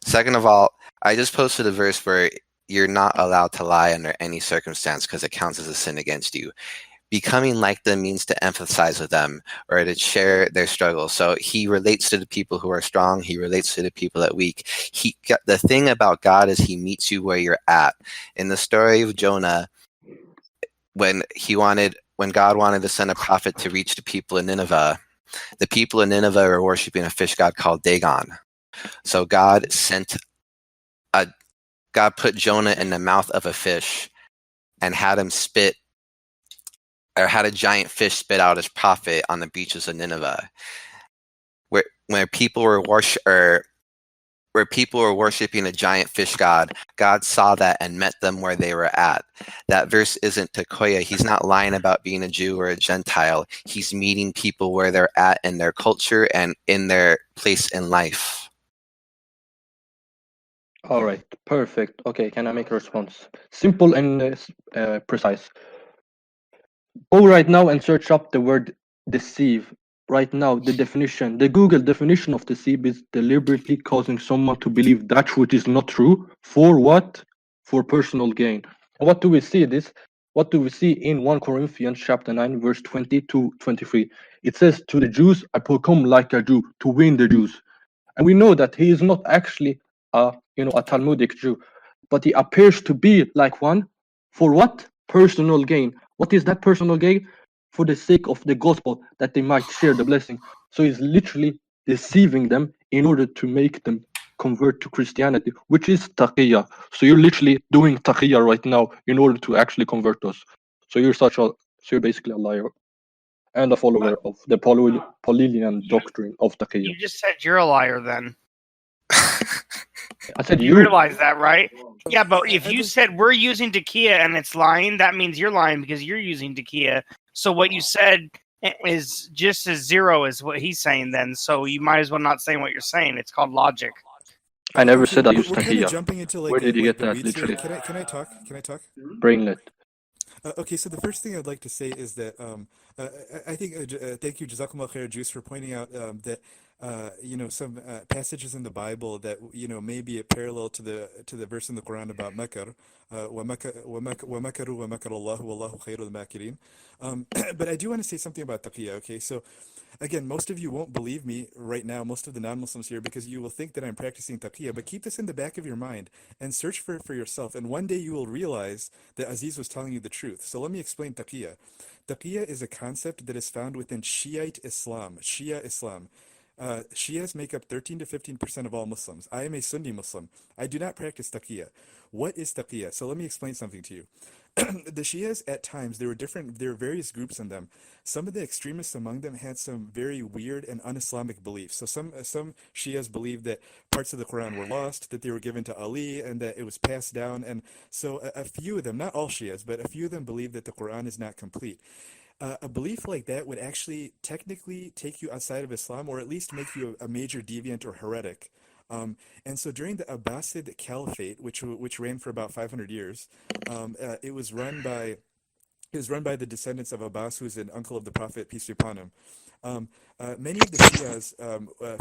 I: Second of all, I just posted a verse where you're not allowed to lie under any circumstance because it counts as a sin against you. Becoming like them means to empathize with them or to share their struggle. So he relates to the people who are strong. He relates to the people that are weak. The thing about God is he meets you where you're at. In the story of Jonah, when God wanted to send a prophet to reach the people in Nineveh, the people in Nineveh were worshiping a fish god called Dagon. So God put Jonah in the mouth of a fish and had a giant fish spit out his prophet on the beaches of Nineveh. Where people were worshiping a giant fish god, God saw that and met them where they were at. That verse isn't taqiyya. He's not lying about being a Jew or a Gentile. He's meeting people where they're at in their culture and in their place in life.
D: All right, perfect. Okay, can I make a response? Simple and precise. Go right now and search up the word deceive. Right now, the Google definition of deceive is deliberately causing someone to believe that which is not true. For what? For personal gain. And what do we see in 1 Corinthians chapter 9, verse 20 to 23? It says, to the Jews, I become like a Jew, to win the Jews. And we know that he is not actually a Talmudic Jew, but he appears to be like one. For what? Personal gain. What is that personal gain? For the sake of the gospel, that they might share the blessing. So he's literally deceiving them in order to make them convert to Christianity, which is taqiyya. So you're literally doing taqiyya right now in order to actually convert us. So you're basically a liar and a follower of the Paulinian doctrine of taqiyya.
Q: You just said you're a liar then.
D: I said
Q: you realize that, right? Yeah, but if you said we're using taqiyya and it's lying, that means you're lying because you're using taqiyya. So what you said is just as zero as what he's saying then. So you might as well not say what you're saying. It's called logic.
D: I never said I used
U: We're kind of
D: taqiyya.
U: jumping into
D: Where did you get that?
U: weeds here.
D: Literally.
U: Can I talk?
D: Brainlet.
U: Okay, so the first thing I'd like to say is that I think thank you, Jazakumullah khair, Juice, for pointing out that some passages in the Bible that may be a parallel to the verse in the Quran about makar, وَمَكَرُوا وَمَكَرَ اللَّهُ وَاللَّهُ خَيْرُ الْمَاكِرِينَ. But I do want to say something about taqiyya. Okay, so again, most of you won't believe me right now, most of the non-Muslims here, because you will think that I'm practicing taqiyya. But keep this in the back of your mind and search for it for yourself. And one day you will realize that Aziz was telling you the truth. So let me explain taqiyya. Taqiyya is a concept that is found within Shiite Islam, Shia Islam. Shias make up 13 to 15% of all Muslims. I am a Sunni Muslim. I do not practice taqiyya. What is taqiyya? So let me explain something to you. The Shias, at times, there were various groups in them. Some of the extremists among them had some very weird and un-Islamic beliefs. So some Shias believed that parts of the Quran were lost, that they were given to Ali, and that it was passed down. And so a few of them, not all Shias, but a few of them believed that the Quran is not complete. A belief like that would actually technically take you outside of Islam, or at least make you a major deviant or heretic. And so during the Abbasid Caliphate, which ran for about 500 years, it was run by the descendants of Abbas, who is an uncle of the Prophet, peace be upon him. Many of the Shias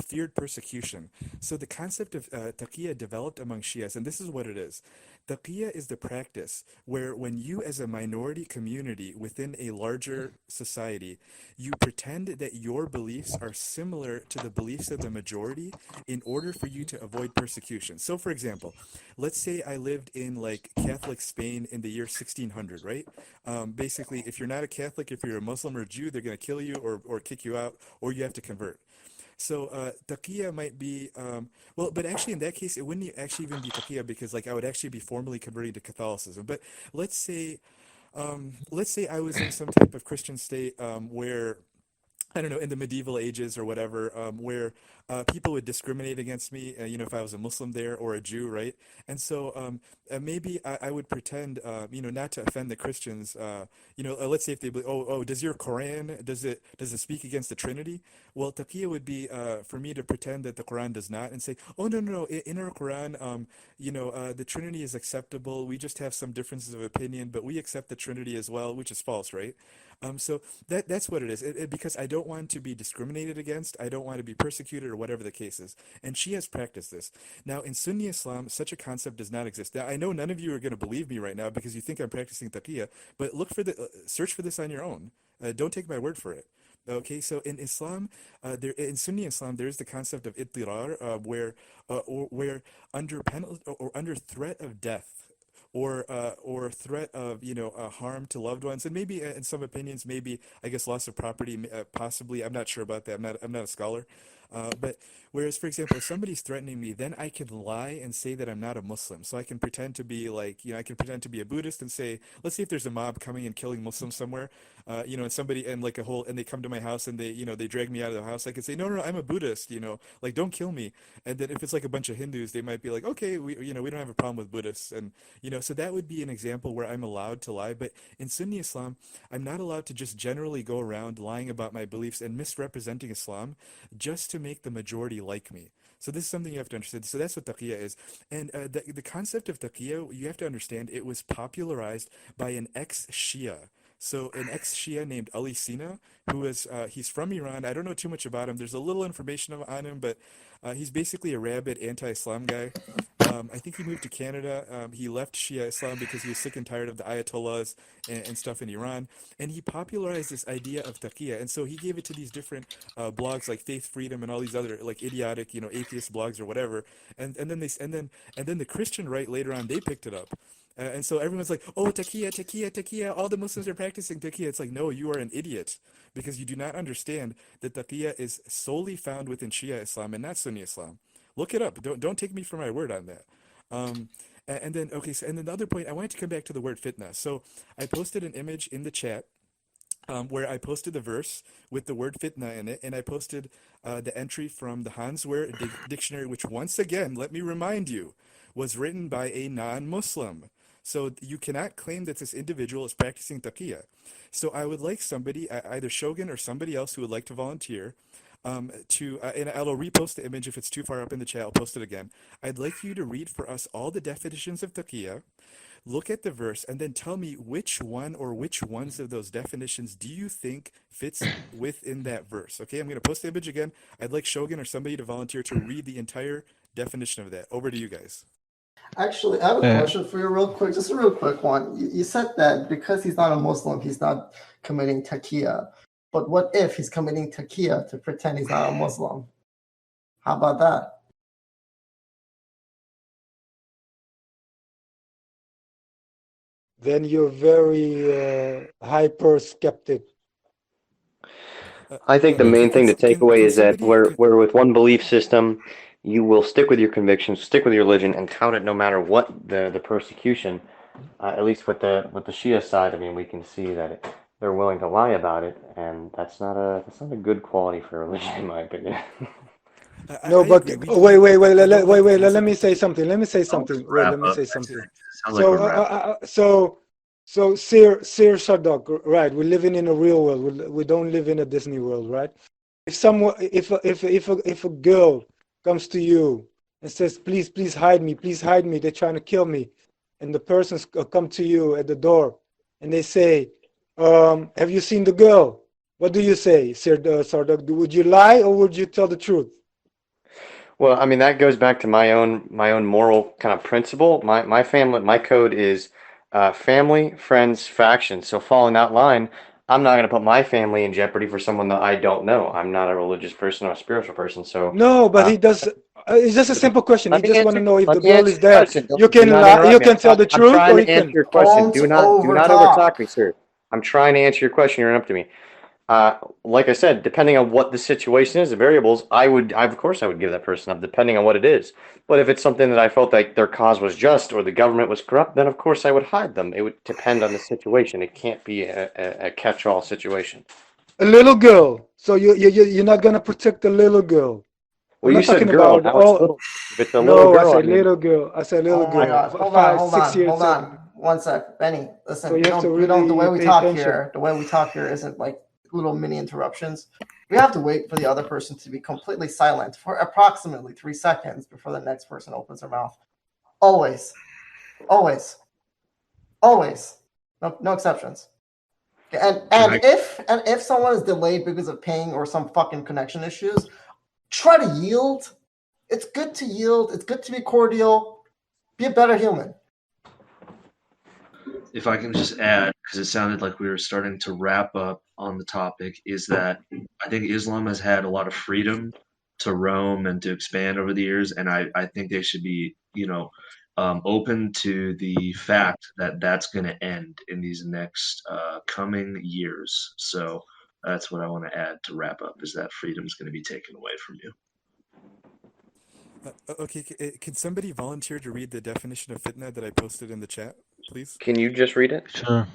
U: feared persecution. So the concept of taqiyya developed among Shias, and this is what it is. Taqiyya is the practice where when you as a minority community within a larger society, you pretend that your beliefs are similar to the beliefs of the majority in order for you to avoid persecution. So for example, let's say I lived in like Catholic Spain in the year 1600, right? Basically, if you're not a Catholic, if you're a Muslim or Jew, they're going to kill you or kick you out, or you have to convert. So taqiyya might be, but actually in that case, it wouldn't actually even be taqiyya, because like I would actually be formally converting to Catholicism. But let's say I was in some type of Christian state where, I don't know, in the medieval ages or whatever, where people would discriminate against me, if I was a Muslim there or a Jew, right? And so maybe I would pretend, not to offend the Christians. Let's say if they believe, does your Quran, does it speak against the Trinity? Well, taqiyya would be for me to pretend that the Quran does not, and say, oh no, in our Quran, the Trinity is acceptable. We just have some differences of opinion, but we accept the Trinity as well, which is false, right? So that's what it is. Because I don't want to be discriminated against. I don't want to be persecuted or whatever the case is. And she has practiced this. Now, in Sunni Islam, such a concept does not exist. Now, I know none of you are going to believe me right now because you think I'm practicing taqiyya, but search for this on your own. Don't take my word for it. Okay, so in Islam, in Sunni Islam, there is the concept of ittirar, where under penalty or under threat of death, or threat of harm to loved ones, and maybe in some opinions, maybe I guess loss of property, possibly. I'm not sure about that. I'm not a scholar. But whereas, for example, if somebody's threatening me, then I can lie and say that I'm not a Muslim. So I can pretend to be I can pretend to be a Buddhist and say, let's say if there's a mob coming and killing Muslims somewhere, and somebody and they come to my house and they drag me out of the house, I can say, no, I'm a Buddhist, don't kill me. And then if it's like a bunch of Hindus, they might be like, okay, we don't have a problem with Buddhists, and so that would be an example where I'm allowed to lie. But in Sunni Islam, I'm not allowed to just generally go around lying about my beliefs and misrepresenting Islam just to make the majority like me. So this is something you have to understand. So that's what taqiyya is. And the concept of taqiyya, you have to understand, it was popularized by an ex-Shia. So an ex-Shia named Ali Sina, who is, he's from Iran. I don't know too much about him. There's a little information on him, but he's basically a rabid anti-Islam guy. I think he moved to Canada. He left Shia Islam because he was sick and tired of the Ayatollahs and stuff in Iran. And he popularized this idea of taqiyya. And so he gave it to these different blogs like Faith Freedom and all these other like idiotic, atheist blogs or whatever. And then the Christian right later on, they picked it up. And so everyone's like, oh, taqiyya, all the Muslims are practicing taqiyya. It's like, no, you are an idiot, because you do not understand that taqiyya is solely found within Shia Islam and not Sunni Islam. Look it up. Don't take me for my word on that. And then the other point, I wanted to come back to the word fitna. So I posted an image in the chat where I posted the verse with the word fitna in it, and I posted the entry from the Hansware dictionary, which once again, let me remind you, was written by a non-Muslim. So you cannot claim that this individual is practicing taqiyya. So I would like somebody, either Shogun or somebody else who would like to volunteer, and I'll repost the image if it's too far up in the chat. I'll post it again. I'd like you to read for us all the definitions of taqiyya, look at the verse and then tell me which one or which ones of those definitions do you think fits within that verse. Okay, I'm going to post the image again. I'd like Shogun or somebody to volunteer to read the entire definition of that. Over to you guys.
H: Actually, I have a question for you real quick, just a real quick one. You said that because he's not a Muslim, he's not committing taqiyya. But what if he's committing taqiyya to pretend he's not a Muslim? How about that?
G: Then you're very hyper skeptic.
F: I think the main thing to take away is that where with one belief system, you will stick with your convictions, stick with your religion, and count it no matter what the persecution. At least with the Shia side, I mean, we can see that they're willing to lie about it, and that's not a good quality for religion, in my opinion.
G: No, but wait. Let me say something. Let me say something. So, Sir Shadok, right? We're living in a real world. We don't live in a Disney world, right? If a girl comes to you and says, "Please hide me, they're trying to kill me," and the persons come to you at the door and they say, "Have you seen the girl?" What do you say, Sir Shadok? Would you lie or would you tell the truth?
F: Well, I mean, that goes back to my own moral kind of principle. My family, my code is family, friends, faction. So following that line, I'm not going to put my family in jeopardy for someone that I don't know. I'm not a religious person or a spiritual person. So
G: no, but he does. It's just a simple question. He just want to know if the girl is there. You can lie. You can tell the truth, or you can
F: answer your question. Do not overtalk me, sir. I'm trying to answer your question. You're interrupting me. Like I said, depending on what the situation is, the variables, of course I would give that person up, depending on what it is. But if it's something that I felt like their cause was just or the government was corrupt, then of course I would hide them. It would depend on the situation. It can't be a catch-all situation.
G: A little girl. So you're not gonna protect the little girl.
F: Well, you said girl. Now it's little. If it's a little girl,
G: I said little girl. I said little girl.
H: God. Hold on. 1 sec, Benny. Listen, the way we talk here isn't like little mini interruptions. We have to wait for the other person to be completely silent for approximately 3 seconds before the next person opens their mouth. Always. No exceptions. And if someone is delayed because of ping or some fucking connection issues, try to yield. It's good to yield. It's good to be cordial. Be a better human.
J: If I can just add, because it sounded like we were starting to wrap up on the topic, is that I think Islam has had a lot of freedom to roam and to expand over the years, and I think they should be, open to the fact that that's going to end in these next coming years. So that's what I want to add to wrap up, is that freedom is going to be taken away from you.
U: Okay, can somebody volunteer to read the definition of fitna that I posted in the chat, please?
F: Can you just read it?
A: Sure.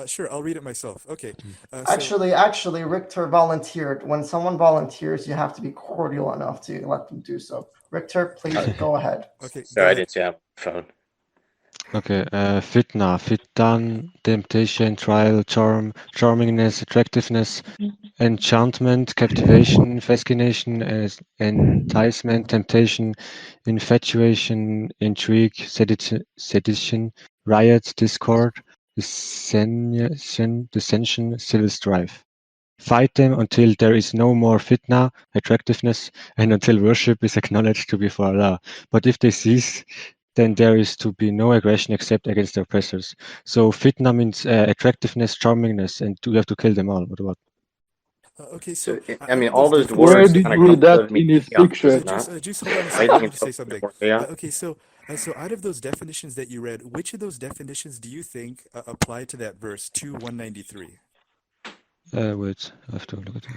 U: Sure, I'll read it myself. Okay.
H: Actually, Richter volunteered. When someone volunteers, you have to be cordial enough to let them do so. Richter, please go ahead.
U: Okay.
F: Sorry, I didn't see my phone.
A: Okay, fitna, fitan, temptation, trial, charm, charmingness, attractiveness, enchantment, captivation, fascination, enticement, temptation, infatuation, intrigue, sedition, riot, discord, dissension, civil strife. Fight them until there is no more fitna, attractiveness, and until worship is acknowledged to be for Allah. But if they cease, then there is to be no aggression except against the oppressors. So fitna means attractiveness, charmingness, and you have to kill them all. What about?
U: Okay, so
F: I mean, all those
D: Where
F: words
D: did
F: kind
D: you
F: of
D: read that in his picture?
U: Just hold on a second. Let me say something. Okay, so out of those definitions that you read, which of those definitions do you think apply to that verse 2:193?
A: Wait, I have to look at it.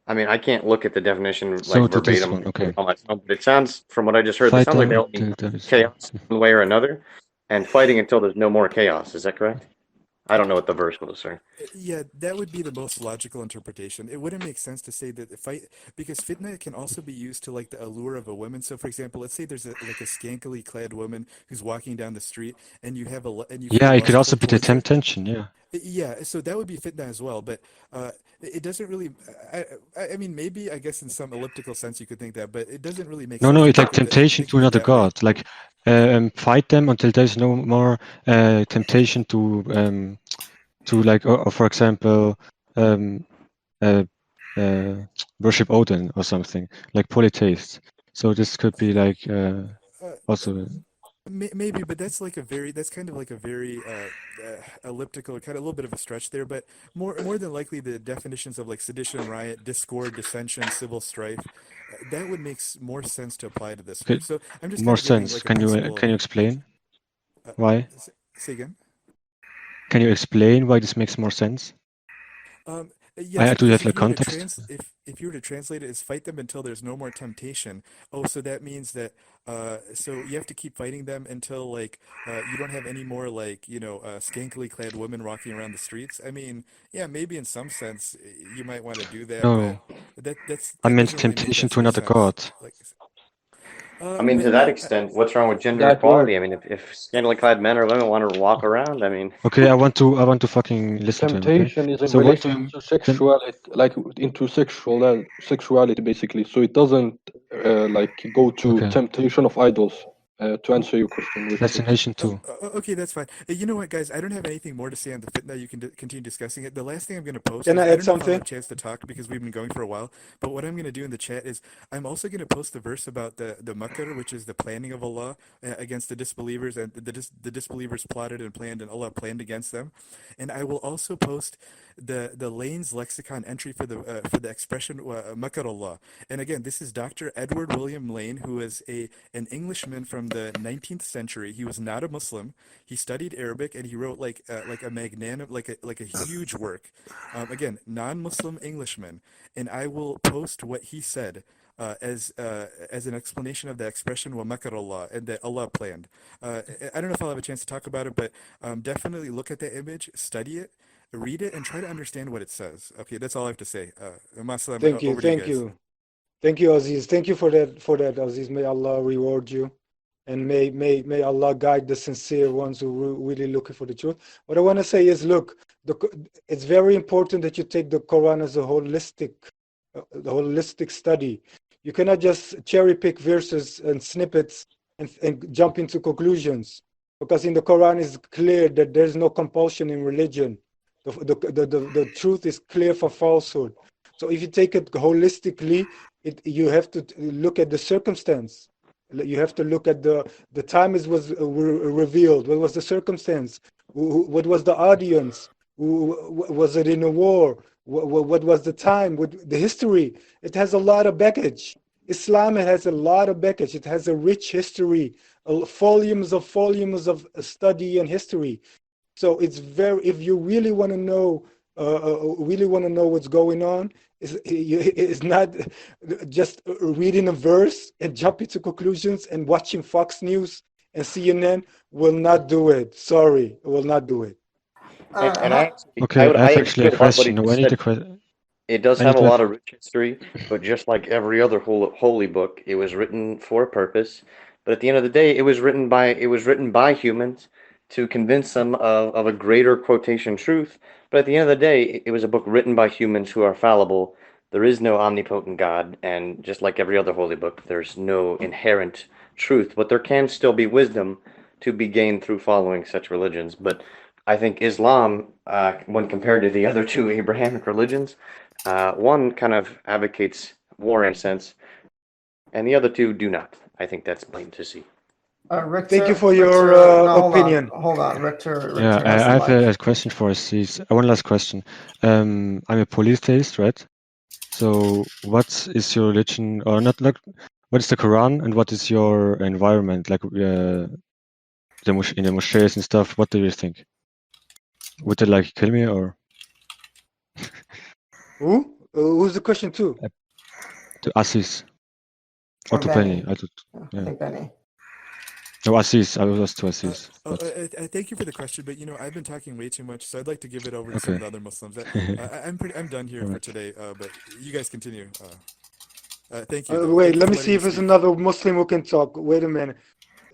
F: I mean, I can't look at the definition like
A: So to this
F: verbatim
A: one, okay.
F: on myself, but it sounds, from what I just heard, it
A: Fight
F: sounds like they
A: them
F: all mean
A: till there is
F: chaos one way or another, and fighting until there's no more chaos. Is that correct? I don't know what the verse was, sir.
U: Yeah, that would be the most logical interpretation. It wouldn't make sense to say that because fitna can also be used to like the allure of a woman. So, for example, let's say there's a scantily clad woman who's walking down the street, and you have
A: Yeah, it could also be the temptation. Yeah.
U: Yeah, so that would be fitna as well, but it doesn't really. I mean, maybe I guess in some elliptical sense you could think that, but it doesn't really make sense.
A: No, it's like
U: to think of it-
A: temptation
U: think
A: to
U: of it
A: another
U: that way.
A: god. Like fight them until there's no more temptation to like, or for example, worship Odin or something, like polytheists. So this could be like also.
U: Maybe, but that's kind of like a very elliptical, kind of a little bit of a stretch there. But more than likely, the definitions of like sedition, riot, discord, dissension, civil strife, that would make more sense to apply to this.
A: Okay.
U: So I'm just
A: more
U: kind of
A: sense.
U: Giving, like,
A: Can you explain why?
U: Say again.
A: Can you explain why this makes more sense?
U: Yes,
A: do you have
U: if
A: the
U: you were to
A: context?
U: if you were to translate it as fight them until there's no more temptation. Oh, so that means that so you have to keep fighting them until like you don't have any more like scantily clad women walking around the streets. I mean, yeah, maybe in some sense you might want to do that.
A: No,
U: but that
A: I meant
U: doesn't really make
A: temptation
U: that
A: to another
U: sense.
A: god.
U: Like,
F: I mean, to that extent, what's wrong with gender equality? I mean, if scantily clad men or women want to walk around, I mean.
A: Okay, I want to fucking listen to him.
D: Temptation
A: Okay?
D: is in
A: So what
D: relation to sexuality, like into sexuality, basically. So it doesn't like go to temptation of idols. To answer your question,
A: fascination too.
U: Okay, that's fine. You know what, guys? I don't have anything more to say on the fitna. You can continue discussing it. The last thing I'm going to post.
G: Can I
U: I
G: add
U: don't know if I'll
G: something?
U: have a chance to talk because we've been going for a while. But what I'm going to do in the chat is I'm also going to post the verse about the makr, which is the planning of Allah against the disbelievers, and the disbelievers plotted and planned, and Allah planned against them. And I will also post the Lane's lexicon entry for the expression makr Allah. And again, this is Dr. Edward William Lane, who is an Englishman from the 19th century. He was not a Muslim. He studied Arabic, and he wrote like a magnanimous, like a huge work. Again, non-Muslim Englishman, and I will post what he said as an explanation of the expression wa makar Allah, and that Allah planned. I don't know if I'll have a chance to talk about it, but definitely look at the image, study it, read it, and try to understand what it says. Okay, that's all I have to say.
G: Thank you, thank you, Aziz. Thank you for that, Aziz. May Allah reward you, and may Allah guide the sincere ones who really looking for the truth. What I want to say is, look, it's very important that you take the Quran as a holistic study. You cannot just cherry pick verses and snippets and jump into conclusions, because in the Quran is clear that there's no compulsion in religion. The truth is clear from falsehood. So if you take it holistically, you have to look at the circumstance. You have to look at the time it was revealed. What was the circumstance? What was the audience? Was it in a war? What was the time? The history? It has a lot of baggage. Islam has a lot of baggage. It has a rich history, volumes of study and history. So it's if you really want to know, what's going on, it's not just reading a verse and jumping to conclusions and watching Fox News and CNN will not do it. Sorry, it will not do it.
F: And I
A: have actually a question.
F: It does have a lot of rich history, but just like every other holy book, it was written for a purpose. But at the end of the day, it was written by humans to convince them of a greater quotation truth. But at the end of the day, it was a book written by humans who are fallible. There is no omnipotent God, and just like every other holy book, there's no inherent truth, but there can still be wisdom to be gained through following such religions. But I think Islam, when compared to the other two Abrahamic religions, one kind of advocates war in a sense, and the other two do not. I think that's plain to see.
H: Richter,
G: thank you for your opinion.
H: Hold on, Richter.
A: Yeah, I have a question for Aziz. One last question. I'm a polytheist, right? So, what is your religion, or not? What is the Quran, and what is your environment, like in the mosques and stuff? What do you think? Would they like kill me, or?
G: Who's the question to?
A: To Aziz. Or to Benny. I
H: think Benny.
A: No, Aziz. I was to Aziz.
U: Thank you for the question, but I've been talking way too much, so I'd like to give it over to some of the other Muslims. I'm done here for today, but you guys continue. Thank you.
G: Wait, let me see if there's another Muslim who can talk. Wait a minute.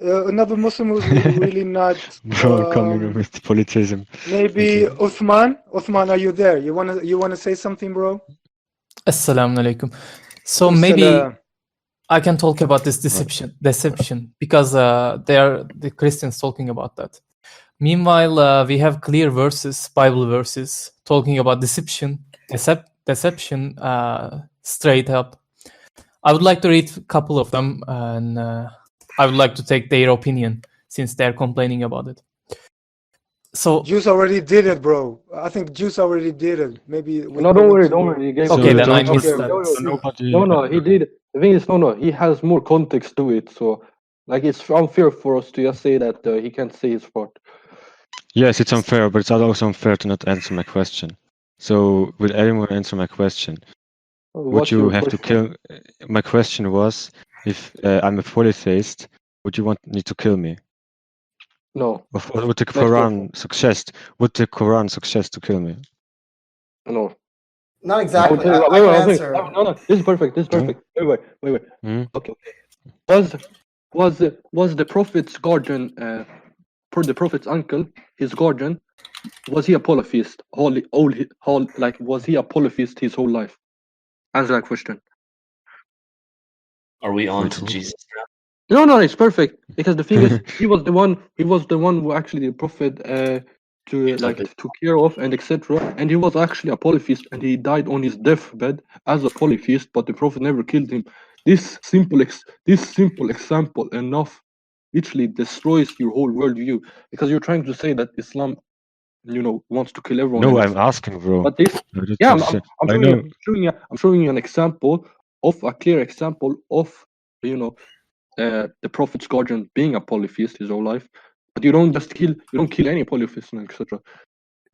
G: Another Muslim who's really not.
A: Bro, coming with polytheism.
G: Maybe Uthman. Uthman, are you there? You wanna say something, bro?
K: Assalamu alaikum. So maybe I can talk about this deception because they are the Christians talking about that. Meanwhile, we have clear verses, Bible verses, talking about deception, straight up. I would like to read a couple of them, and I would like to take their opinion since they're complaining about it. So
G: Jews already did it, bro. I think Jews already did it. Maybe.
D: No, don't worry. He gave
K: okay, then I
D: okay.
K: missed that.
D: No, he did. The thing is, he has more context to it. So, like, it's unfair for us to just say that he can't say his part.
A: Yes, it's unfair, but it's also unfair to not answer my question. So, will anyone answer my question? Would you have to kill? My question was, if I'm a polytheist, would you want me to kill me?
D: No.
A: Or would the Quran suggest? Would the Quran suggest to kill me?
D: No.
H: Not exactly.
D: No. This is perfect. Wait. Okay. Was the prophet's guardian, the prophet's uncle, his guardian, was he a polytheist? Was he a polytheist his whole life? Answer that question.
J: Are we on to Jesus now?
D: No, it's perfect because the thing is, he was the one who actually the prophet took care of and etc. And he was actually a polytheist, and he died on his deathbed as a polytheist, but the prophet never killed him. This simple example enough literally destroys your whole worldview because you're trying to say that Islam, wants to kill everyone.
A: No, I'm asking, bro.
D: But this, I'm showing you an example of a clear example of the prophet's guardian being a polytheist his whole life, but you don't kill any polytheist, etc.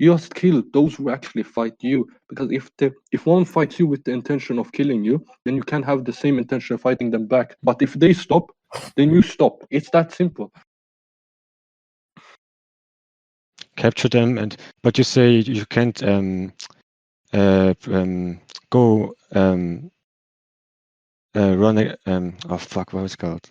D: You just kill those who actually fight you, because if one fights you with the intention of killing you, then you can have the same intention of fighting them back. But if they stop, then you stop. It's that simple.
A: Capture them, but you say you can't go what was it called?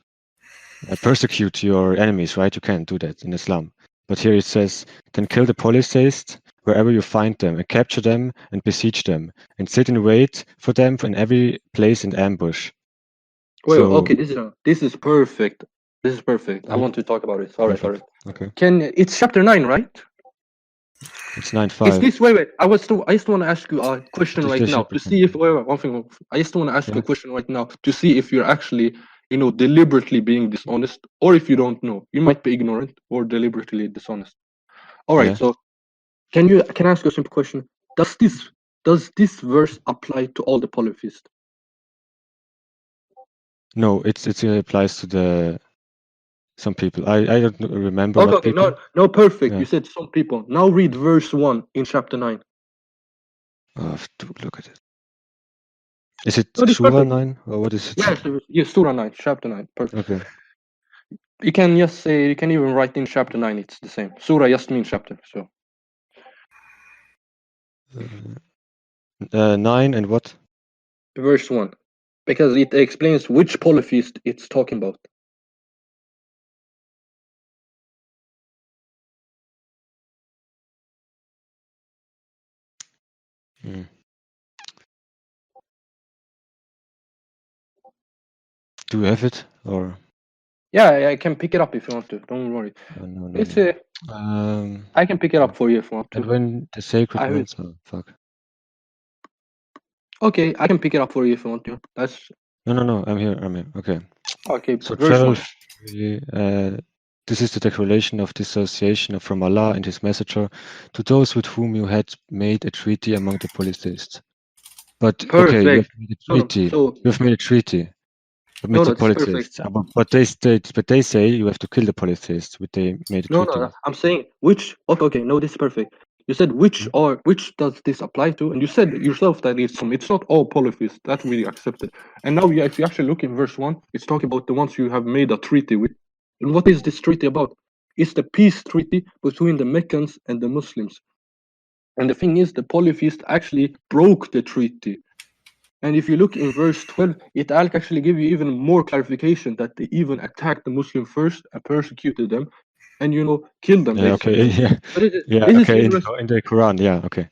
A: Persecute your enemies, right? You can't do that in Islam. But here it says, then kill the polytheists wherever you find them, and capture them and besiege them, and sit and wait for them in every place in ambush.
D: Okay, this is perfect. This is perfect. I want to talk about it. Sorry.
A: Okay.
D: It's chapter 9, right?
A: It's 9:5.
D: Is this wait? I just want to ask you a question right now to see if one thing. I just want to ask you a question right now to see if you're actually, deliberately being dishonest, or if you don't know. You might be ignorant or deliberately dishonest. All right. Yeah. So, can I ask you a simple question? Does this verse apply to all the polytheists?
A: No, it applies to some people. I don't remember.
D: Okay, no, perfect. Yeah. You said some people. Now read verse 1 in chapter 9.
A: I have to look at it. Is it Surah 9 or what is it?
D: Yes, Surah 9, chapter 9. Perfect. Okay. You can even write in chapter 9. It's the same. Surah just means chapter. So.
A: 9 and what?
D: Verse 1, because it explains which polytheist it's talking about.
A: Do you have it or?
D: Yeah, I can pick it up if you want to. Don't worry.
A: No.
D: I can pick it up for you if you want to.
A: And when the sacred ones, fuck.
D: Okay, I can pick it up for you if you want to. That's.
A: No. I'm here. Okay.
D: Okay.
A: So 12. This is the declaration of dissociation from Allah and His Messenger to those with whom you had made a treaty among the polytheists. But
D: perfect.
A: Okay, you have made a treaty. You have made a treaty. With the polytheists. But they say you have to kill the polytheists. But they made a treaty.
D: No. I'm saying which. Okay. No, this is perfect. You said which does this apply to, and you said yourself that it's not all polytheists. That's really accepted. And now, if you actually look in verse 1, it's talking about the ones you have made a treaty with. And what is this treaty about? It's the peace treaty between the Meccans and the Muslims. And the thing is, the polytheists actually broke the treaty. And if you look in verse 12, it actually gives you even more clarification that they even attacked the Muslim first and persecuted them, and killed them.
A: Yeah, okay, yeah.
D: But
A: okay, in the Quran, yeah, okay.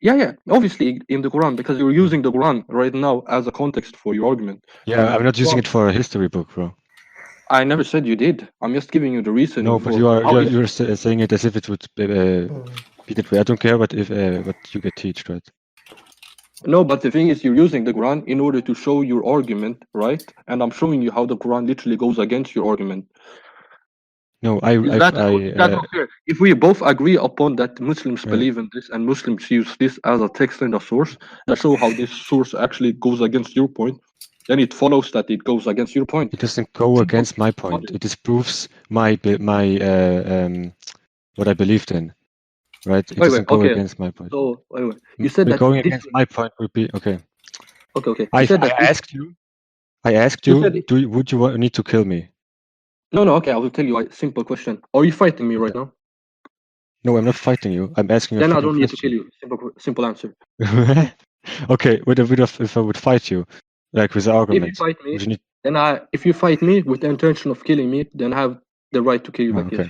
D: Yeah, obviously in the Quran, because you're using the Quran right now as a context for your argument.
A: Yeah, I'm not using it for a history book, bro.
D: I never said you did. I'm just giving you the reason.
A: No, but you're saying it as if it would be that way. I don't care what you get teach, right?
D: No, but the thing is, you're using the Quran in order to show your argument, right? And I'm showing you how the Quran literally goes against your argument.
A: No,
D: That's not fair. If we both agree upon that Muslims believe in this and Muslims use this as a text and a source, that show how this source actually goes against your point, then it follows that it goes against your point.
A: It doesn't go against my point. It disproves my what I believed in, right? It doesn't go against my point.
D: So you said that
A: going against my point would be okay.
D: Okay.
A: I asked you. Would you need to kill me?
D: No. Okay, I will tell you a simple question. Are you fighting me right now?
A: No, I'm not fighting you. I'm asking you.
D: Then I don't need to kill you. Simple answer.
A: Okay, if I would fight you, like with the argument.
D: If you fight me, if you fight me with the intention of killing me, then I have the right to kill you back.
A: Okay.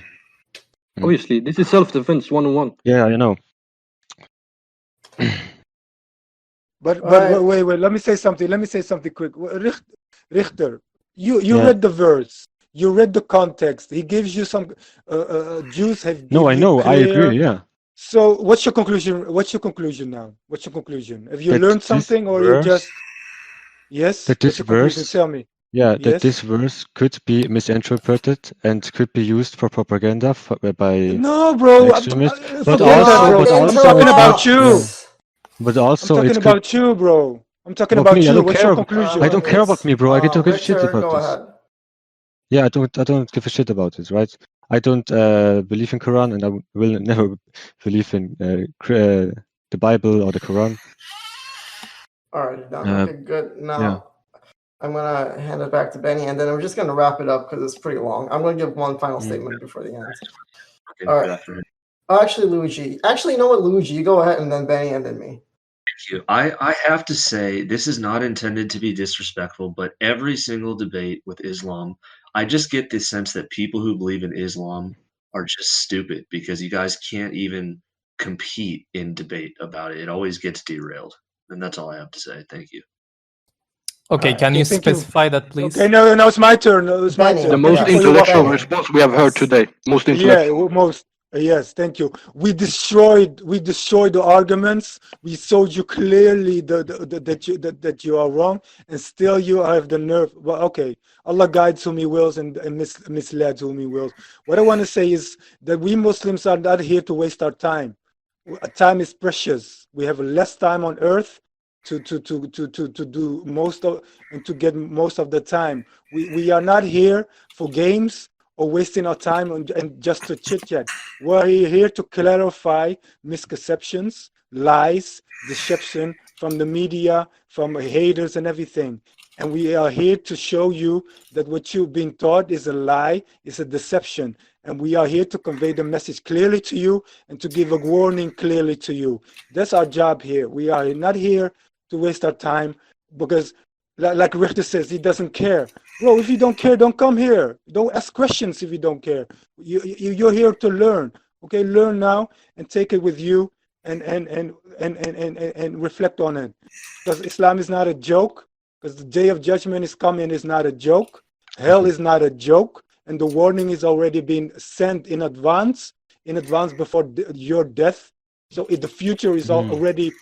D: Obviously, this is self-defense 101.
A: Yeah, I know.
G: But wait. Let me say something quick. Richter, you read the verse. You read the context. He gives you some Jews have.
A: No, I know. I agree. Yeah.
G: So, what's your conclusion? What's your conclusion now? What's your conclusion? Have you learned something, or you just? Yes.
A: That this verse.
G: Tell me.
A: Yeah, that this verse could be misinterpreted and could be used for propaganda by extremists. But also,
G: I'm talking about you.
A: But also,
G: I'm talking about you, bro. I'm talking about you. What's your conclusion?
A: I don't care about me, bro. I don't give a shit
H: Richard,
A: about
H: go
A: this.
H: ahead.
A: Yeah, I don't give a shit about it, right? I don't believe in Quran, and I will never believe in the Bible or the Quran.
H: All right, done. Okay, good. Now I'm gonna hand it back to Benny, and then we're just gonna wrap it up because it's pretty long. I'm gonna give one final statement before the end.
J: Okay,
H: all right. Actually, Luigi. Actually, you know what, Luigi? You go ahead, and then Benny, and then me.
J: Thank you. I have to say, this is not intended to be disrespectful, but every single debate with Islam, I just get this sense that people who believe in Islam are just stupid because you guys can't even compete in debate about it. It always gets derailed. And that's all I have to say. Thank you.
K: Okay, can you specify that, please?
G: Okay, no, it's my turn. It's my turn.
D: The most intellectual response we have heard today. Most intellectual.
G: Yes, thank you. We destroyed the arguments. We showed you clearly that you are wrong, and still you have the nerve. Well, okay, Allah guides whom He wills and misled whom He wills. What I want to say is that we Muslims are not here to waste our time. Time is precious. We have less time on earth to do most of and to get most of the time. We are not here for games or wasting our time and just to chit chat. We're here to clarify misconceptions, lies, deception from the media, from haters and everything. And we are here to show you that what you've been taught is a lie, is a deception. And we are here to convey the message clearly to you and to give a warning clearly to you. That's our job here. We are not here to waste our time because, like Richter says, he doesn't care. Bro, if you don't care, don't come here. Don't ask questions if you don't care. You're here to learn. Okay, learn now and take it with you and reflect on it. Because Islam is not a joke. Because the day of judgment is coming is not a joke. Hell is not a joke. And the warning is already being sent in advance before your death. So the future is already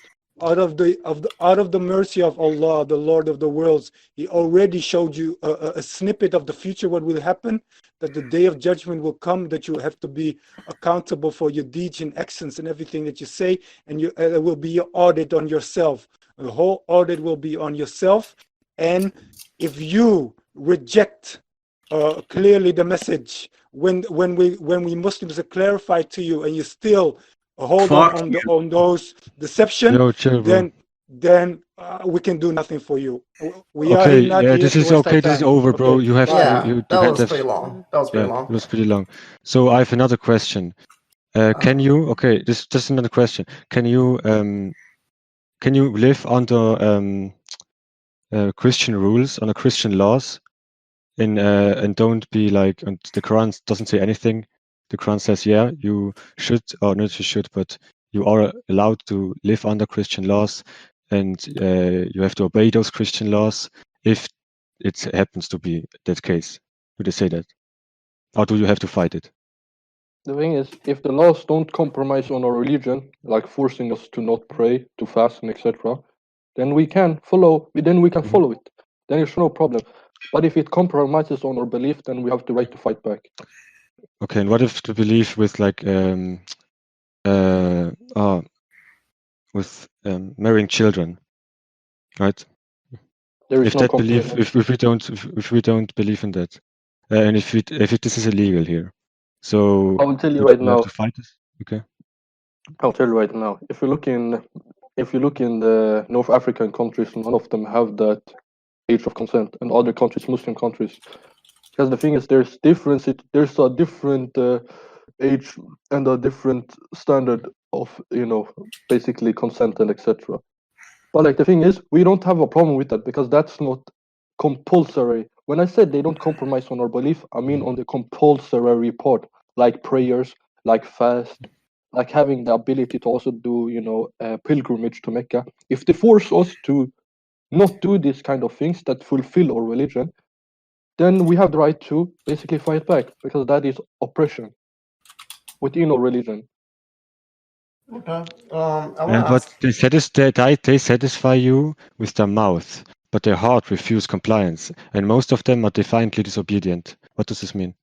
G: out of the mercy of Allah, the Lord of the worlds. He already showed you a snippet of the future, what will happen, that the day of judgment will come, that you have to be accountable for your deeds and actions and everything that you say, and it will be your audit on yourself. The whole audit will be on yourself. And if you reject clearly the message, when we Muslims are clarified to you, and you still hold on those deception, then we can do nothing for you. We
A: okay, yeah, this is okay. This is over, bro. Okay. You have to.
H: That was pretty long.
A: It was pretty long. So I have another question. Can you? Okay, this is just another question. Can you live under Christian rules, under Christian laws, and don't be like? And the Quran doesn't say anything. The Quran says, yeah, you should, or not you should, but you are allowed to live under Christian laws, and you have to obey those Christian laws if it happens to be that case. Do they say that? Or do you have to fight it?
D: The thing is, if the laws don't compromise on our religion, like forcing us to not pray, to fast, and etc., then we can follow. Then we can follow it. Then there's no problem. But if it compromises on our belief, then we have the right to fight back.
A: Okay, and what if the belief with like marrying children, right?
D: There is
A: If
D: no
A: that belief,
D: compromise.
A: if we don't believe in that, and if this is illegal here, so
D: I will tell you
A: do
D: right
A: we have
D: now.
A: to fight this? Okay.
D: I'll tell you right now. If you look in the North African countries, none of them have that age of consent, and other countries, Muslim countries. Because the thing is, there's a different age and a different standard of basically consent and etc. But like the thing is, we don't have a problem with that because that's not compulsory. When I said they don't compromise on our belief, I mean on the compulsory part, like prayers, like fast, like having the ability to also do a pilgrimage to Mecca. If they force us to not do these kind of things that fulfill our religion, then we have the right to basically fight back because that is oppression within our religion.
H: Okay. I want to
A: But
H: ask.
A: they satisfy you with their mouth, but their heart refuse compliance, and most of them are defiantly disobedient. What does this mean?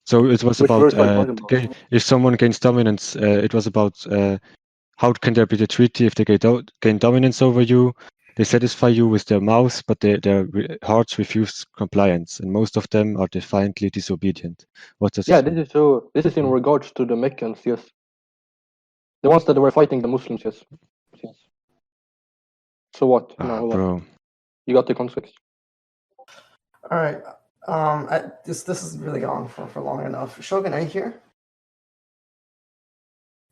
A: So it was
D: Which
A: about
D: verse are you talking about?
A: if someone gains dominance. It was about how can there be the treaty if they gain dominance over you? They satisfy you with their mouths, but their hearts refuse compliance, and most of them are defiantly disobedient. What does
D: Yeah,
A: this mean?
D: this is in regards to the Meccans, yes. The ones that were fighting the Muslims, yes. So what?
A: Bro.
D: You got the context.
H: All right. This is really gone for long enough. Shogun, are you here?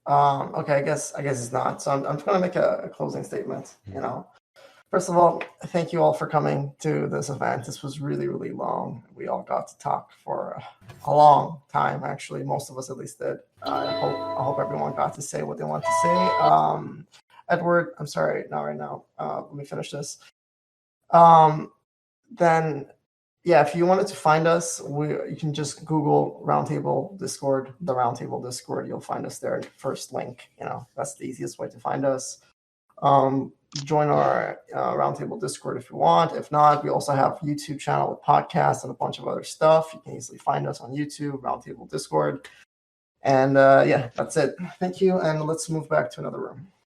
H: Okay, I guess it's not. So I'm just gonna make a closing statement. First of all, thank you all for coming to this event. This was really, really long. We all got to talk for a long time. Actually, most of us at least did. I hope everyone got to say what they want to say. Edward, I'm sorry, not right now. Let me finish this. Then, yeah, if you wanted to find us, you can just Google Roundtable Discord, the Roundtable Discord. You'll find us there. First link. That's the easiest way to find us. Join our Roundtable Discord if you want. If not, we also have a YouTube channel with podcasts and a bunch of other stuff. You can easily find us on YouTube, Roundtable Discord. And yeah, that's it. Thank you. And let's move back to another room.